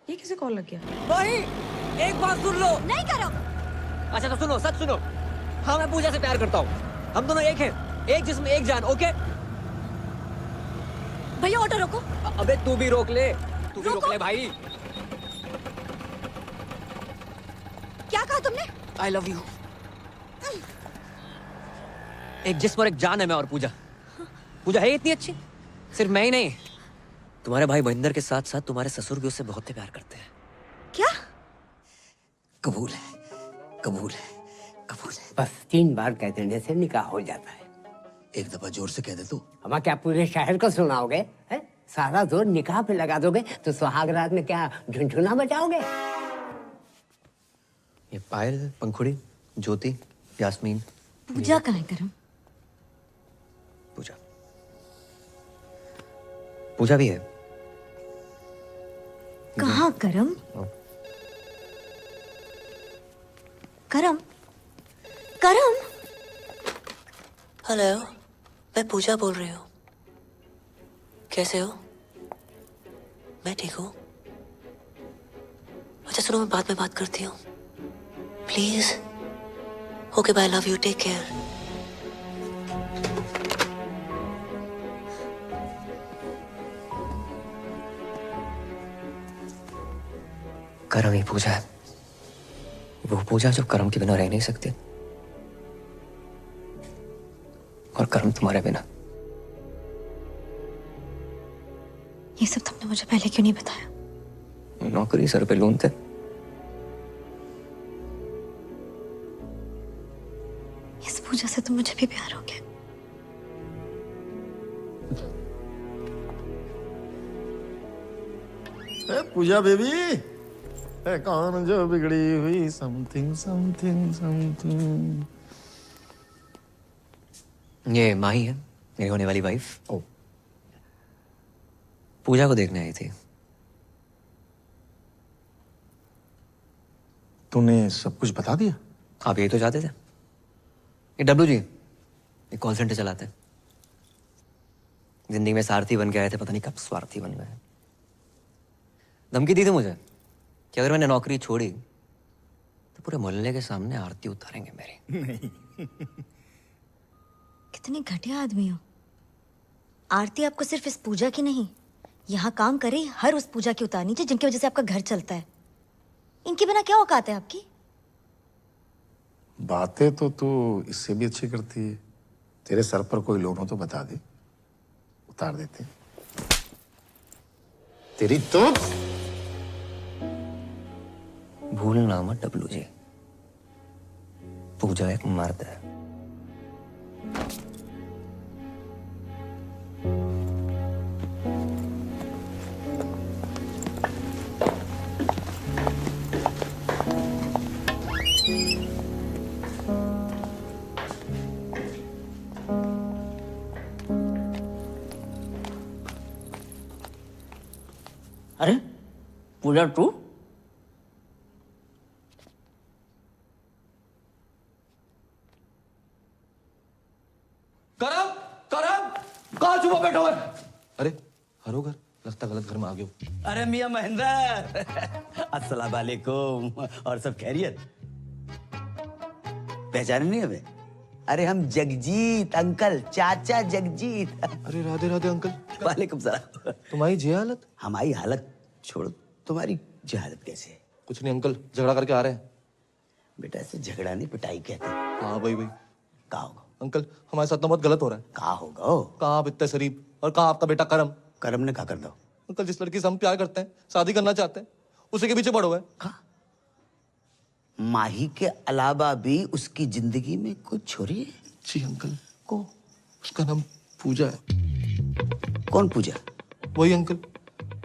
ये किसे कॉल लग गया? भाई एक बात सुन लो। नहीं करो। अच्छा तो सुनो, सच सुनो। हाँ मैं पूजा से प्यार करता हूँ, हम दोनों एक हैं, एक जिस्म एक जान। ओके भैया ऑटो रोको। अबे तू भी रोक ले, तू भी रोक ले भाई। क्या कहा तुमने? I love you. एक जिस्म और एक जान है मैं और पूजा। पूजा है इतनी अच्छी, सिर्फ मैं ही नहीं, तुम्हारे भाई महेंद्र के साथ साथ तुम्हारे ससुर भी उससे बहुत ही प्यार करते हैं। क्या? कबूल है, कबूल है, कबूल है। बस 3 बार कह देने से निकाह हो जाता है। एक दफा जोर से कह दे तू। हम क्या पूरे शहर को सुनाओगे? हैं? सारा जोर निकाह पे लगा दोगे तो सुहाग रात में क्या झुनझुना बजाओगे? ये पायल, पंखुड़ी, ज्योति, यास्मीन, पूजा कहाँ है करम? पूजा, पूजा भी है। कहाँ करम? करम, करम। हेलो, मैं पूजा बोल रही हूँ। कैसे हो? मैं ठीक हूँ। अच्छा सुनो, मैं बाद में बात करती हूँ please. Okay bye, love you, take care. करम ही पूजा है, वो पूजा जो करम के बिना रह नहीं सकती, और करम तुम्हारे बिना। ये सब तुमने मुझे पहले क्यों नहीं बताया? नौकरी सर पे लून थे। इस पूजा से तो मुझे भी प्यार हो गया। पूजा बेबी, कौन जो बिगड़ी हुई समथिंग समथिंग समथिंग। ये माही है, मेरी होने वाली वाइफ। ओ, पूजा को देखने आई थी। तूने सब कुछ बता दिया? आप यही तो चाहते थे। ये डब्लू जी, ये कॉल सेंटर चलाते हैं। जिंदगी में सारथी बन के आए थे, पता नहीं कब स्वार्थी बन गए। धमकी दी थी मुझे कि अगर मैंने नौकरी छोड़ी तो पूरे मोहल्ले के सामने आरती उतारेंगे मेरी। नहीं। कितने घटिया आदमी हो। आरती आपको सिर्फ इस पूजा की नहीं, यहाँ काम करे हर उस पूजा की उतारनी चाहिए जिनकी वजह से आपका घर चलता है। इनके बिना क्या औकात है आपकी? बातें तो तू इससे भी अच्छी करती है। तेरे सर पर कोई लोन हो तो बता दे, उतार देते। तेरी तो भूलना मत डब्लू जी, पूजा एक मर्द है। अरे पूजा तू? करम, करम, कहाँ छुपा बैठा हुआ है? अरे हरो घर, लगता गलत घर में आ गए हो। अरे मियां महेंद्र, अस्सलाम वालेकुम। और सब खैरियत? पहचाने नहीं हमें? अरे हम जगजीत अंकल, चाचा जगजीत। अरे राधे राधे अंकल। वालेकुम सलाम। तुम्हारी जी हालत? हमारी हालत छोड़ो, तुम्हारी जी हालत कैसे है? कुछ नहीं अंकल, झगड़ा करके आ रहे हैं। बेटा ऐसे झगड़ा नहीं, पिटाई कहते हैं। हाँ भाई भाई। कहाँ होगा अंकल, हमारे साथ तो बहुत गलत हो रहा है। कहाँ होगा? कहाँ आप इतने शरीफ, और कहाँ आपका बेटा करम? करम ने कहा कर दो। अंकल, जिस लड़की से हम प्यार करते हैं, शादी करना चाहते हैं, उसी के पीछे पड़ो है। माही के अलावा भी उसकी जिंदगी में कुछ छोरी है? जी अंकल। को उसका नाम पूजा है। कौन पूजा? वही अंकल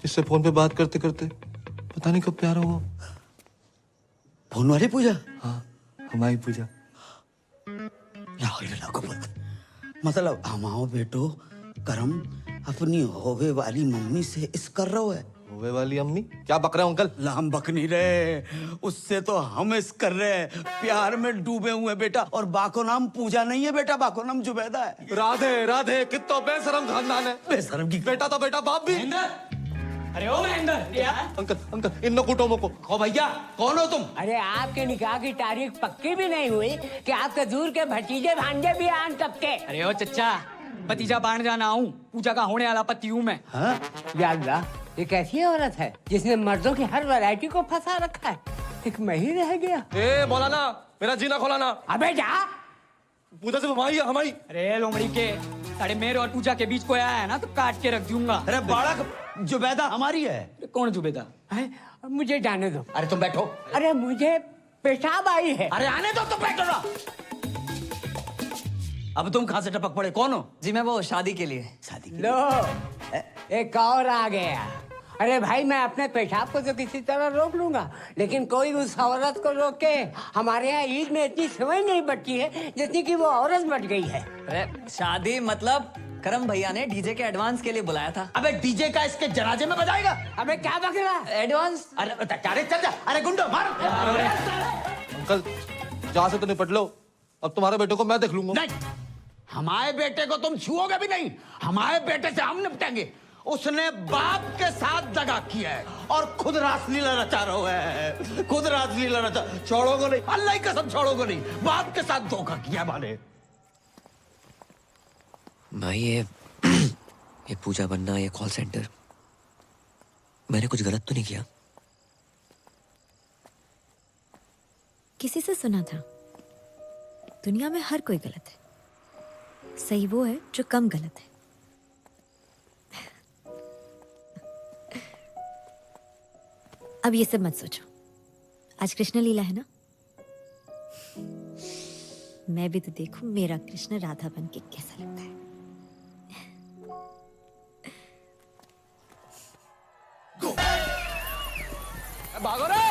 जिससे फोन पे बात करते करते पता नहीं कब प्यार हुआ। फोन वाली पूजा? हाँ, हमारी पूजा। मतलब हमाओ बेटो करम अपनी होवे वाली मम्मी से इस कर रहा है। होवे वाली अम्मी? क्या बक रहे हो अंकल? हम बक नहीं रहे, उससे तो हम इस कर रहे हैं। प्यार में डूबे हुए बेटा। और बाको नाम पूजा नहीं है बेटा, बाको नाम जुबैदा है। राधे राधे, कितना बेशरम खानदान है। बेशरम की बेटा तो बेटा, बाप भी। अरे ओ महेंद्र, अंकल अंकल, इन कुटुंबों को। ओ भैया, कौन हो तुम? अरे आपके निकाह की तारीख पक्की भी नहीं हुई कि आपके दूर के भतीजे भांजे भी आन तब के। अरे ओ चच्चा, भतीजा बाण जाना हूँ, पूजा का होने वाला पति हूँ मैं। या अल्लाह, ये कैसी औरत है जिसने मर्दों की हर वैरायटी को फंसा रखा है? एक मैं ही रह गया। ए मौलाना, मेरा जीना खोलाना। अबे जा। पूजा सिर्फ हमारी। अरे लोमड़ी के, अरे मेरे और पूजा के बीच कोई आया है ना तो काट के रख दूंगा। अरे बालक, जुबैदा हमारी है। कौन जुबैदा? मुझे जाने दो। अरे तुम बैठो। अरे मुझे पेशाब आई है। अरे आने दो, तुम बैठो ना। अब तुम कहां से टपक पड़े, कौन हो? जी मैं वो शादी के लिए। शादी लो, एक और आ गया। अरे भाई, मैं अपने पेशाब को तो किसी तरह रोक लूंगा, लेकिन कोई उस औरत को रोके। हमारे यहाँ ईद में इतनी समझ नहीं बची है जितनी कि वो औरत बच गई है। अरे शादी मतलब करम भैया ने डीजे के एडवांस के लिए बुलाया था। अबे डीजे का इसके जनाजे में बजाएगा? अबे क्या बक रहा? एडवांस? अरे चल जा। अरे गुंडो मार। अंकल, जहाँ से तो निपट लो, अब तुम्हारे बेटे को मैं देख लूंगा। नहीं, हमारे बेटे को तुम छुओगे भी नहीं। हमारे बेटे से हम निपटेंगे। उसने बाप के साथ दगा किया है और खुद रासलीला रचा रहा है। खुद रासलीला रचा। छोड़ोगे नहीं, अल्लाह की कसम छोड़ोगे नहीं। बाप के साथ धोखा किया माने। भाई ये पूजा बनना, ये कॉल सेंटर, मैंने कुछ गलत तो नहीं किया? किसी से सुना था, दुनिया में हर कोई गलत है, सही वो है जो कम गलत है। अब ये सब मत सोचो, आज कृष्ण लीला है ना, मैं भी तो देखूं मेरा कृष्ण राधा बन के कैसा लगता है। भागो रे!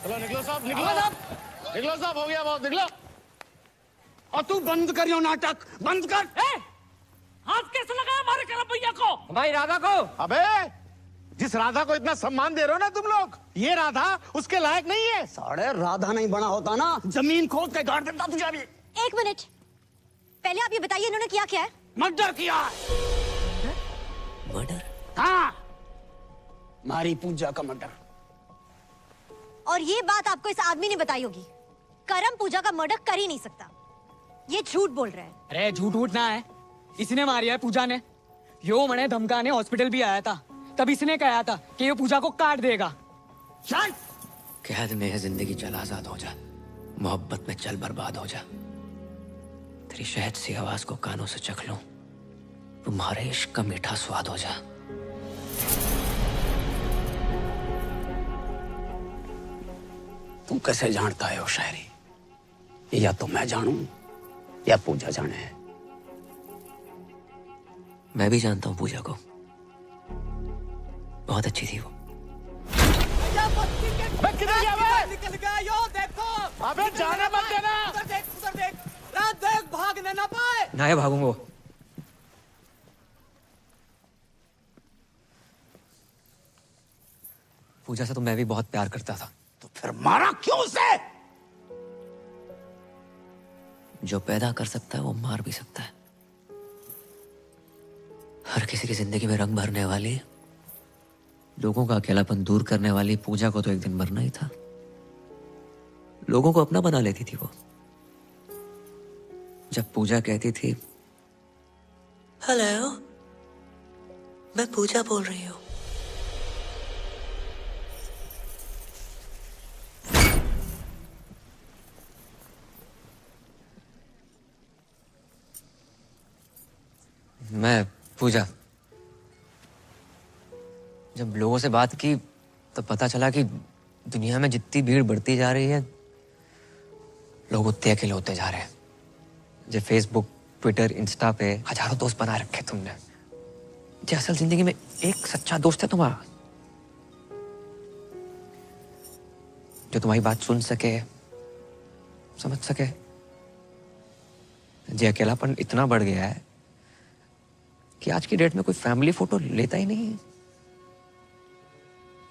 चलो निकलो साहब, निकलो साहब, निकलो साहब, हो गया बहुत, निकलो। और तू बंद कर यो नाटक, बंद कर। हाथ कैसे लगाया हमारे करम भैया को? हमारी राधा को? अबे, जिस राधा को इतना सम्मान दे रहे हो ना तुम लोग, ये राधा उसके लायक नहीं है। साढ़े राधा नहीं बना होता ना, जमीन खोद के गाड़ देता तुझे भी। एक मिनट, पहले आप ये बताइए इन्होंने किया क्या है? मर्डर किया है। मर्डर? हाँ, मारी पूजा का मर्डर। और ये बात आपको इस आदमी ने बताई होगी। करम पूजा का मर्डर कर ही नहीं सकता, ये झूठ बोल रहा है। अरे झूठ उठना है, इसने मारी है पूजा ने। यो मने धमकाने हॉस्पिटल भी आया था, तब इसने कहा था कि ये पूजा को काट देगा। चल, कैद में है जिंदगी, चल आजाद हो जा। मोहब्बत में चल बर्बाद हो जा। तेरी शहद सी आवाज को कानों से चख लूं, तुम्हारे इश्क का मीठा स्वाद हो जा। तुम कैसे जानता है वो शायरी? या तो मैं जानूं या पूजा जाने है। मैं भी जानता हूं पूजा को, बहुत अच्छी थी वो। किधर गया बे? निकल गया यो, देखो। अबे जाने मत देना। उधर देख, उधर देख। रात देख, भागने ना पाए। ना भागूंगा। पूजा से तो मैं भी बहुत प्यार करता था। तो फिर मारा क्यों उसे? जो पैदा कर सकता है वो मार भी सकता है। हर किसी की जिंदगी में रंग भरने वाली, लोगों का अकेलापन दूर करने वाली पूजा को तो एक दिन मरना ही था। लोगों को अपना बना लेती थी वो। जब पूजा कहती थी, हेलो, मैं पूजा बोल रही हूँ। मैं पूजा, जब लोगों से बात की तो पता चला कि दुनिया में जितनी भीड़ बढ़ती जा रही है, लोग उतने अकेले होते जा रहे हैं। जो फेसबुक, ट्विटर, इंस्टा पे हजारों दोस्त बना रखे तुमने, जो असल जिंदगी में एक सच्चा दोस्त है तुम्हारा, जो तुम्हारी बात सुन सके, समझ सके। जो अकेलापन इतना बढ़ गया है कि आज की डेट में कोई फैमिली फोटो लेता ही नहीं है,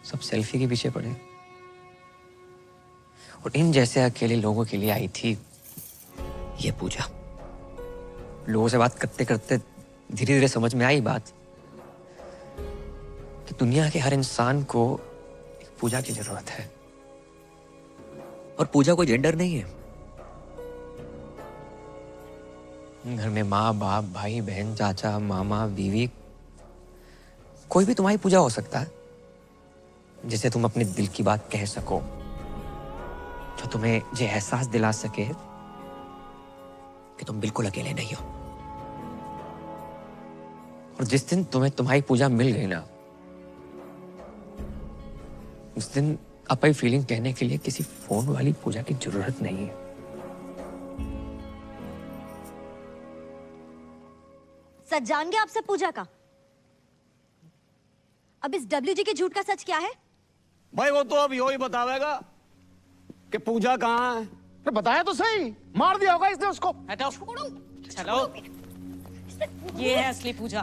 सब सेल्फी के पीछे पड़े। और इन जैसे अकेले लोगों के लिए आई थी ये पूजा। लोगों से बात करते करते धीरे धीरे समझ में आई बात कि दुनिया के हर इंसान को एक पूजा की जरूरत है। और पूजा कोई जेंडर नहीं है। घर में माँ बाप भाई बहन चाचा मामा बीवी कोई भी तुम्हारी पूजा हो सकता है, जिसे तुम अपने दिल की बात कह सको, जो तुम्हें ये एहसास दिला सके कि तुम बिल्कुल अकेले नहीं हो। और जिस दिन तुम्हें तुम्हारी पूजा मिल गई ना, उस दिन अपनी फीलिंग कहने के लिए किसी फोन वाली पूजा की जरूरत नहीं है। सच जान गया आपसे पूजा का। अब इस डब्ल्यूजी के झूठ का सच क्या है? भाई वो तो अब यो ही बतावेगा कि पूजा कहाँ है। तो बताया तो सही, मार दिया होगा इसने उसको। हटाओ, चलो, ये है असली पूजा।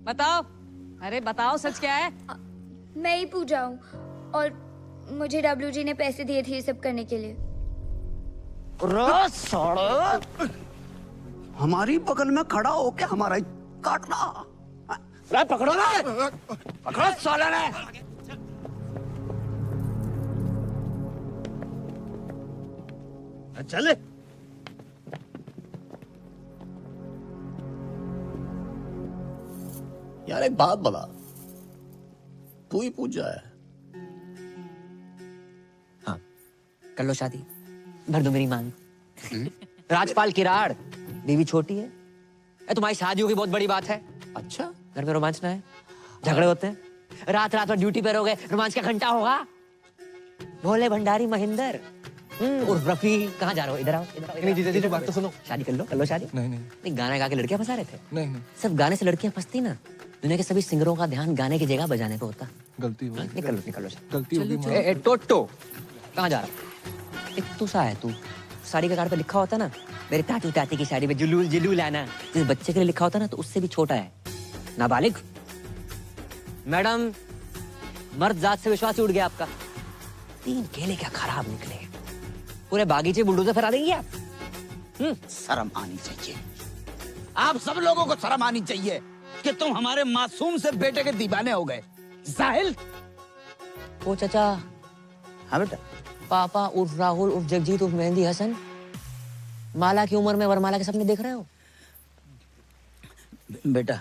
बताओ, अरे बताओ सच क्या है? मैं ही पूजा हूँ और मुझे डब्ल्यूजी ने पैसे दिए थे ये सब करने के लिए। हमारी बगल में खड़ा होके हमारा ही काटना। पकड़ो ना, पकड़ो साले ने। चले। यार एक बात बता, तू ही पूजा है? हाँ, कर लो शादी, भर दो मेरी मांग। राजपाल किराड़, बीवी छोटी है। तुम्हारी शादी होगी बहुत बड़ी बात है। अच्छा, घर में रोमांच ना है, झगड़े होते हैं, रात रात में ड्यूटी पर हो गए, रोमांच का घंटा होगा। भोले भंडारी महेंद्र उर्फ रफी, कहाँ जा रहे हो? इधर आओ, इधर आओ। नहीं जीजा बात तो सुनो। शादी कर लो शादी। नहीं गाना गा के लड़कियां फंसा रहे थे। नहीं सिर्फ गाने से लड़कियां फंसती ना, दुनिया के सभी सिंगरों का ध्यान गाने की जगह बजाने पे होता। गलती हो निकलो गलती हो गई। टोटो कहाँ जा रहा? एक तू सा है तू, साड़ी के कार्ड पे लिखा होता ना, मेरे तातू ताती की साड़ी में जुलूल जुलूल आना, जिस बच्चे के लिए लिखा होता ना तो उससे भी छोटा है, नाबालिग। मैडम, मर्द जात से विश्वास उड़ गया आपका। 3 केले क्या खराब निकले, पूरे बागीचे बुलडोजर फरा देंगे आप। शर्म आनी चाहिए, आप सब लोगों को शर्म आनी चाहिए कि तुम हमारे मासूम से बेटे के दीवाने हो गए। जाहिल। ओ चाचा। हाँ बेटा। पापा उर्फ राहुल उर्फ जगजीत उर्फ मेहंदी हसन, माला की उम्र में वरमाला के सपने देख रहे हो? बेटा,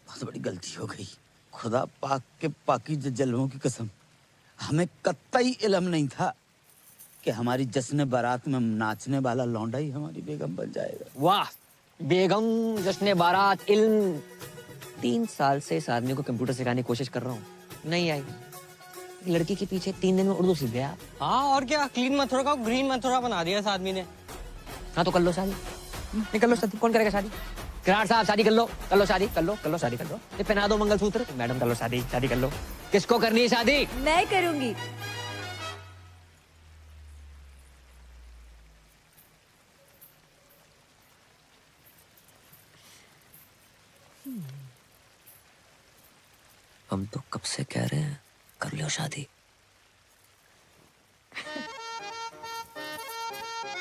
बहुत बड़ी गलती हो गई। खुदा पाक के पाकीज़ जलवों की कसम, हमें कतई इल्म नहीं था कि हमारी जश्न बारात में नाचने वाला लौंडा ही हमारी बेगम बन जाएगा। वाह, बेगम, जश्न बारात, इल्म। 3 साल से इस आदमी को कंप्यूटर सिखाने की कोशिश कर रहा हूँ, नहीं आई। लड़की के पीछे 3 दिन में उर्दू सीख गया। हाँ और क्या, क्लीन मथुरा का ग्रीन मथुरा बना दिया इस आदमी ने। हाँ तो कर लो शादी, नहीं कर लो शादी, कौन करेगा शादी? किराड़ साहब शादी कर लो शादी, कर लो शादी कर लो। ये पहना दो मंगलसूत्र। मैडम कर लो शादी कर लो। किसको करनी है शादी? मैं करूंगी। हम तो कब से कह रहे हैं कर लो शादी।